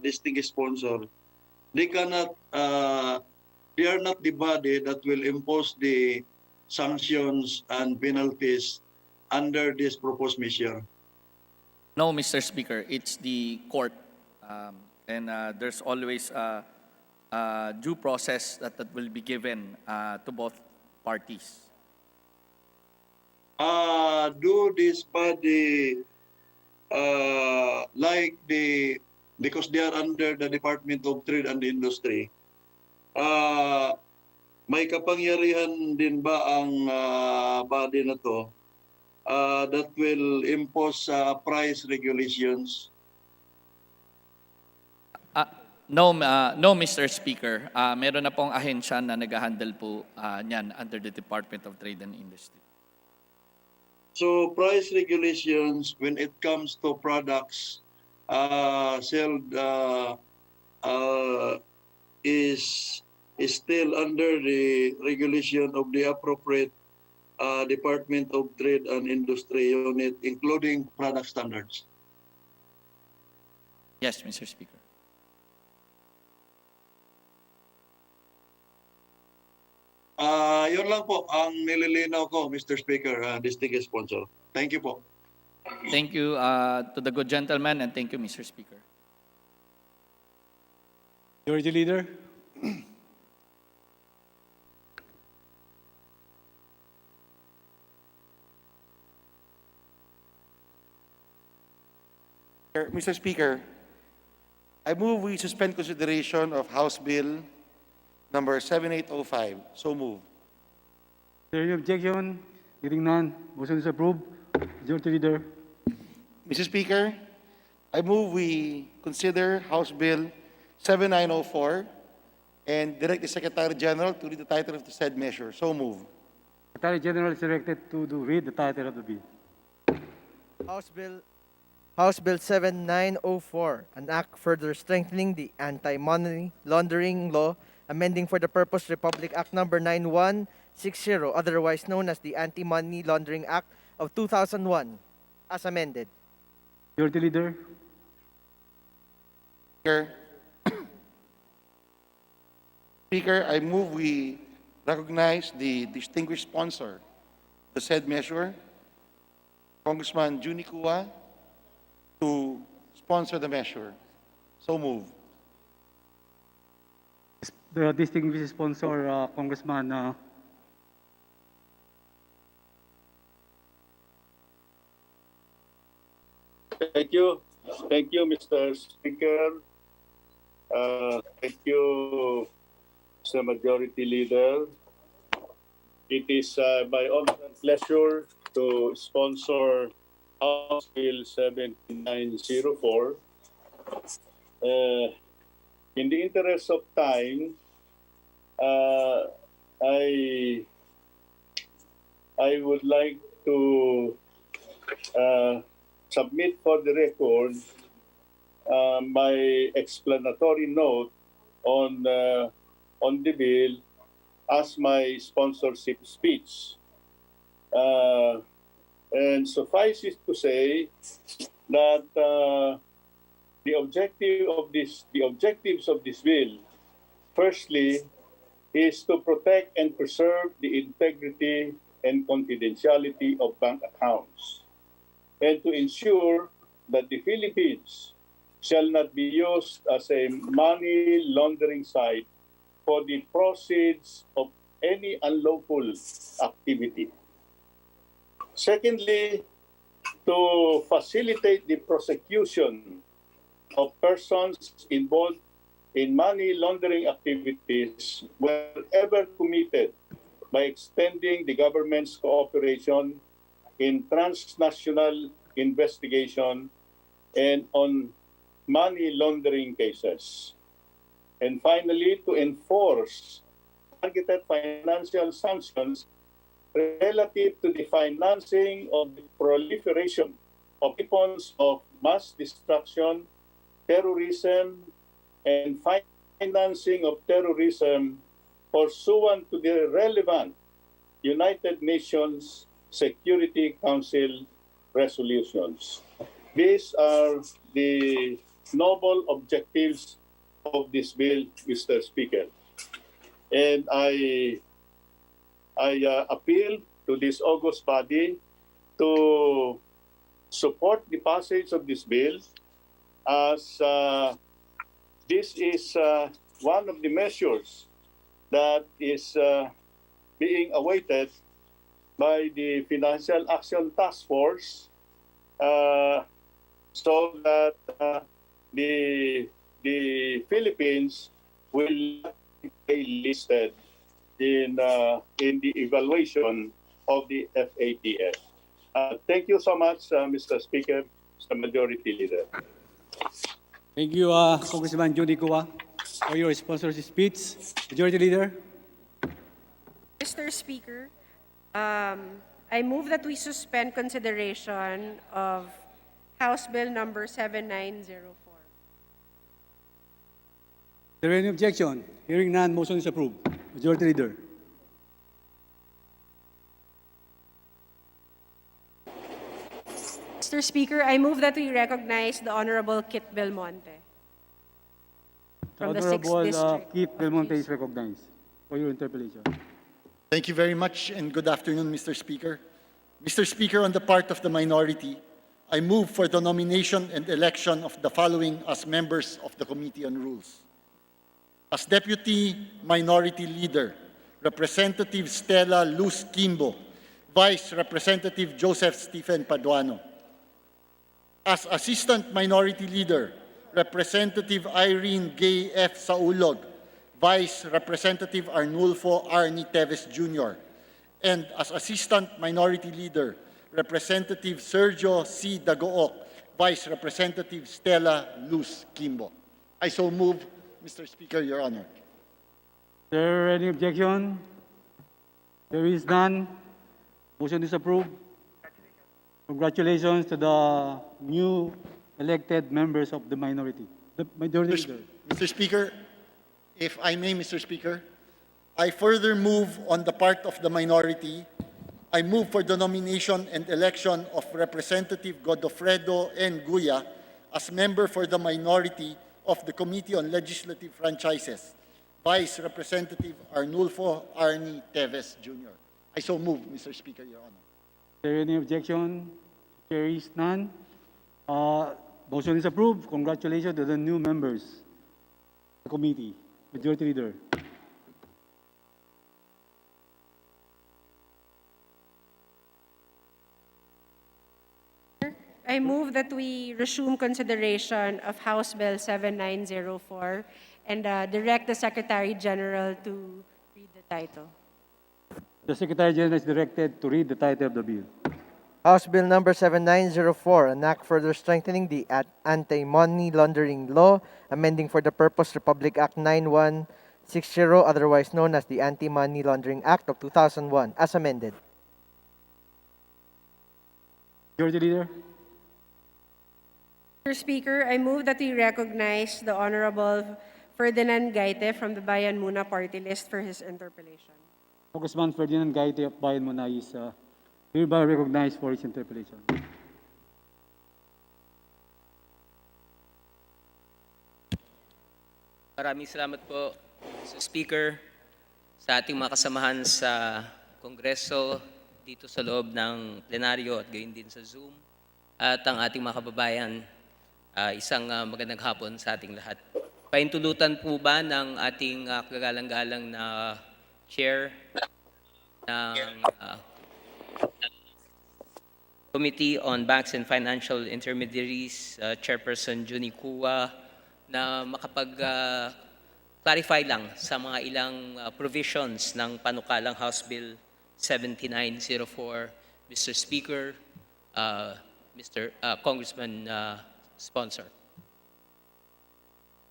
distinguished sponsor, they cannot, they are not the body that will impose the sanctions and penalties under this proposed measure. No, Mr. Speaker, it's the court. And there's always due process that will be given to both parties. Do this body, because they are under the Department of Trade and Industry, may kapangyarihan din ba ang body na to that will impose price regulations? No, Mr. Speaker. Meron na pong ahensya na nag-handle po niyan under the Department of Trade and Industry. So price regulations when it comes to products sold is still under the regulation of the appropriate Department of Trade and Industry unit, including product standards. Yes, Mr. Speaker. Yun lang lang po ang nililinaw ko, Mr. Speaker, distinguished sponsor. Thank you po. Thank you to the good gentleman, and thank you, Mr. Speaker. Majority Leader. Mr. Speaker, I move we suspend consideration of House Bill number 7805. So move. There any objection? Hearing none, motion is approved. Majority Leader. Mr. Speaker, I move we consider House Bill 7904 and direct the Secretary General to read the title of the said measure. So move. Secretary General is directed to read the title of the bill. House Bill 7904, an act further strengthening the anti-money laundering law, amending for the purpose Republic Act Number 9160, otherwise known as the Anti-Money Laundering Act of 2001, as amended. Majority Leader. Speaker, I move we recognize the distinguished sponsor of the said measure, Congressman Juni Kua, to sponsor the measure. So move. The distinguished sponsor, Congressman Thank you. Thank you, Mr. Speaker. Thank you, Mr. Majority Leader. It is my honor and pleasure to sponsor House Bill 7904. In the interest of time, I would like to submit for the record my explanatory note on the bill as my sponsorship speech. And suffice it to say that the objectives of this bill, firstly, is to protect and preserve the integrity and confidentiality of bank accounts, and to ensure that the Philippines shall not be used as a money laundering site for the proceeds of any unlawful activity. Secondly, to facilitate the prosecution of persons involved in money laundering activities wherever committed by extending the government's cooperation in transnational investigation and on money laundering cases. And finally, to enforce targeted financial sanctions relative to the financing of the proliferation of weapons of mass destruction, terrorism, and financing of terrorism pursuant to the relevant United Nations Security Council resolutions. These are the noble objectives of this bill, Mr. Speaker. And I appeal to this august body to support the passage of this bill, as this is one of the measures that is being awaited by the Financial Action Task Force, so that the Philippines will be listed in the evaluation of the FATF. Thank you so much, Mr. Speaker, Mr. Majority Leader. Thank you, Congressman Juni Kua, for your sponsorship speech. Majority Leader. Mr. Speaker, I move that we suspend consideration of House Bill number 7904. Is there any objection? Hearing none, motion is approved. Majority Leader. Mr. Speaker, I move that we recognize the Honorable Kit Belmonte from the 6th Honorable District. Keith Belmonte is recognized for your interpellation. Thank you very much, and good afternoon, Mr. Speaker. Mr. Speaker, on the part of the minority, I move for the nomination and election of the following as members of the Committee on Rules. As Deputy Minority Leader, Representative Stella Luz Quimbo, Vice Representative Joseph Stephen Paduano. As Assistant Minority Leader, Representative Irene Gay F. Saulog, Vice Representative Arnulfo Arnie Teves Jr., and as Assistant Minority Leader, Representative Sergio C. Dagook, Vice Representative Stella Luz Quimbo. I so move, Mr. Speaker, Your Honor. Is there any objection? There is none. Motion is approved. Congratulations to the new elected members of the minority. The majority leader. Mr. Speaker, if I may, Mr. Speaker, I further move on the part of the minority. I move for the nomination and election of Representative Godofredo N. Guya as member for the minority of the Committee on Legislative Franchises, Vice Representative Arnulfo Arnie Teves Jr. I so move, Mr. Speaker, Your Honor. Is there any objection? There is none. Motion is approved. Congratulations to the new members of the committee. Majority Leader. I move that we resume consideration of House Bill 7904 and direct the Secretary General to read the title. The Secretary General is directed to read the title of the bill. House Bill number 7904, an act further strengthening the anti-money laundering law, amending for the purpose Republic Act 9160, otherwise known as the Anti-Money Laundering Act of 2001, as amended. Majority Leader. Mr. Speaker, I move that we recognize the Honorable Ferdinand Gaite from the Bayan Muna party list for his interpellation. Congressman Ferdinand Gaite of Bayan Muna is hereby recognized for his interpellation. Maraming salamat po, Mr. Speaker, sa ating mga kasamahan sa Kongreso, dito sa loob ng plenaryo at gayon din sa Zoom, at ang ating mga kababayan, isang magandang hapon sa ating lahat. Paintulutan po ba ng ating kagalang-galang na chair ng Committee on Banks and Financial Intermediaries, Chairperson Juni Cua, na makapag-clarify lang sa mga ilang provisions ng panukalang House Bill 7904, Mr. Speaker, Mr. Congressman Sponsor.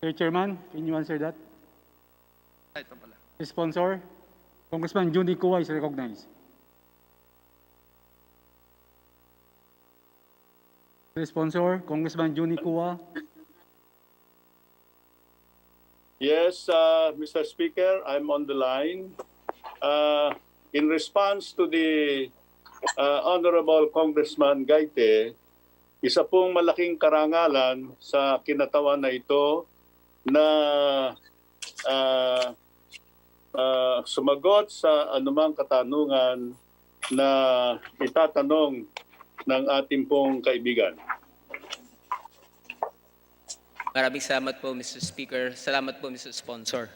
Mr. Chairman, can you answer that? Mr. Sponsor, Congressman Juni Cua is recognized. Mr. Sponsor, Congressman Juni Cua. Yes, Mr. Speaker, I'm on the line. In response to the Honorable Congressman Gaite, isa pong malaking karangalan sa kinatawan na ito na sumagot sa anumang katanungan na itatanong ng ating pong kaibigan. Maraming salamat po, Mr. Speaker. Salamat po, Mr. Sponsor.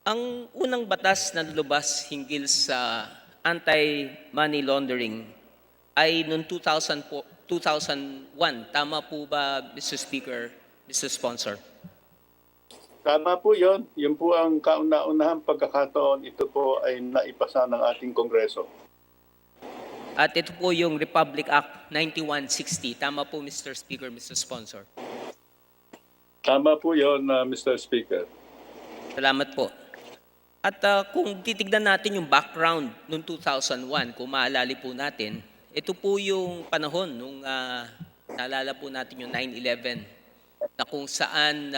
Ang unang batas na lumabas hinggil sa anti-money laundering ay noong 2001. Tama po ba, Mr. Speaker, Mr. Sponsor? Tama po yun. Yun po ang kauna-unahang pagkakataon. Ito po ay naipasa ng ating Kongreso. At ito po yung Republic Act 9160. Tama po, Mr. Speaker, Mr. Sponsor. Tama po yun, Mr. Speaker. Salamat po. At kung titignan natin yung background noong 2001, kung maalala po natin, ito po yung panahon nung naalala po natin yung 9/11 na kung saan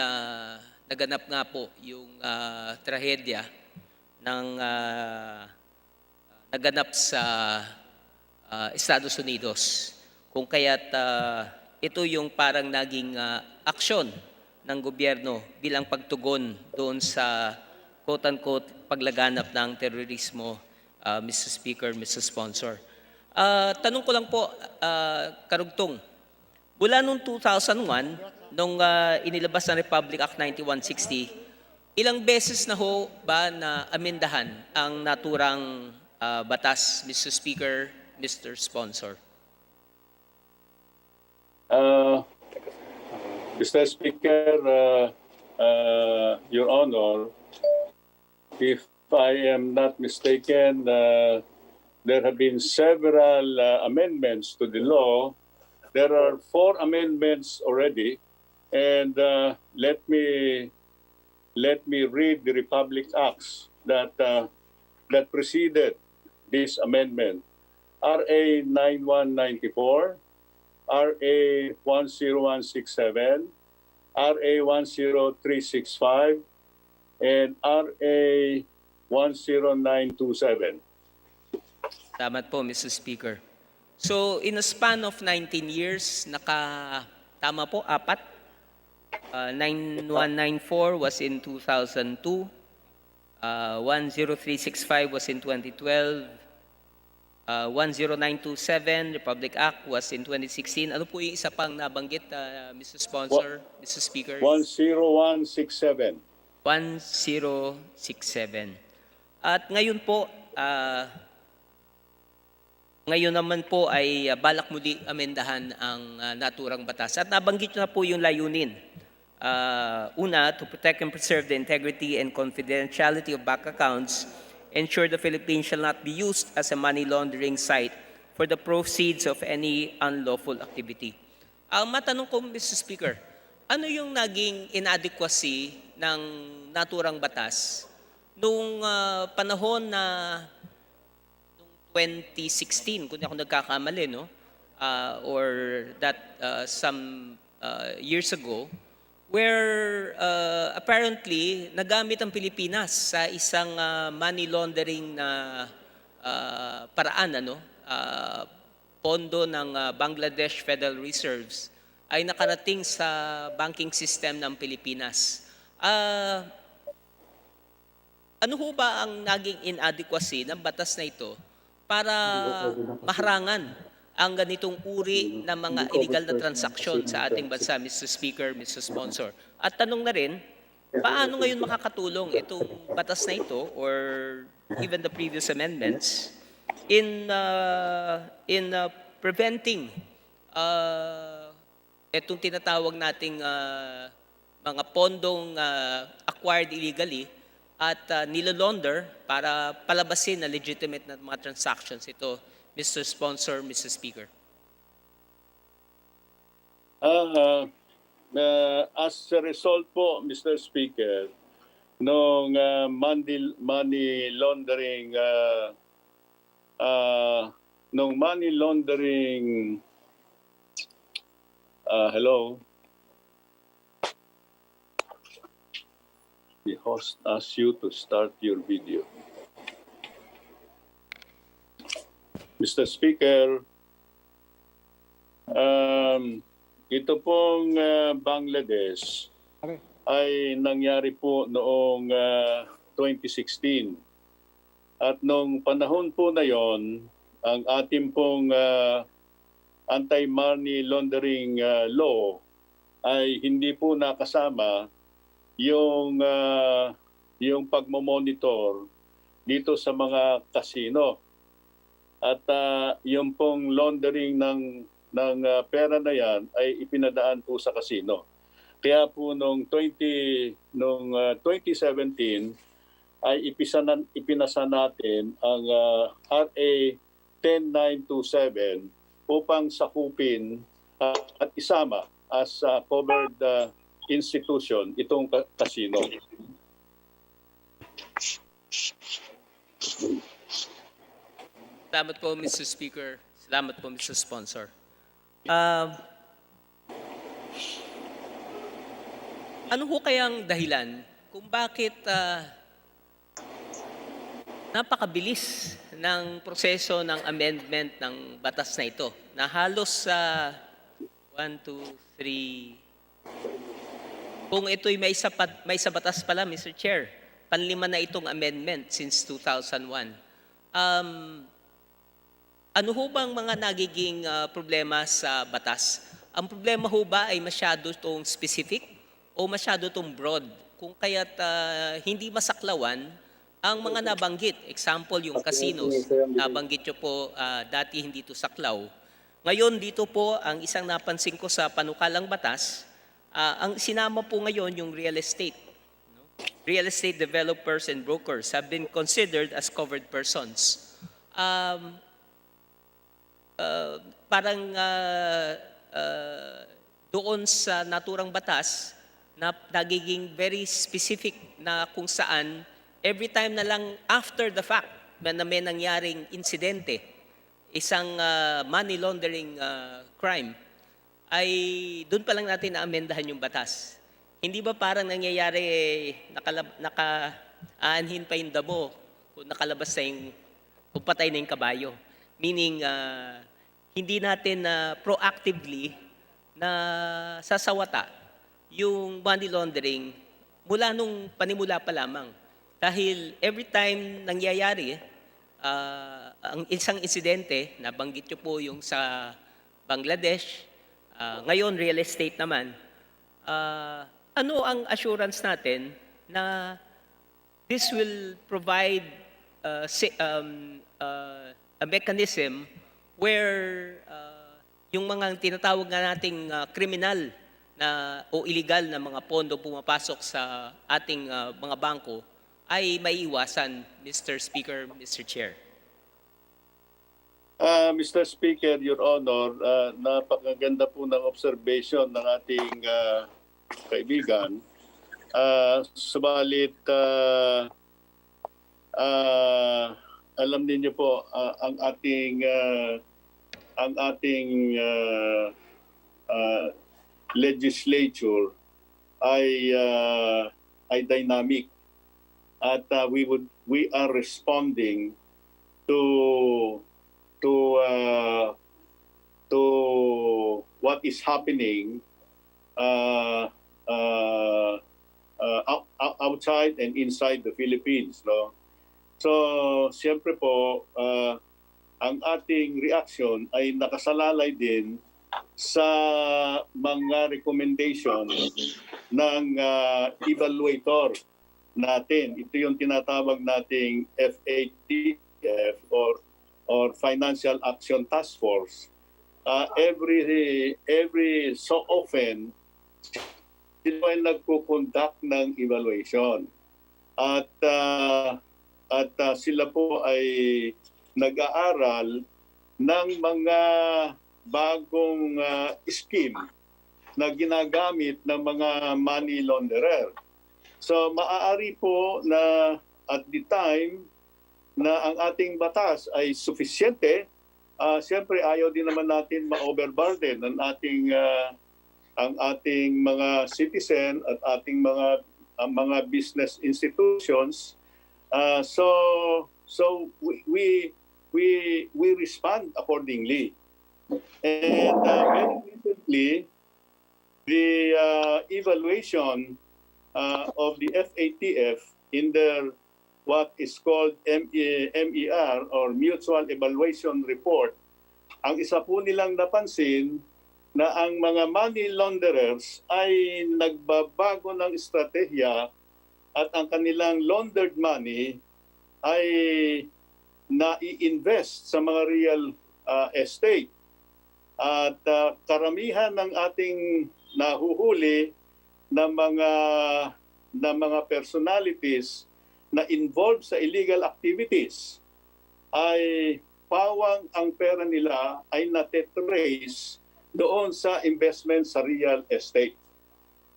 naganap nga po yung trahedya ng naganap sa Estados Unidos. Kung kaya't ito yung parang naging aksyon ng gobyerno bilang pagtugon doon sa quote-unquote, paglaganap ng terorismo, Mr. Speaker, Mr. Sponsor. Tanong ko lang po, karugtong, mula noong 2001, nung inilabas ng Republic Act 9160, ilang beses na ho ba na amendahan ang naturang batas, Mr. Speaker, Mr. Sponsor? Mr. Speaker, Your Honor, if I am not mistaken, there have been several amendments to the law. There are 4 amendments already, and let me read the Republic Acts that preceded this amendment. RA 9194, RA 10167, RA 10365, and RA 10927. Salamat po, Mr. Speaker. So, in a span of 19 years, tama po, 4. 9194 was in 2002. 10365 was in 2012. 10927, Republic Act, was in 2016. Ano po yung isa pang nabanggit, Mr. Sponsor, Mr. Speaker? 10167. 1067. At ngayon po, ngayon naman po ay balak muli amendahan ang naturang batas. At nabanggit na po yung layunin. Una, to protect and preserve the integrity and confidentiality of bank accounts, ensure the Philippines shall not be used as a money laundering site for the proceeds of any unlawful activity. Matanong ko, Mr. Speaker, ano yung naging inadequacy ng naturang batas nung panahon na 2016, kung di ako nagkakamali, no? Or that some years ago, where apparently nagamit ang Pilipinas sa isang money laundering na paraan, ano? Pondo ng Bangladesh Federal Reserves ay nakarating sa banking system ng Pilipinas. Ano ho ba ang naging inadequacy ng batas na ito para maharangan ang ganitong uri ng mga illegal na transaksyon sa ating bansa, Mr. Speaker, Mr. Sponsor? At tanong na rin, paano ngayon makakatulong itong batas na ito or even the previous amendments in preventing itong tinatawag nating mga pondong acquired illegally at nilolaunder para palabasin na legitimate na mga transactions ito, Mr. Sponsor, Mr. Speaker? As a result po, Mr. Speaker, nung money laundering hello. The host asks you to start your video. Mr. Speaker, ito pong Bangladesh ay nangyari po noong 2016. At nung panahon po na yon, ang ating pong anti-money laundering law ay hindi po nakasama yung pagmomonitor dito sa mga casino. At yung pong laundering ng pera na yan ay ipinadaan po sa casino. Kaya po nung 2017 ay ipinasa natin ang RA 10927 upang sakupin at isama as covered institution itong casino. Salamat po, Mr. Speaker. Salamat po, Mr. Sponsor. Ano ho kayang dahilan kung bakit napakabilis ng proseso ng amendment ng batas na ito na halos 1, 2, 3, kung ito'y may sa batas pala, Mr. Chair, panlima na itong amendment since 2001. Ano ho bang mga nagiging problema sa batas? Ang problema ho ba ay masyado itong specific o masyado itong broad? Kung kaya't hindi masaklawan ang mga nabanggit. Example, yung casinos. Nabanggit nyo po dati hindi ito saklaw. Ngayon dito po ang isang napansin ko sa panukalang batas, ang sinama po ngayon yung real estate. Real estate developers and brokers have been considered as covered persons. Parang doon sa naturang batas na nagiging very specific na kung saan every time na lang after the fact na may nangyaring insidente, isang money laundering crime, ay doon pa lang natin na-amendahan yung batas. Hindi ba parang nangyayari naka-aanhin pa yung damo kung nakalabas na yung, kung patay na yung kabayo? Meaning, hindi natin proactively na sasawata yung money laundering mula nung panimula pa lamang. Dahil every time nangyayari, ang isang insidente, nabanggit nyo po yung sa Bangladesh, ngayon real estate naman, ano ang assurance natin na this will provide a mechanism where yung mga tinatawag nga nating kriminal na o illegal na mga pondo pumapasok sa ating mga bangko ay maiiwasan, Mr. Speaker, Mr. Chair. Mr. Speaker, Your Honor, napakaganda po ng observation ng ating kaibigan. Subalit, alam niyo po, ang ating legislature ay dynamic at we are responding to what is happening outside and inside the Philippines, no? So, siyempre po, ang ating reaction ay nakasalalay din sa mga recommendation ng evaluator natin. Ito yung tinatawag nating FATF or Financial Action Task Force. Every so often, sila ay nagko-conduct ng evaluation. At sila po ay nag-aaral ng mga bagong scheme na ginagamit ng mga money launderer. So maaari po na at the time na ang ating batas ay sufisyente, siyempre ayaw din naman natin ma-overburden ang ating mga citizen at ating mga business institutions. So we respond accordingly. And very recently, the evaluation of the FATF in their what is called MER or Mutual Evaluation Report, ang isa po nilang napansin na ang mga money launderers ay nagbabago ng estratehiya at ang kanilang laundered money ay na-i-invest sa mga real estate. At karamihan ng ating nahuhuli na mga personalities na involved sa illegal activities ay pawang ang pera nila ay natetrace doon sa investment sa real estate.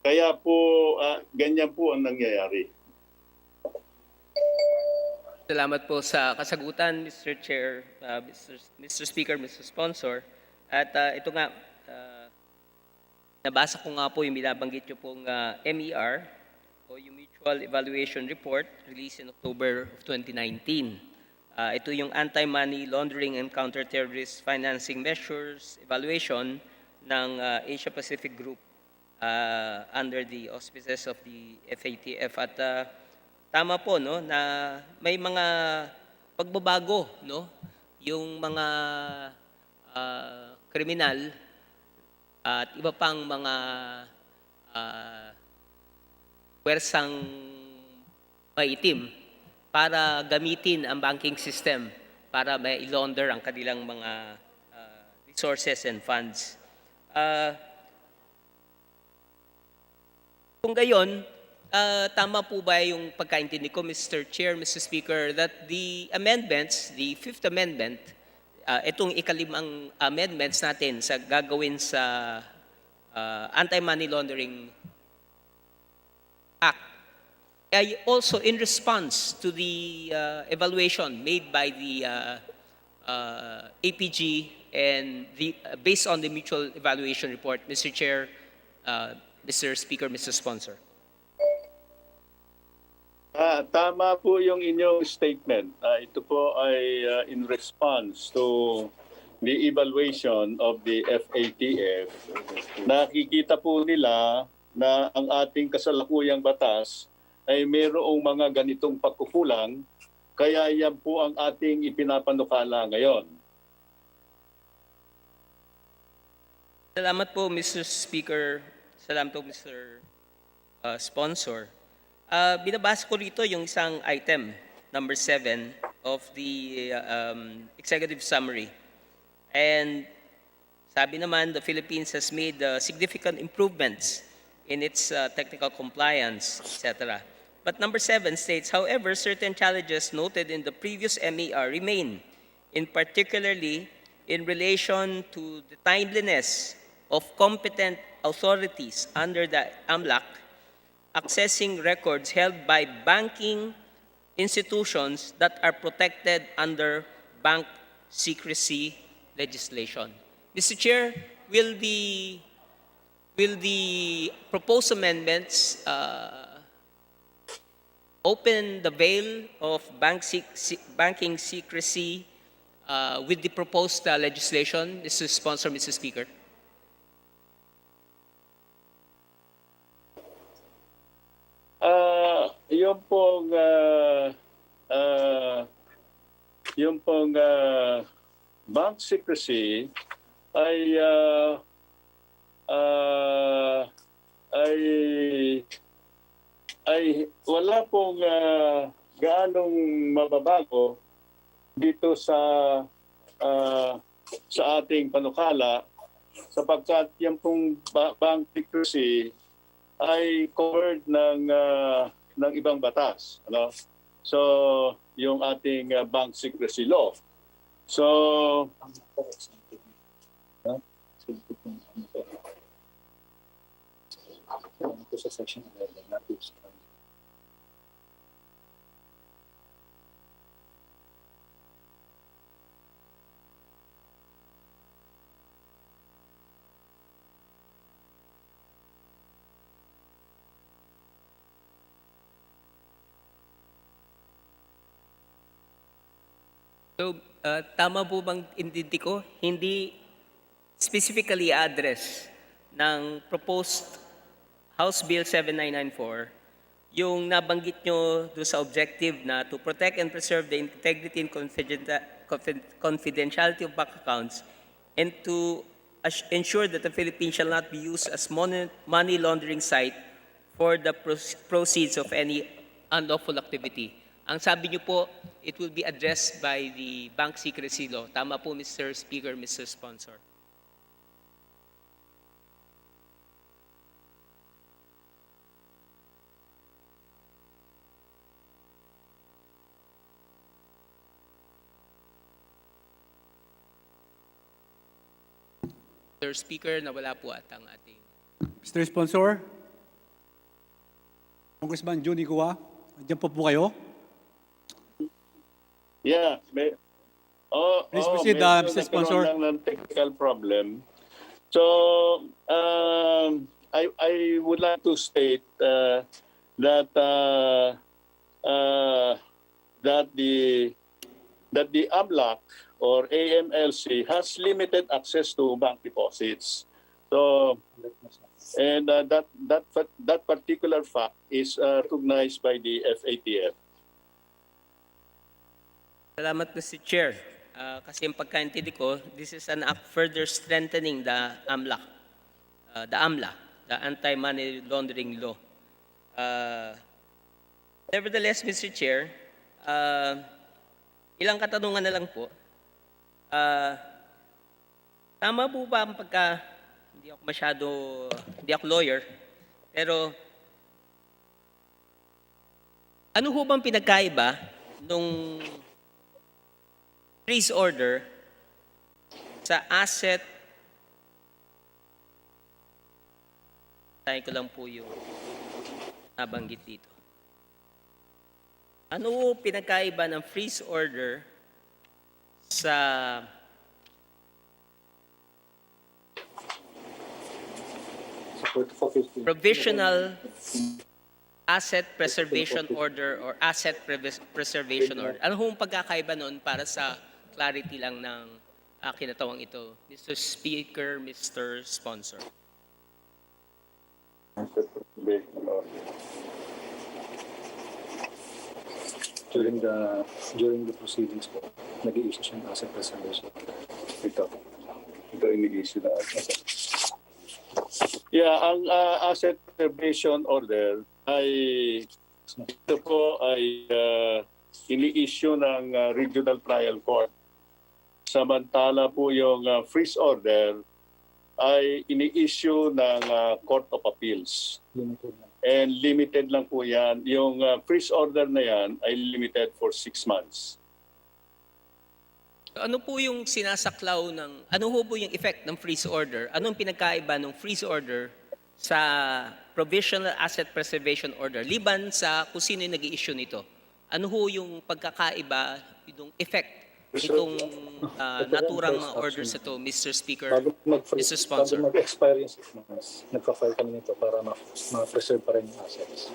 Kaya po, ganyan po ang nangyayari. Salamat po sa kasagutan, Mr. Chair, Mr. Speaker, Mr. Sponsor. At ito nga, nabasa ko nga po yung binabanggit nyo pong MER o yung Mutual Evaluation Report released in October of 2019. Ito yung Anti-Money Laundering and Counter-Terrorist Financing Measures Evaluation ng Asia Pacific Group under the auspices of the FATF. At tama po, no, na may mga pagbabago, no, yung mga kriminal at iba pang mga pwersang maitim para gamitin ang banking system para mai-launder ang kanilang mga resources and funds. Kung gayon, tama po ba yung pagkaintindi ko, Mr. Chair, Mr. Speaker, that the amendments, the Fifth Amendment, itong ikalimang amendments natin sa gagawin sa Anti-Money Laundering Act ay also in response to the evaluation made by the APG and based on the mutual evaluation report, Mr. Chair, Mr. Speaker, Mr. Sponsor. Tama po yung inyong statement. Ito po ay in response to the evaluation of the FATF. Nakikita po nila na ang ating kasalukuyang batas ay mayroong mga ganitong pagkukulang, kaya yan po ang ating ipinapanukala ngayon. Salamat po, Mr. Speaker. Salamat po, Mr. Sponsor. Binabasa ko rito yung isang item, number 7, of the executive summary. And sabi naman, the Philippines has made significant improvements in its technical compliance, etc. But number 7 states, however, certain challenges noted in the previous MER remain, in particularly in relation to the timeliness of competent authorities under the AMLAC accessing records held by banking institutions that are protected under bank secrecy legislation. Mr. Chair, will the proposed amendments open the veil of banking secrecy with the proposed legislation? Mr. Sponsor, Mr. Speaker. Yung pong bank secrecy ay wala pong gaanong mababago dito sa ating panukala, sapagkat yung pong bank secrecy ay covered ng ibang batas, ano? So, yung ating bank secrecy law. So, So, tama po bang intindi ko? Hindi specifically address ng proposed House Bill 7994 yung nabanggit nyo doon sa objective na to protect and preserve the integrity and confidentiality of bank accounts and to ensure that the Philippines shall not be used as money laundering site for the proceeds of any unlawful activity. Ang sabi niyo po, it will be addressed by the bank secrecy law. Tama po, Mr. Speaker, Mr. Sponsor. Mr. Speaker, nawala po at ang ating... Mr. Sponsor, Congressman Johnny Goa, andyan po kayo? yeah, Please proceed, medyo Mr. Sponsor. nagkaroon lang ng technical problem. So, I would like to state that the AMLAC or AMLC has limited access to bank deposits. So, And that particular fact is recognized by the FATF. Salamat, Mr. Chair. Kasi yung pagkaintindi ko, this is an act further strengthening the AMLA, the Anti-Money Laundering Law. Nevertheless, Mr. Chair, ilang katanungan na lang po. Tama po ba ang hindi ako lawyer, pero ano ho bang pinagkaiba nung freeze order sa asset, tayo ko lang po yung nabanggit dito. Ano ho pinagkaiba ng freeze order sa provisional asset preservation order or asset preservation order? Ano hong pagkakaiba noon para sa clarity lang ng kinatawang ito, Mr. Speaker, Mr. Sponsor? During the proceedings po, nag-i-issue siya ng asset preservation. Ito ini-issue na asset. Yeah, ang asset preservation order ay ito po ay ini-issue ng Regional Trial Court. Samantala po yung freeze order ay ini-issue ng Court of Appeals. And limited lang po yan. Yung freeze order na yan ay limited for 6 months. Ano po yung sinasaklaw ano po yung effect ng freeze order? Anong pinagkaiba ng freeze order sa provisional asset preservation order? Liban sa kung sino yung nag-i-issue nito. Ano ho yung pagkakaiba, yung effect itong naturang mga orders ito, Mr. Speaker, Mr. Sponsor? Bago mag-expire yung 6 months, nagpa-file kami nito para ma-preserve pa rin yung assets.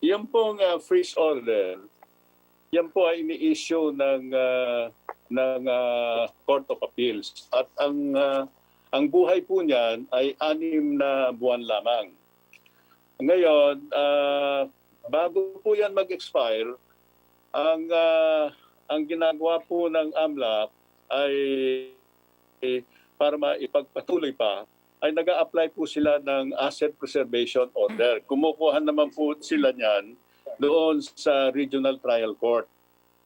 Yan pong freeze order, yan po ay ini-issue ng Court of Appeals. At ang buhay po niyan ay 6 na buwan lamang. Ngayon, bago po yan mag-expire, ang ginagawa po ng AMLA ay para maipagpatuloy pa, ay nag-a-apply po sila ng asset preservation order. Kumukuha naman po sila niyan doon sa Regional Trial Court.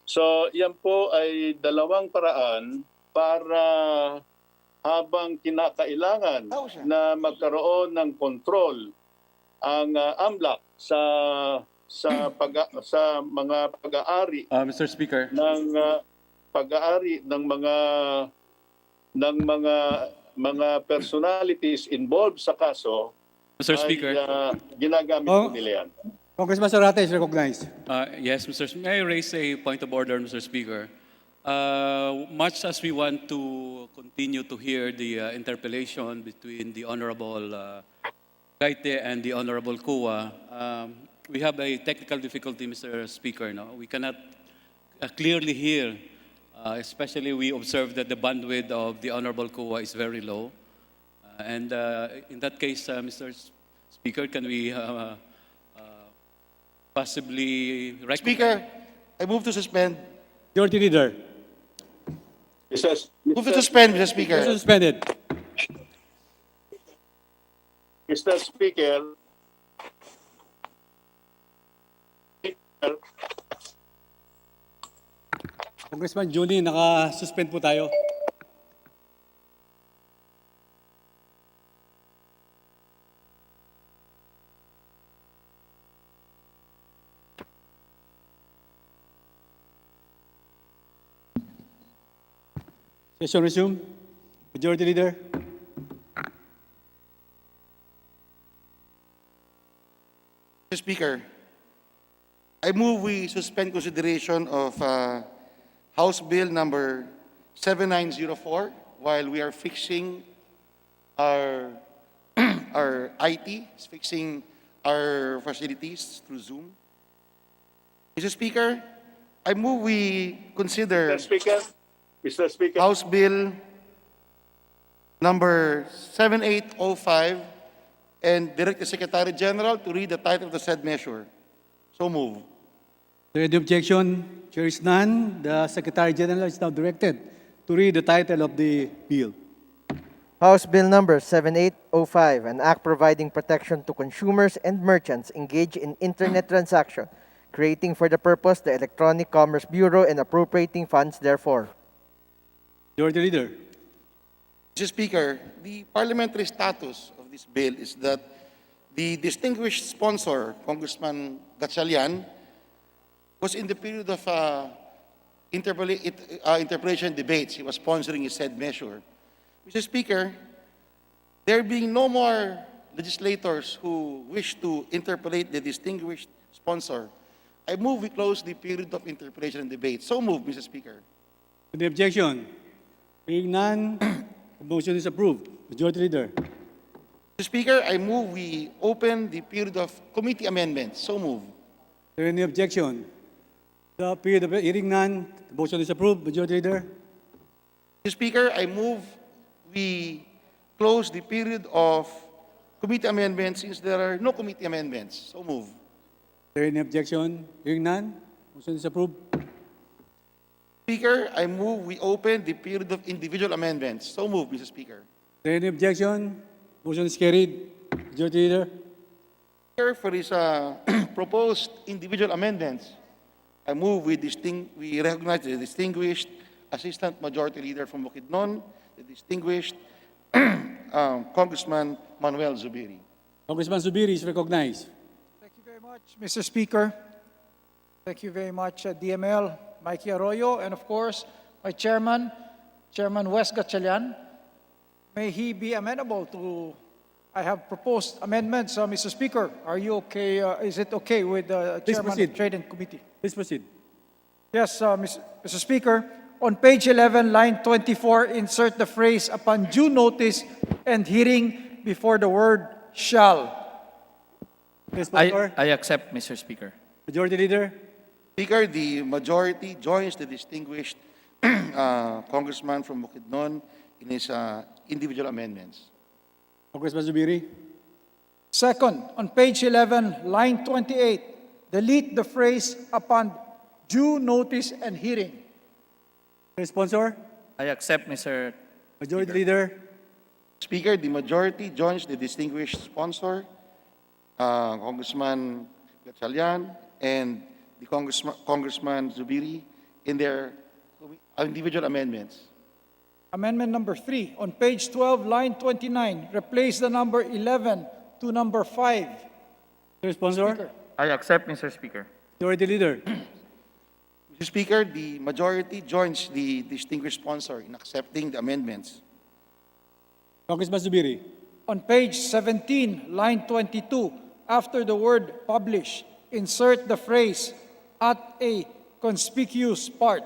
So, yan po ay dalawang paraan para habang kinakailangan na magkaroon ng control ang AMLAC sa mga pag-aari Mr. Speaker. ng pag-aari ng mga personalities involved sa kaso. Mr. Speaker. Ay ginagamit po nila yan. Congressman Sorate is recognized. Yes, May I raise a point of order, Mr. Speaker? Much as we want to continue to hear the interpellation between the Honorable Gaite and the Honorable Kua, we have a technical difficulty, Mr. Speaker. No? We cannot clearly hear, especially we observe that the bandwidth of the Honorable Kua is very low. And in that case, Mr. Speaker, can we possibly... Speaker, I move to suspend. Majority Leader. Move to suspend, Mr. Speaker. Motion suspended. Mr. Speaker, Congressman Juni, naka-suspend po tayo. Session resume. Majority Leader. Mr. Speaker, I move we suspend consideration of House Bill number 7904 while we are fixing our IT, fixing our facilities through Zoom. Mr. Speaker, I move we consider Mr. Speaker, House Bill number 7805 and direct the Secretary General to read the title of the said measure. So move. There the objection, there is none. The Secretary General is now directed to read the title of the bill. House Bill number 7805, an act providing protection to consumers and merchants engaged in internet transaction, creating for the purpose the Electronic Commerce Bureau and appropriating funds therefore. Majority Leader. Mr. Speaker, the parliamentary status of this bill is that the distinguished sponsor, Congressman Gatchalian, was in the period of interpellation debates. He was sponsoring his said measure. Mr. Speaker, there being no more legislators who wish to interpellate the distinguished sponsor, I move we close the period of interpellation and debate. So move, Mr. Speaker. The objection, being none, the motion is approved. Majority Leader. Mr. Speaker, I move we open the period of committee amendments. So move. There any objection? The period of hearing none, the motion is approved. Majority Leader. Mr. Speaker, I move we close the period of committee amendments since there are no committee amendments. So move. There any objection? Hearing none, motion is approved. Speaker, I move we open the period of individual amendments. So move, Mr. Speaker. There any objection? Motion is carried. Majority Leader. Speaker, for his proposed individual amendments, I move we recognize the distinguished Assistant Majority Leader from Bukidnon, the distinguished Congressman Manuel Zubiri. Congressman Zubiri is recognized. Thank you very much, Mr. Speaker. Thank you very much, DML, Mikey Arroyo, and of course, my chairman, Chairman Wes Gatchalian. May he be amenable to, I have proposed amendments, Mr. Speaker. Are you okay? Is it okay with the Please Chairman proceed. of Trade and Committee? Please proceed. Yes, Mr. Speaker. On page 11, line 24, insert the phrase upon due notice and hearing before the word shall. Please, Sponsor. I accept, Mr. Speaker. Majority Leader. Speaker, the majority joins the distinguished Congressman from Bukidnon in his individual amendments. Congressman Zubiri. Second, on page 11, line 28, delete the phrase upon due notice and hearing. Please, Sponsor. I accept, Mr. Majority Leader. Speaker, the majority joins the distinguished sponsor, Congressman Gatchalian, and the Congressman Zubiri in their individual amendments. Amendment number 3, on page 12, line 29, replace the number 11 to number 5. Please, Sponsor. Speaker. I accept, Mr. Speaker. Majority Leader. Mr. Speaker, the majority joins the distinguished sponsor in accepting the amendments. Congressman Zubiri. On page 17, line 22, after the word publish, insert the phrase at a conspicuous part.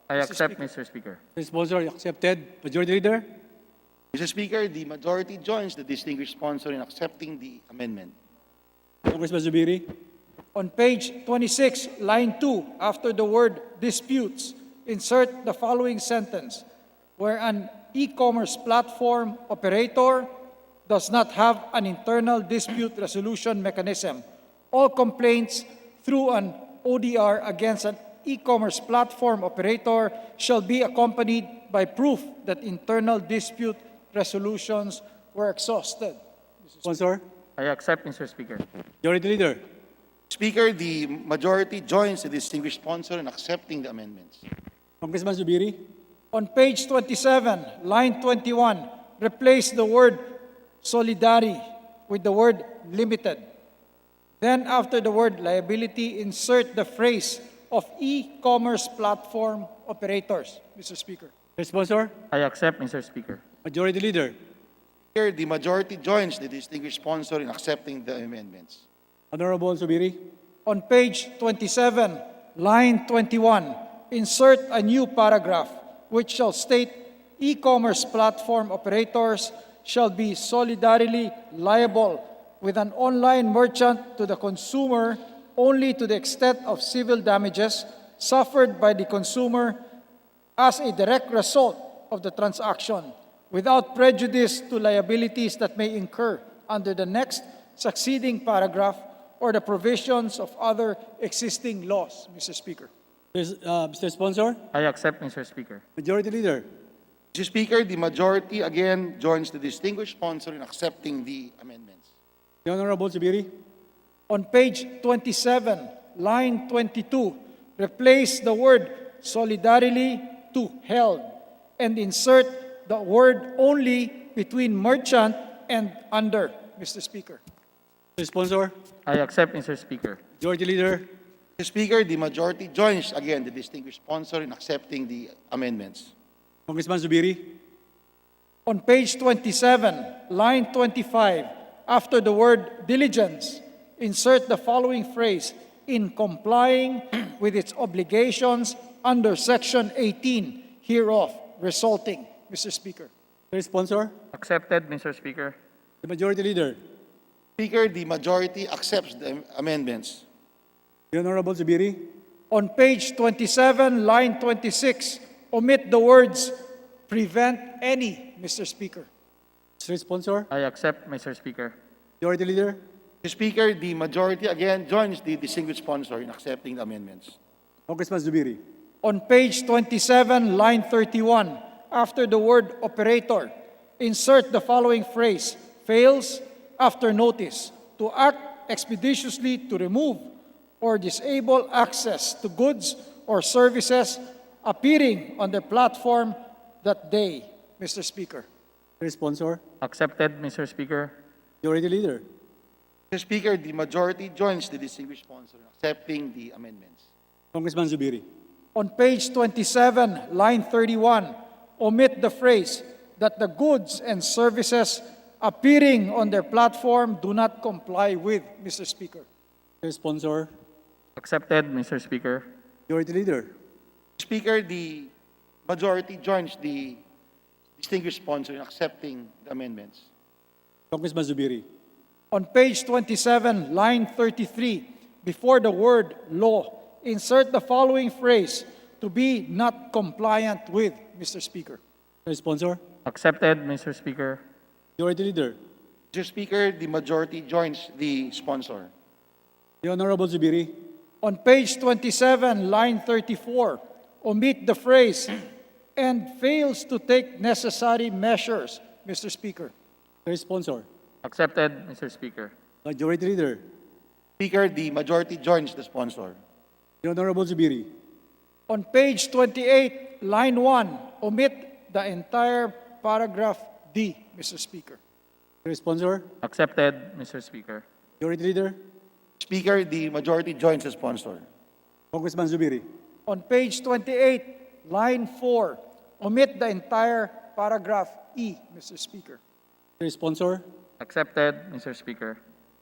I accept, Mr. Speaker. Please, Sponsor, accepted. Majority Leader. Mr. Speaker, the majority joins the distinguished sponsor in accepting the amendment. Congressman Zubiri. On page 26, line 2, after the word disputes, insert the following sentence, where an e-commerce platform operator does not have an internal dispute resolution mechanism. All complaints through an ODR against an e-commerce platform operator shall be accompanied by proof that internal dispute resolutions were exhausted. Sponsor. I accept, Mr. Speaker. Majority Leader. Speaker, the majority joins the distinguished sponsor in accepting the amendments. Congressman Zubiri. On page 27, line 21, replace the word solidary with the word limited. Then after the word liability, insert the phrase of e-commerce platform operators, Mr. Speaker. Please, Sponsor. I accept, Mr. Speaker. Majority Leader. Speaker, the majority joins the distinguished sponsor in accepting the amendments. Honorable Zubiri. On page 27, line 21, insert a new paragraph which shall state e-commerce platform operators shall be solidarily liable with an online merchant to the consumer only to the extent of civil damages suffered by the consumer as a direct result of the transaction, without prejudice to liabilities that may incur under the next succeeding paragraph or the provisions of other existing laws, Mr. Speaker. Mr. Sponsor, I accept, Mr. Speaker. Majority Leader. Mr. Speaker, the majority again joins the distinguished sponsor in accepting the amendments. The Honorable Zubiri. On page 27, line 22, replace the word solidarily to held and insert the word only between merchant and under, Mr. Speaker. Mr. Sponsor, I accept, Mr. Speaker. Majority Leader. Mr. Speaker, the majority joins again the distinguished sponsor in accepting the amendments. Congressman Zubiri. On page 27, line 25, after the word diligence, insert the following phrase, in complying with its obligations under Section 18 hereof, resulting, Mr. Speaker. Mr. Sponsor, Accepted, Mr. Speaker. the Majority Leader. Speaker, the majority accepts the amendments. The Honorable Zubiri. On page 27, line 26, omit the words prevent any, Mr. Speaker. Mr. Sponsor, I accept, Mr. Speaker. Majority Leader. Mr. Speaker, the majority again joins the distinguished sponsor in accepting the amendments. Congressman Zubiri. On page 27, line 31, after the word operator, insert the following phrase, fails after notice to act expeditiously to remove or disable access to goods or services appearing on the platform that day, Mr. Speaker. Mr. Sponsor, Accepted, Mr. Speaker. Majority Leader. Mr. Speaker, the majority joins the distinguished sponsor in accepting the amendments. Congressman Zubiri. On page 27, line 31, omit the phrase that the goods and services appearing on their platform do not comply with, Mr. Speaker. Mr. Sponsor, Accepted, Mr. Speaker. Majority Leader. Speaker, the majority joins the distinguished sponsor in accepting the amendments. Congressman Zubiri. On page 27, line 33, before the word law, insert the following phrase, to be not compliant with, Mr. Speaker. Mr. Sponsor, Accepted, Mr. Speaker. Majority Leader. Mr. Speaker, the majority joins the sponsor. The Honorable Zubiri. On page 27, line 34, omit the phrase, and fails to take necessary measures, Mr. Speaker. Mr. Sponsor, Accepted, Mr. Speaker. Majority Leader. Speaker, the majority joins the sponsor. The Honorable Zubiri. On page 28, line 1, omit the entire paragraph D, Mr. Speaker. Mr. Sponsor, Accepted, Mr. Speaker. Majority Leader. Speaker, the majority joins the sponsor. Congressman Zubiri. On page 28, line 4, omit the entire paragraph E, Mr. Speaker. Mr. Sponsor, Accepted, Mr. Speaker.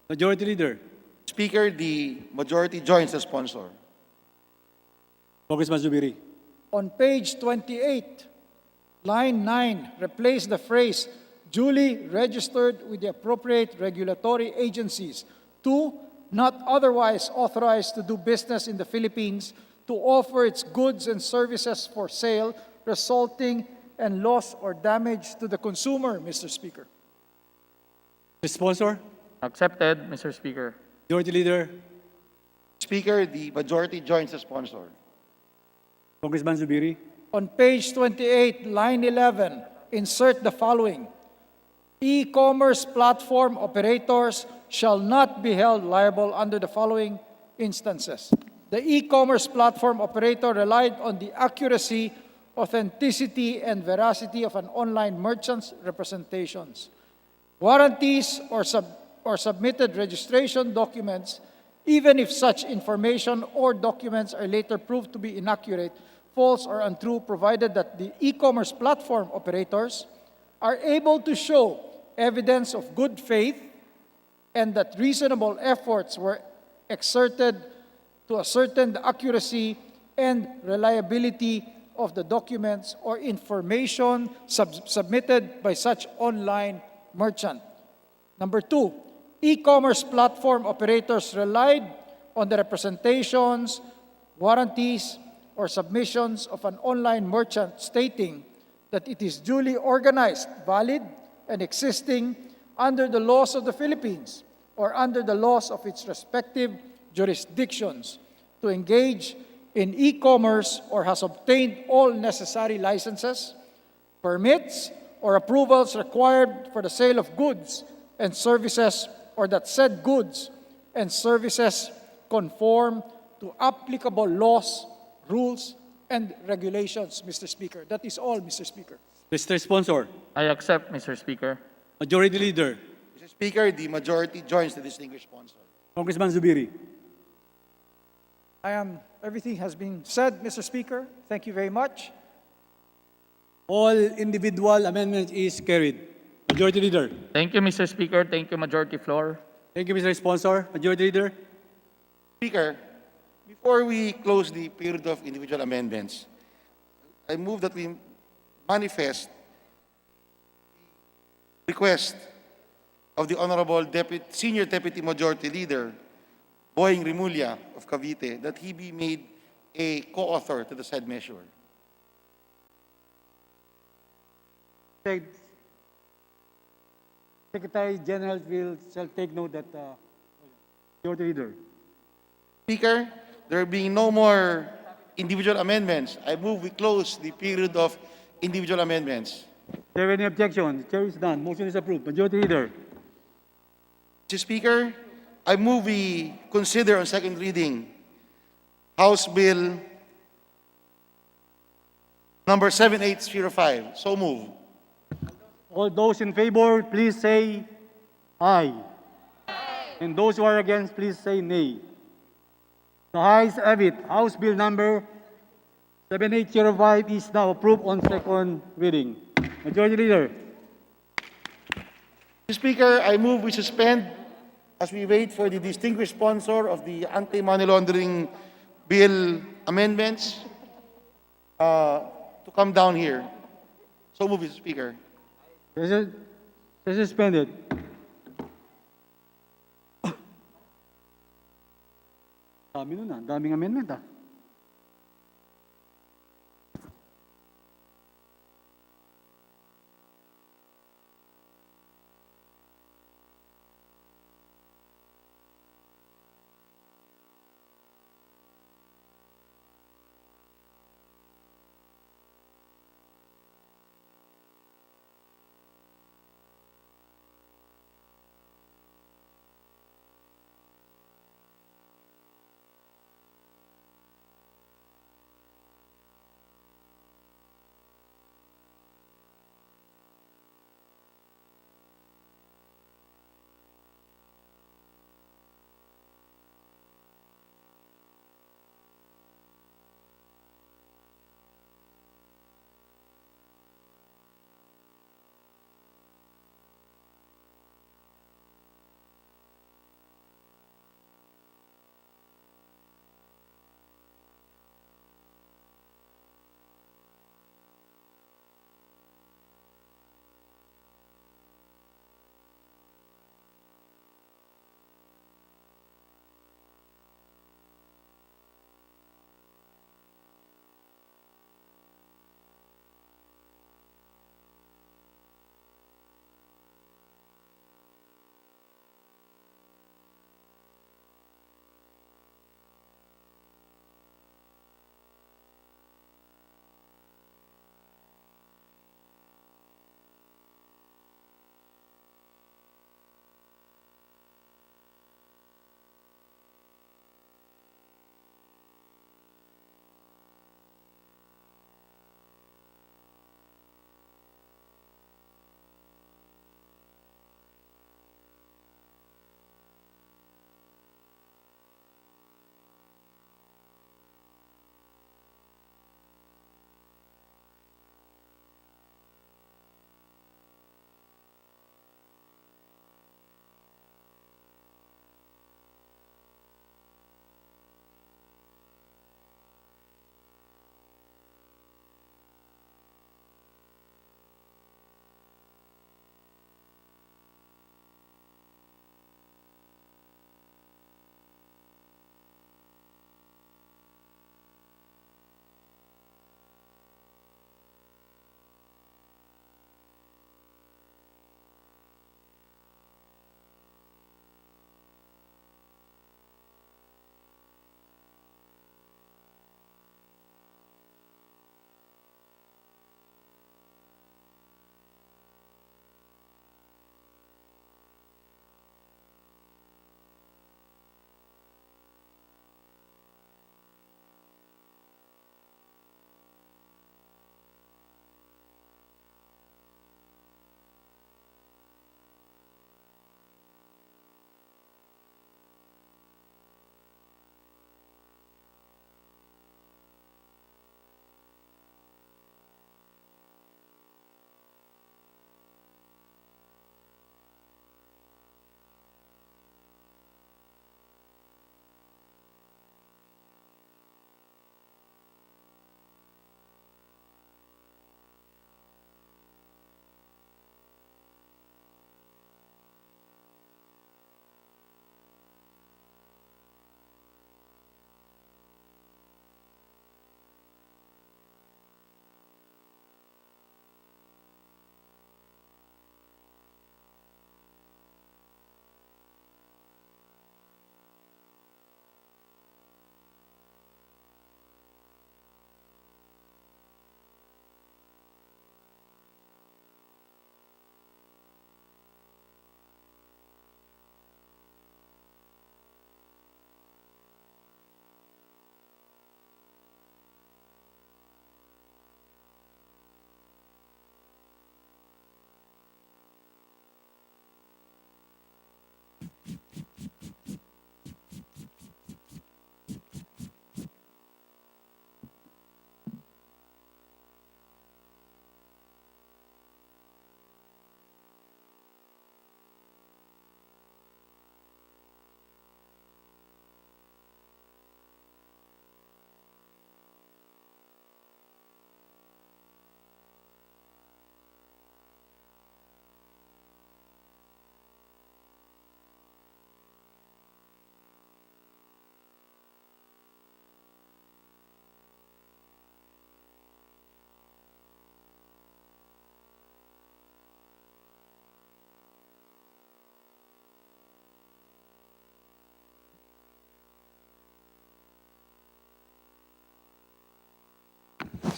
Majority Leader. Speaker, the majority joins the sponsor. Congressman Zubiri. On page 28, line 9, replace the phrase duly registered with the appropriate regulatory agencies to not otherwise authorized to do business in the Philippines to offer its goods and services for sale, resulting in loss or damage to the consumer, Mr. Speaker. Mr. Sponsor, Accepted, Mr. Speaker. Majority Leader. Speaker, the majority joins the sponsor. Congressman Zubiri. On page 28, line 11, insert the following. E-commerce platform operators shall not be held liable under the following instances. The e-commerce platform operator relied on the accuracy, authenticity, and veracity of an online merchant's representations. Warranties or submitted registration documents, even if such information or documents are later proved to be inaccurate, false, or untrue, provided that the e-commerce platform operators are able to show evidence of good faith and that reasonable efforts were exerted to ascertain the accuracy and reliability of the documents or information submitted by such online merchant. Number 2, e-commerce platform operators relied on the representations, warranties, or submissions of an online merchant stating that it is duly organized, valid, and existing under the laws of the Philippines or under the laws of its respective jurisdictions to engage in e-commerce or has obtained all necessary licenses, permits, or approvals required for the sale of goods and services, or that said goods and services conform to applicable laws, rules, and regulations, Mr. Speaker. That is all, Mr. Speaker. Mr. Sponsor, I accept, Mr. Speaker. Majority Leader, Mr. Speaker, the majority joins the distinguished sponsor. Congressman Zubiri. Everything has been said, Mr. Speaker. Thank you very much. All individual amendments is carried. Majority Leader. Thank you, Mr. Speaker. Thank you, Majority Floor. Thank you, Mr. Sponsor. Majority Leader. Speaker, before we close the period of individual amendments, I move that we manifest the request of the Honorable Senior Deputy Majority Leader, Boying Rimulya of Cavite, that he be made a co-author to the said measure. Secretary General shall take note that Majority Leader. Speaker, there being no more individual amendments, I move we close the period of individual amendments. Is there any objection? The chair is done. Motion is approved. Majority Leader. Mr. Speaker, I move we consider on second reading House Bill number 7805. So move. All those in favor, please say aye. And those who are against, please say nay. The ayes have it. House Bill number 7805 is now approved on second reading. Majority Leader. Mr. Speaker, I move we suspend as we wait for the distinguished sponsor of the anti-money laundering bill amendments to come down here. So move, Mr. Speaker. Suspended. Dami nun ah. Daming amendment ah.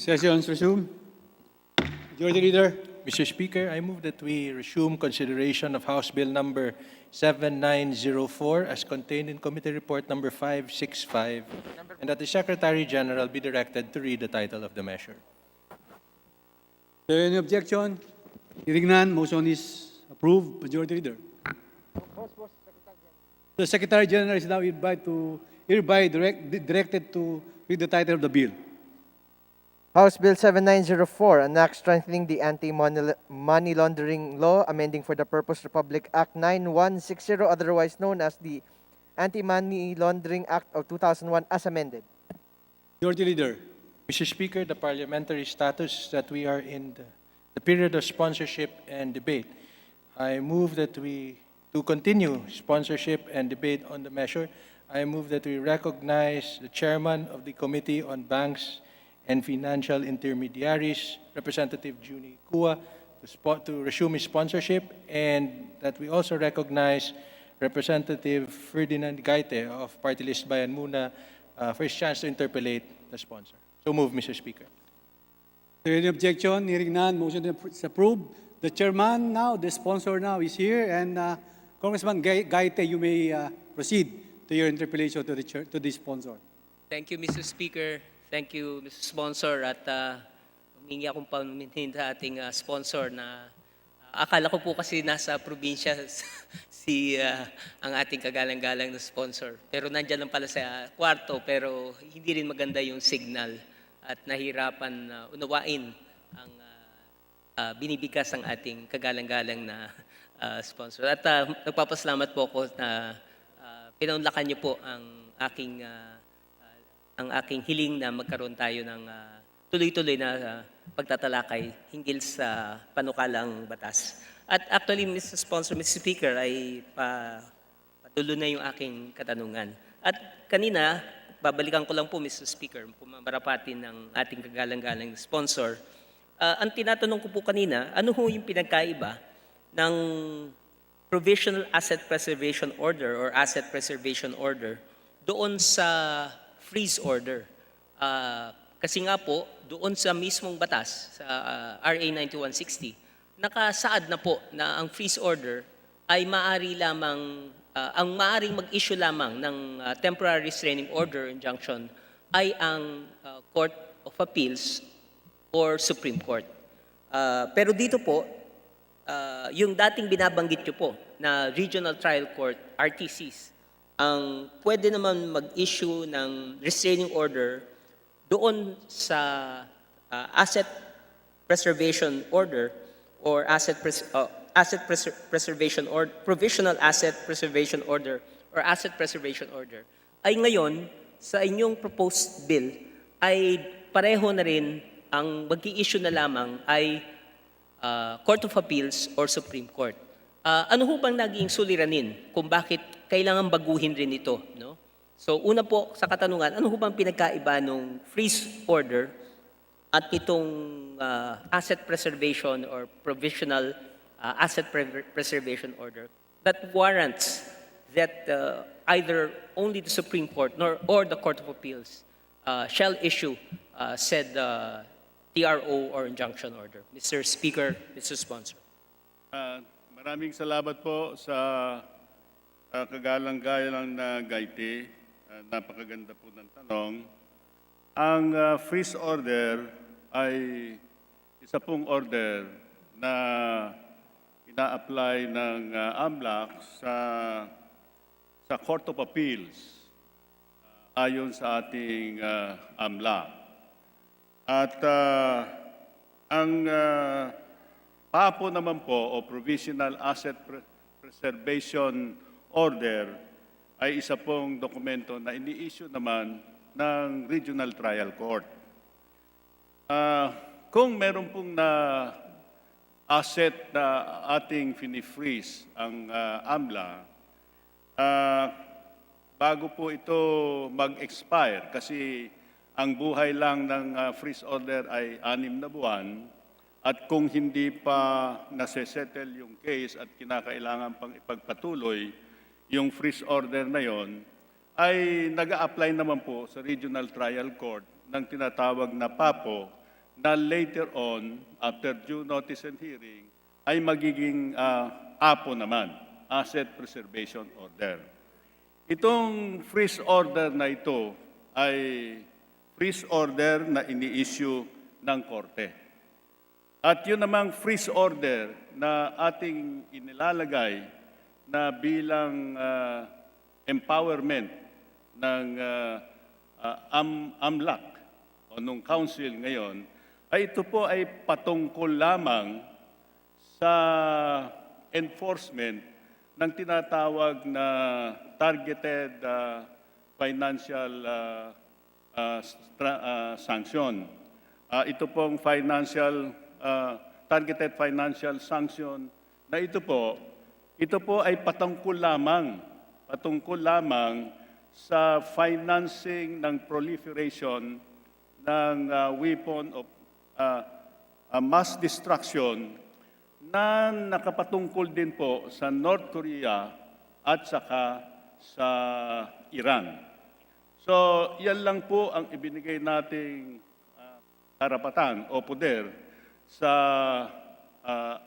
Sessions resumed. Majority Leader. Mr. Speaker, I move that we resume consideration of House Bill number 7904 as contained in Committee Report number 565, and that the Secretary General be directed to read the title of the measure. Is there any objection? Hearing none, motion is approved. Majority Leader. The Secretary General is now hereby directed to read the title of the bill. House Bill 7904, an act strengthening the anti-money laundering law, amending for the Purpose Republic Act 9160, otherwise known as the Anti-Money Laundering Act of 2001, as amended. Majority Leader. Mr. Speaker, the parliamentary status that we are in the period of sponsorship and debate. I move that to continue sponsorship and debate on the measure, I move that we recognize the chairman of the Committee on Banks and Financial Intermediaries, Representative Junie Kua, to resume his sponsorship, and that we also recognize Representative Ferdinand Gaite of Party List Bayan Muna for his chance to interpellate the sponsor. So move, Mr. Speaker. Is there any objection? Hearing none, motion is approved. The chairman now, the sponsor now is here, and Congressman Gaite, you may proceed to your interpellation to the sponsor. Thank you, Mr. Speaker. Thank you, Mr. Sponsor. At humingi akong paminhin sa ating sponsor na akala ko po kasi nasa probinsya ang ating kagalang-galang na sponsor. Pero nandiyan lang pala sa kwarto, pero hindi rin maganda yung signal at nahirapan unawain ang binibigkas ang ating kagalang-galang na sponsor. At nagpapasalamat po ako na pinaunlakan niyo po ang aking hiling na magkaroon tayo ng tuloy-tuloy na pagtatalakay hinggil sa panukalang batas. At actually, Mr. Sponsor, Mr. Speaker, ay patuloy na yung aking katanungan. At kanina, babalikan ko lang po, Mr. Speaker, pumamarapatin ng ating kagalang-galang sponsor. Ang tinatanong ko po kanina, ano ho yung pinagkaiba ng Provisional Asset Preservation Order or Asset Preservation Order doon sa freeze order? Kasi nga po, doon sa mismong batas, sa RA 9160, nakasaad na po na ang freeze order ay maaari lamang, ang maaaring mag-issue lamang ng temporary restraining order injunction ay ang Court of Appeals or Supreme Court. Pero dito po, yung dating binabanggit nyo po na Regional Trial Court, RTCs, ang pwede naman mag-issue ng restraining order doon sa asset preservation order or preservation or provisional asset preservation order or asset preservation order ay ngayon sa inyong proposed bill ay pareho na rin ang mag-i-issue na lamang ay Court of Appeals or Supreme Court. Ano ho bang naging suliranin kung bakit kailangan baguhin rin ito? No? So una po sa katanungan, ano ho bang pinagkaiba ng freeze order at itong asset preservation or provisional asset preservation order that warrants that either only the Supreme Court or the Court of Appeals shall issue said TRO or injunction order? Mr. Speaker, Mr. Sponsor. Maraming salamat po sa kagalang-galang na Gaite. Napakaganda po ng tanong. Ang freeze order ay isa pong order na ina-apply ng AMLAC sa Court of Appeals ayon sa ating AMLAC. At ang PAPO naman po o Provisional Asset Preservation Order ay isa pong dokumento na ini-issue naman ng Regional Trial Court. Kung meron pong asset na ating fini-freeze ang AMLA, bago po ito mag-expire, kasi ang buhay lang ng freeze order ay 6 na buwan, at kung hindi pa nase-settle yung case at kinakailangan pang ipagpatuloy yung freeze order na yon, ay nag-a-apply naman po sa Regional Trial Court ng tinatawag na PAPO, na later on, after due notice and hearing, ay magiging APO naman, Asset Preservation Order. Itong freeze order na ito ay freeze order na ini-issue ng Korte. At yun namang freeze order na ating inilalagay na bilang empowerment ng AMLAC o nung council ngayon, ay ito po ay patungkol lamang sa enforcement ng tinatawag na targeted financial sanction. Ito pong targeted financial sanction na ito po ay patungkol lamang sa financing ng proliferation ng weapon of mass destruction na nakapatungkol din po sa North Korea at saka sa Iran. So, yan lang po ang ibinigay nating karapatan o poder sa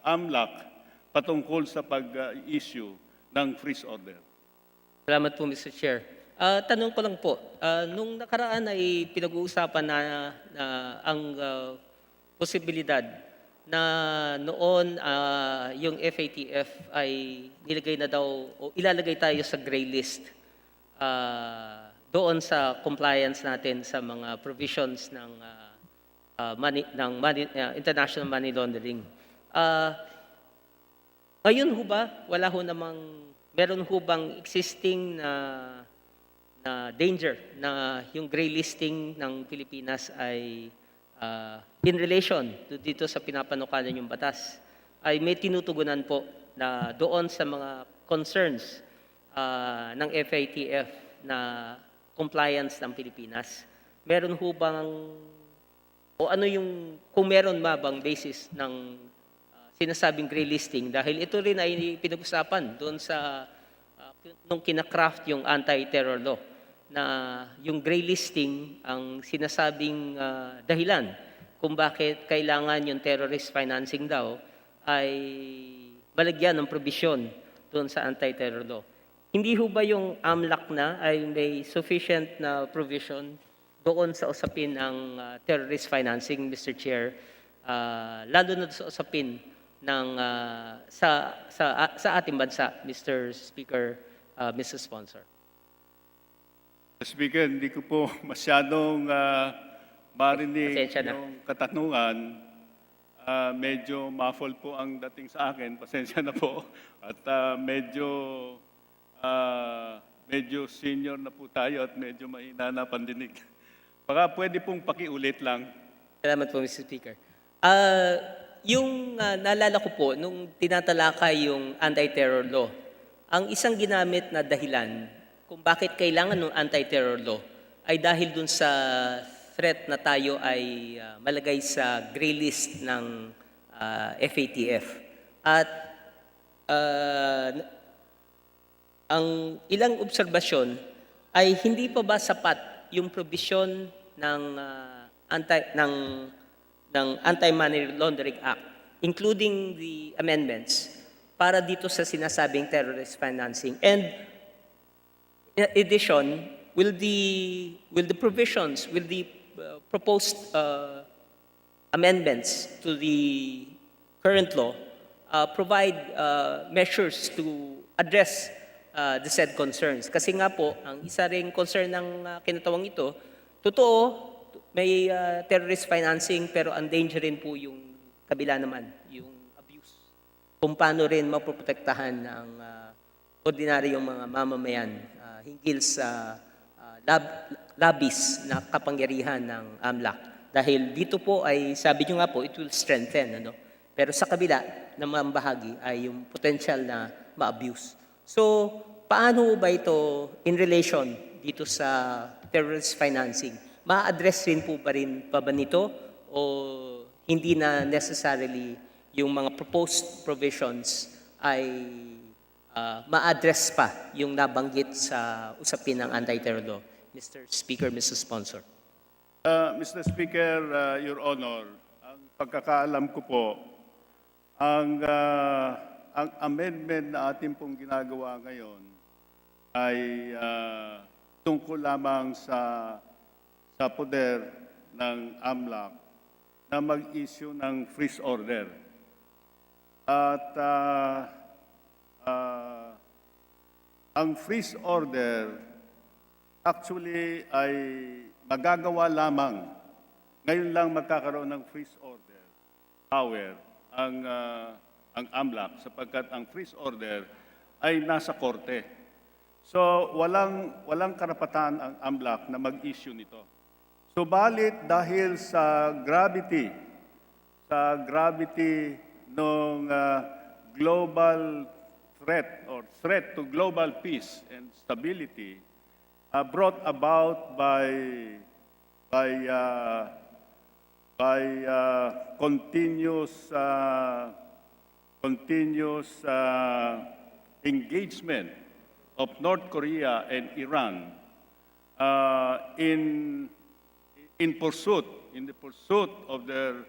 AMLAC patungkol sa pag-issue ng freeze order. Salamat po, Mr. Chair. Tanong ko lang po, nung nakaraan ay pinag-uusapan na ang posibilidad na noon yung FATF ay nilagay na daw o ilalagay tayo sa gray list doon sa compliance natin sa mga provisions ng international money laundering. Ngayon ho ba, meron ho bang existing na danger na yung gray listing ng Pilipinas ay in relation to dito sa pinapanukalan yung batas ay may tinutugunan po na doon sa mga concerns ng FATF na compliance ng Pilipinas. Meron ho bang o ano yung kung meron bang basis ng sinasabing gray listing dahil ito rin ay pinag-usapan doon sa nung kinakraft yung anti-terror law na yung gray listing ang sinasabing dahilan kung bakit kailangan yung terrorist financing daw ay balagyan ng provision doon sa anti-terror law. Hindi ho ba yung AMLAC na ay may sufficient na provision doon sa usapin ng terrorist financing, Mr. Chair, lalo na sa usapin ng sa ating bansa, Mr. Speaker, Mr. Sponsor? Speaker, hindi ko po masyadong marinig yung katanungan. Medyo muffled po ang dating sa akin. Pasensya na po. At medyo senior na po tayo at medyo mahina na pandinig. Baka pwede pong pakiulit lang. Salamat po, Mr. Speaker. Yung naalala ko po, nung tinatalakay yung anti-terror law, ang isang ginamit na dahilan kung bakit kailangan ng anti-terror law ay dahil dun sa threat na tayo ay malagay sa gray list ng FATF. At ang ilang obserbasyon ay hindi pa ba sapat yung provision ng Anti-Money Laundering Act, including the amendments, para dito sa sinasabing terrorist financing. And in addition, will the provisions, will the proposed amendments to the current law provide measures to address the said concerns. Kasi nga po, ang isa ring concern ng kinatawang ito, totoo, may terrorist financing pero ang danger rin po yung kabila naman, yung abuse. Kung paano rin mapoprotektahan ang ordinaryong mga mamamayan hinggil sa labis na kapangyarihan ng AMLAC. Dahil dito po ay, sabi nyo nga po, it will strengthen. Ano? Pero sa kabila ng mga bahagi ay yung potential na ma-abuse. So, paano ba ito in relation dito sa terrorist financing? Ma-address rin po ba nito o hindi na necessarily yung mga proposed provisions ay ma-address pa yung nabanggit sa usapin ng anti-terror law? Mr. Speaker, Mr. Sponsor. Mr. Speaker, Your Honor, ang pagkakaalam ko po, ang amendment na ating pong ginagawa ngayon ay tungkol lamang sa poder ng AMLAC na mag-issue ng freeze order. At ang freeze order actually ay magagawa lamang. Ngayon lang magkakaroon ng freeze order power ang AMLAC sapagkat ang freeze order ay nasa korte. So walang karapatan ang AMLAC na mag-issue nito. Subalit dahil sa gravity ng global threat or threat to global peace and stability brought about by continuous engagement of North Korea and Iran in the pursuit of their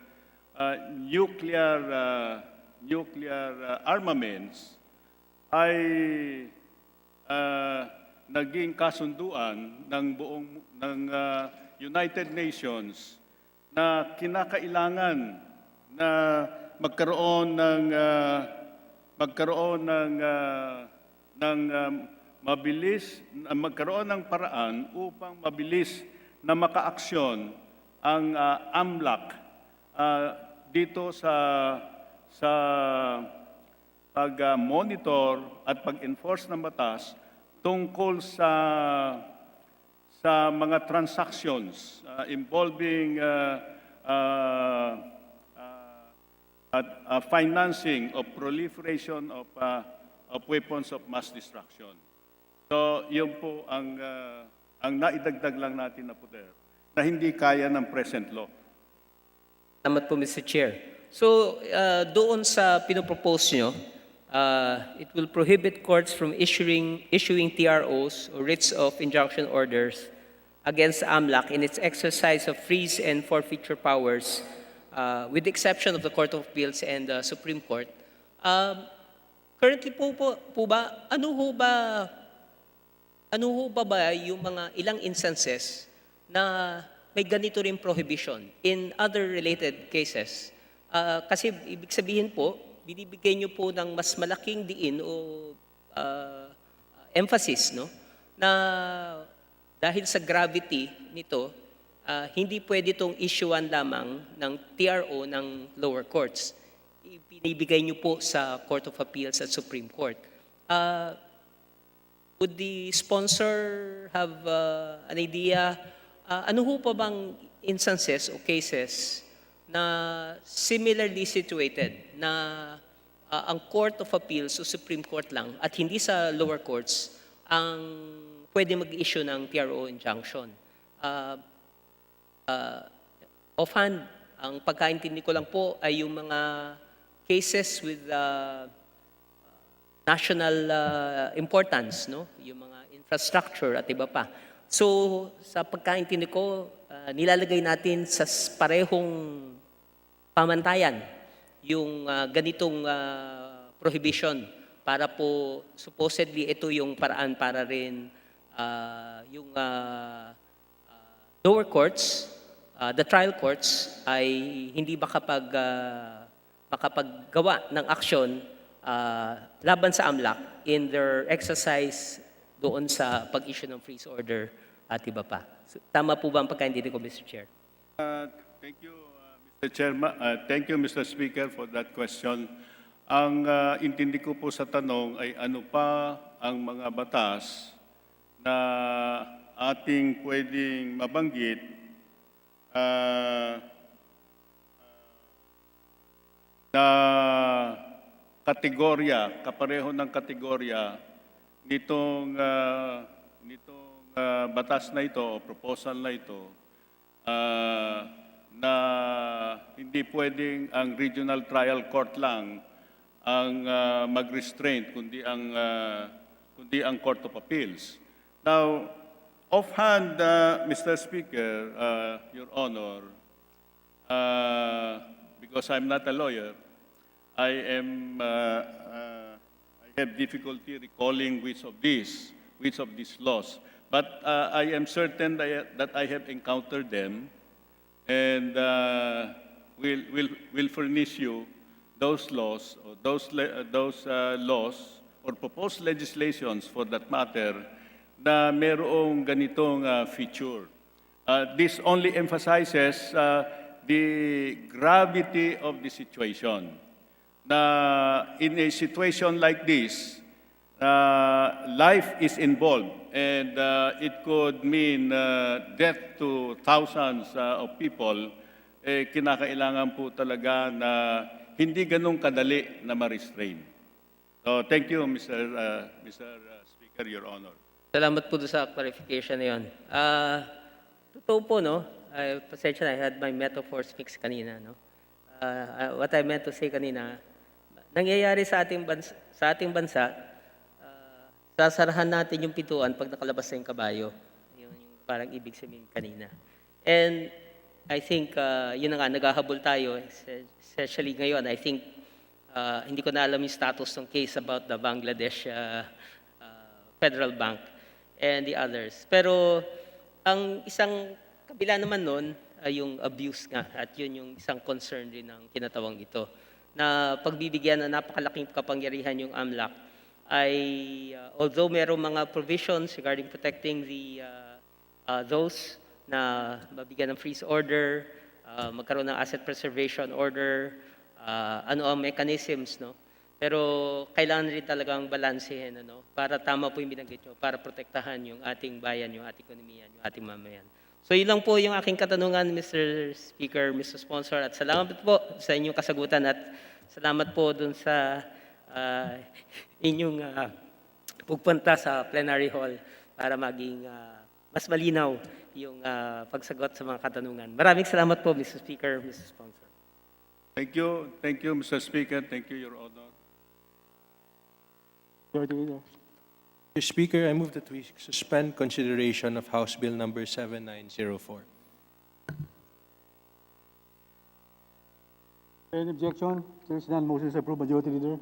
nuclear armaments ay naging kasunduan ng United Nations na kinakailangan na magkaroon ng paraan upang mabilis na makaaksyon ang AMLAC dito sa pag-monitor at pag-enforce ng batas tungkol sa mga transactions involving financing of proliferation of weapons of mass destruction. So, yun po ang naidagdag lang natin na poder na hindi kaya ng present law. Salamat po, Mr. Chair. So, doon sa pinopropose nyo, it will prohibit courts from issuing TROs or writs of injunction orders against AMLAC in its exercise of freeze and forfeiture powers, with the exception of the Court of Appeals and the Supreme Court. Currently po ba, ano ho ba yung mga ilang instances na may ganito rin prohibition in other related cases? Kasi ibig sabihin po, binibigay nyo po ng mas malaking diin o emphasis, no? Na dahil sa gravity nito, hindi pwede itong issuean lamang ng TRO ng lower courts. Binibigay nyo po sa Court of Appeals at Supreme Court. Would the sponsor have an idea, ano ho pa bang instances o cases na similarly situated na ang Court of Appeals o Supreme Court lang at hindi sa lower courts ang pwede mag-issue ng TRO injunction? Offhand, ang pagkaintindi ko lang po ay yung mga cases with national importance, no? Yung mga infrastructure at iba pa. So, sa pagkaintindi ko, nilalagay natin sa parehong pamantayan yung ganitong prohibition para po supposedly ito yung paraan para rin yung lower courts, the trial courts ay hindi makapaggawa ng aksyon laban sa AMLAC in their exercise doon sa pag-issue ng freeze order at iba pa. So, tama po ba ang pagkaintindi ko, Mr. Chair? Thank you, Mr. Chairman. Thank you, Mr. Speaker, for that question. Ang intindi ko po sa tanong ay ano pa ang mga batas na ating pwedeng mabanggit na kategorya, kapareho ng kategorya nitong batas na ito o proposal na ito na hindi pwedeng ang regional trial court lang ang mag-restraint kundi ang Court of Appeals. Now, offhand, Mr. Speaker, Your Honor, because I'm not a lawyer, I have difficulty recalling which of these laws. But I am certain that I have encountered them, and will furnish you those laws or those laws or proposed legislations for that matter na mayroong ganitong feature. This only emphasizes the gravity of the situation. Na in a situation like this, life is involved, and it could mean death to thousands of people. Kinakailangan po talaga na hindi ganun kadali na ma-restrain. So, thank you, Mr. Speaker, Your Honor. Salamat po doon sa clarification na yun. Totoo po, no? Pasensya na, I had my metaphors mixed kanina, no? What I meant to say kanina, nangyayari sa ating bansa, sasarahan natin yung pintuan pag nakalabas na yung kabayo. Yun yung parang ibig sabihin kanina. And I think, yun na nga, naghahabol tayo, especially ngayon. I think, hindi ko na alam yung status ng case about the Bangladesh Federal Bank and the others. Pero, ang isang kabila naman nun, ay yung abuse nga, at yun yung isang concern rin ng kinatawang ito, na pagbibigyan na napakalaking kapangyarihan yung AMLAC, ay although merong mga provisions regarding protecting those na mabigyan ng freeze order, magkaroon ng asset preservation order, ano ang mechanisms, no? Pero kailangan rin talagang balansehin, ano? Para tama po yung binanggit nyo, para protektahan yung ating bayan, yung ating ekonomiya, yung ating mamayan. So yun lang po yung aking katanungan, Mr. Speaker, Mr. Sponsor, at salamat po sa inyong kasagutan at salamat po dun sa inyong pagpunta sa plenary hall para maging mas malinaw yung pagsagot sa mga katanungan. Maraming salamat po, Mr. Speaker, Mr. Sponsor. Thank you, Mr. Speaker. Thank you, Your Honor. Mr. Speaker, I move that we suspend consideration of House Bill number 7904. Any objection? There is none. Motion is approved. Majority Leader.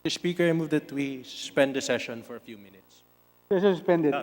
Mr. Speaker, I move that we suspend the session for a few minutes. Session suspended.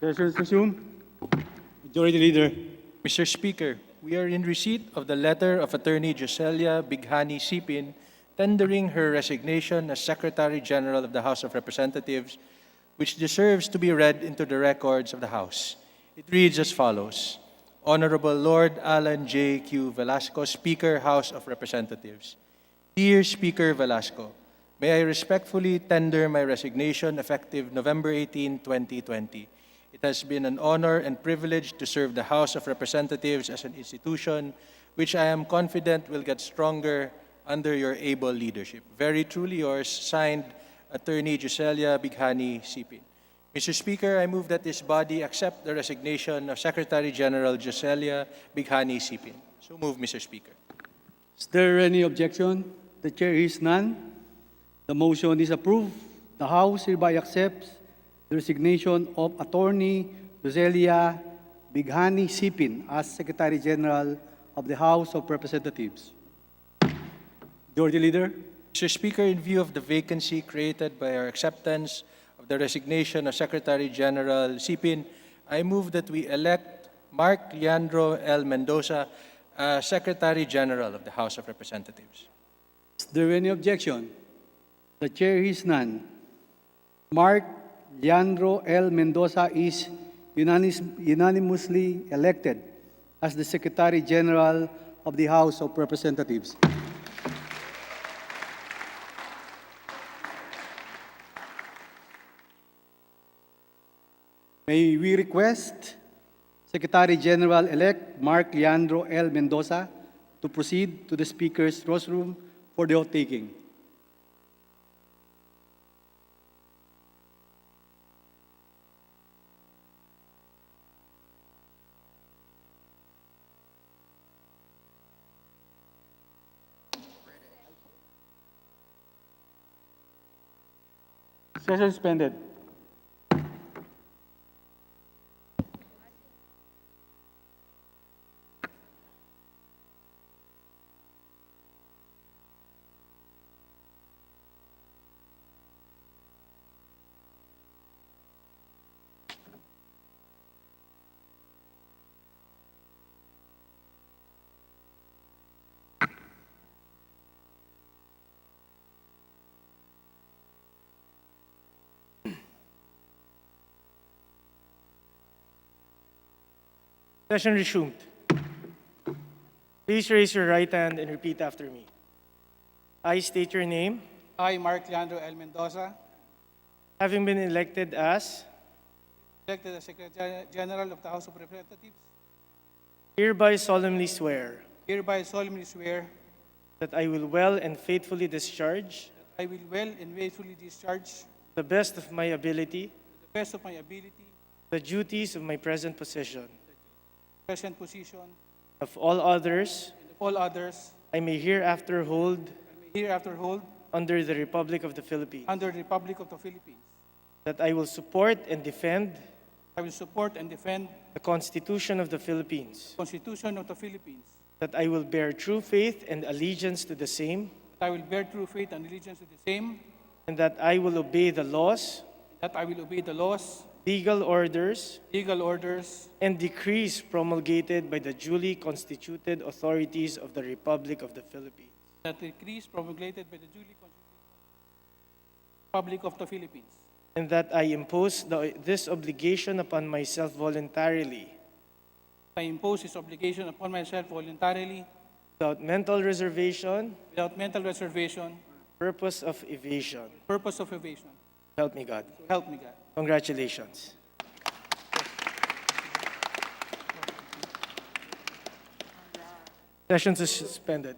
Session is resumed. Majority Leader. Mr. Speaker, we are in receipt of the letter of Attorney Joselia Bighani Sipin tendering her resignation as Secretary General of the House of Representatives, which deserves to be read into the records of the House. It reads as follows. Honorable Lord Alan J. Q. Velasco, Speaker, House of Representatives. Dear Speaker Velasco, may I respectfully tender my resignation effective November 18, 2020. It has been an honor and privilege to serve the House of Representatives as an institution which I am confident will get stronger under your able leadership. Very truly yours, signed, Attorney Joselia Bighani Sipin. Mr. Speaker, I move that this body accept the resignation of Secretary General Joselia Bighani Sipin. So move, Mr. Speaker. Is there any objection? The chair is none. The motion is approved. The House hereby accepts the resignation of Attorney Joselia Bighani Sipin as Secretary General of the House of Representatives. Majority Leader. Mr. Speaker, in view of the vacancy created by our acceptance of the resignation of Secretary General Sipin, I move that we elect Mark Leandro L. Mendoza as Secretary General of the House of Representatives. Is there any objection? The chair is none. Mark Leandro L. Mendoza is unanimously elected as the Secretary General of the House of Representatives. May we request Secretary General-elect Mark Leandro L. Mendoza to proceed to the Speaker's rostrum for the oath-taking. Session suspended. Session resumed. Please raise your right hand and repeat after me. I state your name. I, Mark Leandro L. Mendoza, Having been elected as, elected as Secretary General of the House of Representatives, hereby solemnly swear hereby solemnly swear that I will well and faithfully discharge I will well and faithfully discharge to the best of my ability the best of my ability the duties of my present position. present position Of all others, and of all others I may hereafter hold hereafter hold under the Republic of the Philippines. under the Republic of the Philippines. That I will support and defend I will support and defend the Constitution of the Philippines. the Constitution of the Philippines. That I will bear true faith and allegiance to the same. That I will bear true faith and allegiance to the same. And that I will obey the laws, That I will obey the laws, legal orders, legal orders, and decrees promulgated by the duly constituted authorities of the Republic of the Philippines. that decrees promulgated by the duly constituted Republic of the Philippines. And that I impose this obligation upon myself voluntarily, I impose this obligation upon myself voluntarily, without mental reservation, without mental reservation, purpose of evasion. purpose of evasion. Help me God. So help me God. Congratulations. Session is suspended.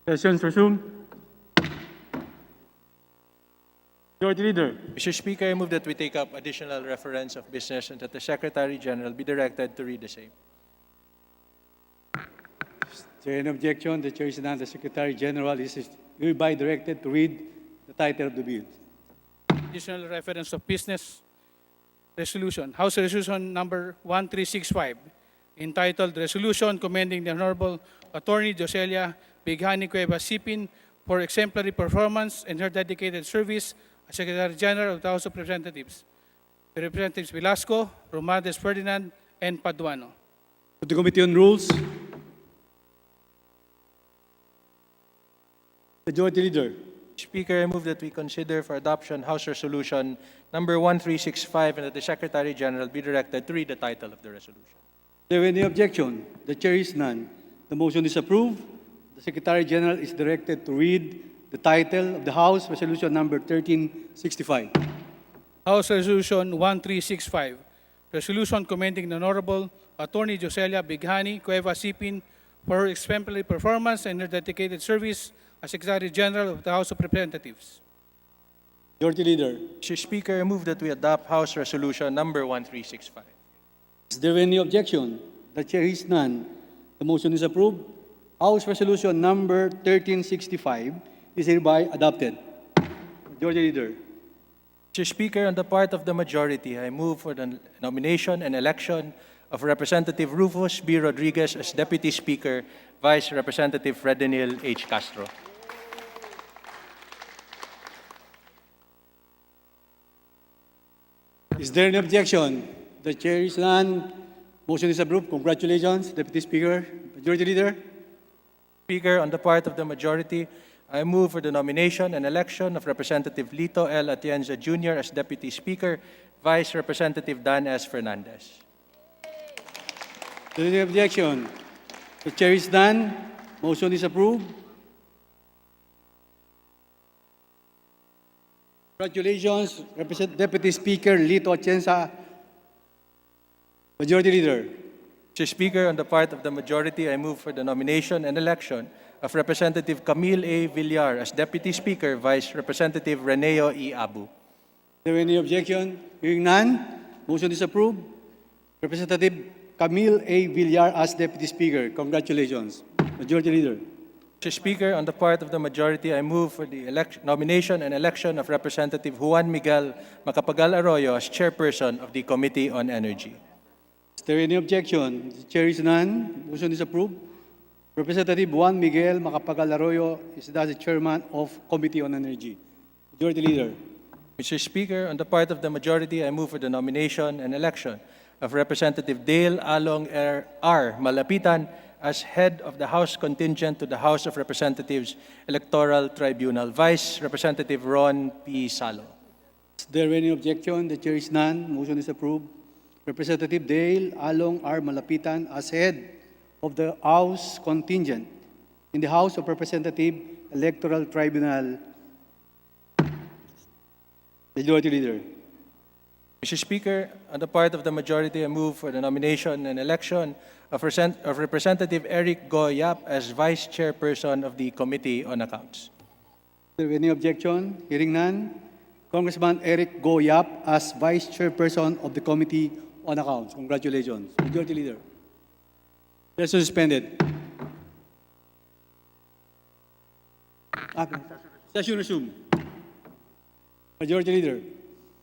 Sessions resumed. Majority Leader. Mr. Speaker, I move that we take up additional reference of business and that the Secretary General be directed to read the same. Is there any objection? The Chair is none. The Secretary General is hereby directed to read the title of the bill. Additional reference of business resolution, House Resolution number 1365, entitled Resolution Commending the Honorable Attorney Joselia Bighani Cuevas Sipin for exemplary performance and her dedicated service as Secretary General of the House of Representatives. The Representatives Velasco, Romades Ferdinand, and Paduano. To the Committee on Rules. Majority Leader. Speaker, I move that we consider for adoption House Resolution number 1365 and that the Secretary General be directed to read the title of the resolution. Is there any objection? The Chair is none. The motion is approved. The Secretary General is directed to read the title of the House Resolution number 1365. House Resolution 1365, Resolution commending the Honorable Attorney Joselia Bighani Cuevas Sipin for her exemplary performance and her dedicated service as Secretary General of the House of Representatives. Majority Leader. Mr. Speaker, I move that we adopt House Resolution number 1365. Is there any objection? The Chair is none. The motion is approved. House Resolution number 1365 is hereby adopted. Majority Leader. Mr. Speaker, on the part of the majority, I move for the nomination and election of Representative Rufus B. Rodriguez as Deputy Speaker, Vice Representative Fredenil H. Castro. Is there any objection? The Chair is none. Motion is approved. Congratulations, Deputy Speaker. Majority Leader. Speaker, on the part of the majority, I move for the nomination and election of Representative Lito L. Atienza Jr. as Deputy Speaker, Vice Representative Dan S. Fernandez. Is there any objection? The Chair is none. Motion is approved. Congratulations, Deputy Speaker Lito Atienza. Majority Leader. Mr. Speaker, on the part of the majority, I move for the nomination and election of Representative Camille A. Villar as Deputy Speaker, Vice Representative Reneo E. Abu. Is there any objection? Hearing none, motion is approved. Representative Camille A. Villar as Deputy Speaker. Congratulations. Majority Leader. Mr. Speaker, on the part of the majority, I move for the nomination and election of Representative Juan Miguel Macapagal Arroyo as Chairperson of the Committee on Energy. Is there any objection? The Chair is none. Motion is approved. Representative Juan Miguel Macapagal Arroyo is thus the Chairman of Committee on Energy. Majority Leader. Mr. Speaker, on the part of the majority, I move for the nomination and election of Representative Dale Along R. Malapitan as head of the House contingent to the House of Representatives Electoral Tribunal, Vice Representative Ron P. Salo. Is there any objection? The Chair is none. Motion is approved. Representative Dale Along R. Malapitan as head of the House contingent in the House of Representatives Electoral Tribunal. Majority Leader. Mr. Speaker, on the part of the majority, I move for the nomination and election of Representative Eric Go Yap as Vice Chairperson of the Committee on Accounts. Is there any objection? Hearing none. Congressman Eric Go Yap as Vice Chairperson of the Committee on Accounts. Congratulations. Majority Leader. Session suspended. Session resumed. Majority Leader.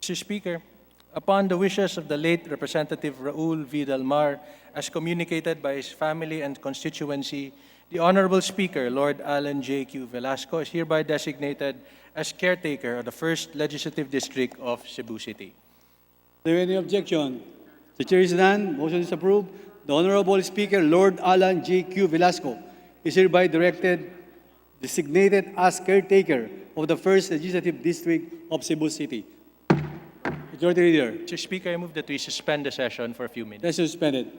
Mr. Speaker, upon the wishes of the late Representative Raul V. Dalmar, as communicated by his family and constituency, the Honorable Speaker, Lord Alan J. Q. Velasco, is hereby designated as caretaker of the 1st Legislative District of Cebu City. Is there any objection? The Chair is none. Motion is approved. The Honorable Speaker, Lord Alan J. Q. Velasco, is hereby designated as caretaker of the 1st Legislative District of Cebu City. Majority Leader. Mr. Speaker, I move that we suspend the session for a few minutes. Session suspended.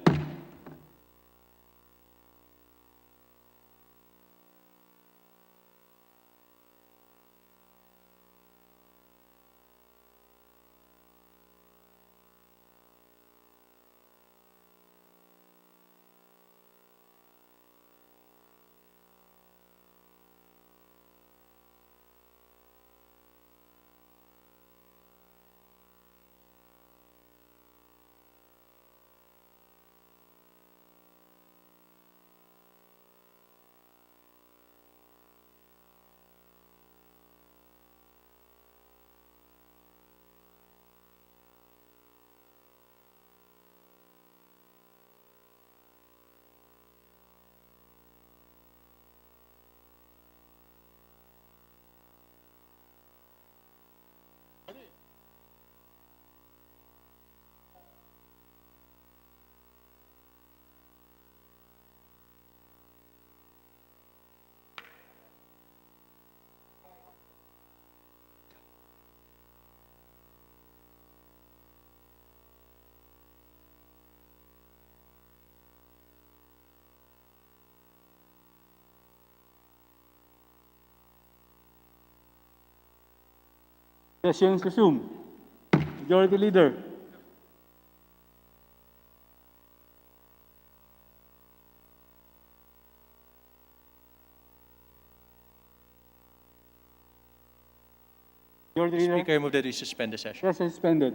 Sessions resumed. Majority Leader. Majority Leader. Speaker, I move that we suspend the session. Session suspended.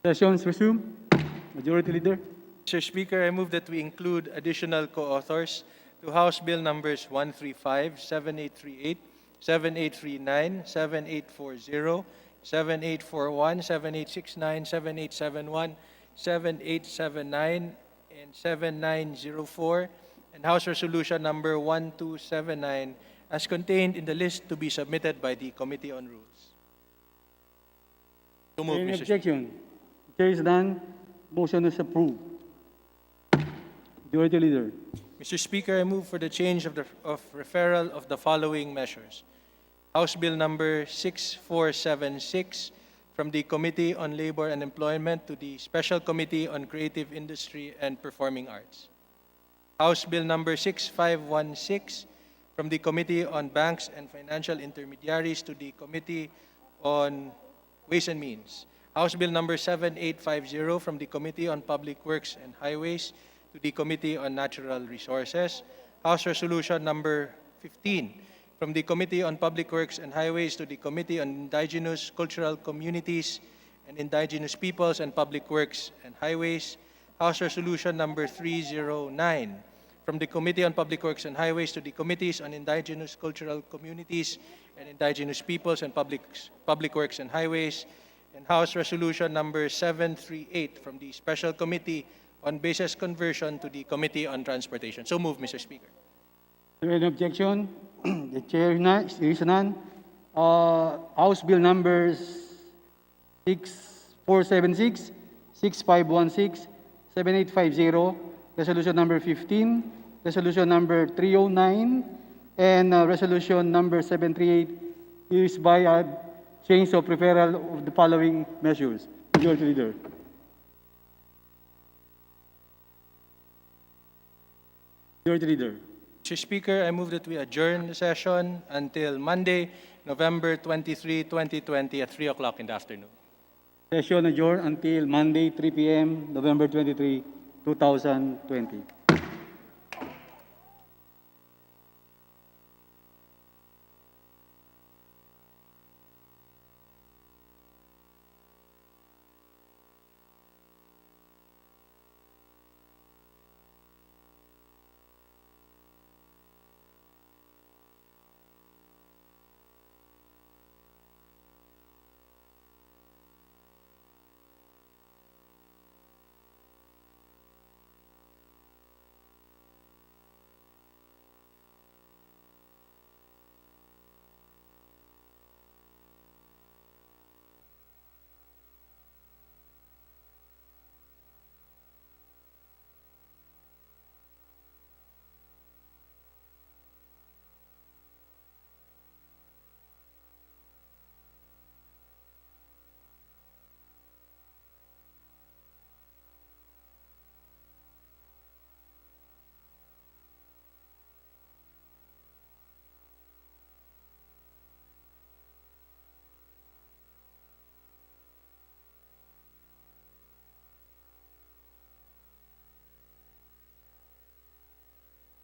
Sessions resumed. Majority Leader. Mr. Speaker, I move that we include additional co-authors to House Bill numbers 135, 7838, 7839, 7840, 7841, 7869, 7871, 7879, and 7904, and House Resolution number 1279 as contained in the list to be submitted by the Committee on Rules. So moved, Any Mr. Speaker. objection? Chair is done. Motion is approved. Majority Leader. Mr. Speaker, I move for the change of referral of the following measures. House Bill number 6476 from the Committee on Labor and Employment to the Special Committee on Creative Industry and Performing Arts. House Bill number 6516 from the Committee on Banks and Financial Intermediaries to the Committee on Ways and Means. House Bill number 7850 from the Committee on Public Works and Highways to the Committee on Natural Resources. House Resolution number 15 from the Committee on Public Works and Highways to the Committee on Indigenous Cultural Communities and Indigenous Peoples and Public Works and Highways. House Resolution number 309 from the Committee on Public Works and Highways to the Committees on Indigenous Cultural Communities and Indigenous Peoples and Public Works and Highways. And House Resolution number 738 from the Special Committee on Basis Conversion to the Committee on Transportation. So moved, Mr. Speaker. Is there any objection? The chair is none. House Bill numbers 6476, 6516, 7850, Resolution number 15, Resolution number 309, and Resolution number 738 is by change of referral of the following measures. Majority Leader. Majority Leader. Mr. Speaker, I move that we adjourn the session until Monday, November 23, 2020 at 3 o'clock in the afternoon. Session adjourned until Monday, 3 p.m., November 23, 2020.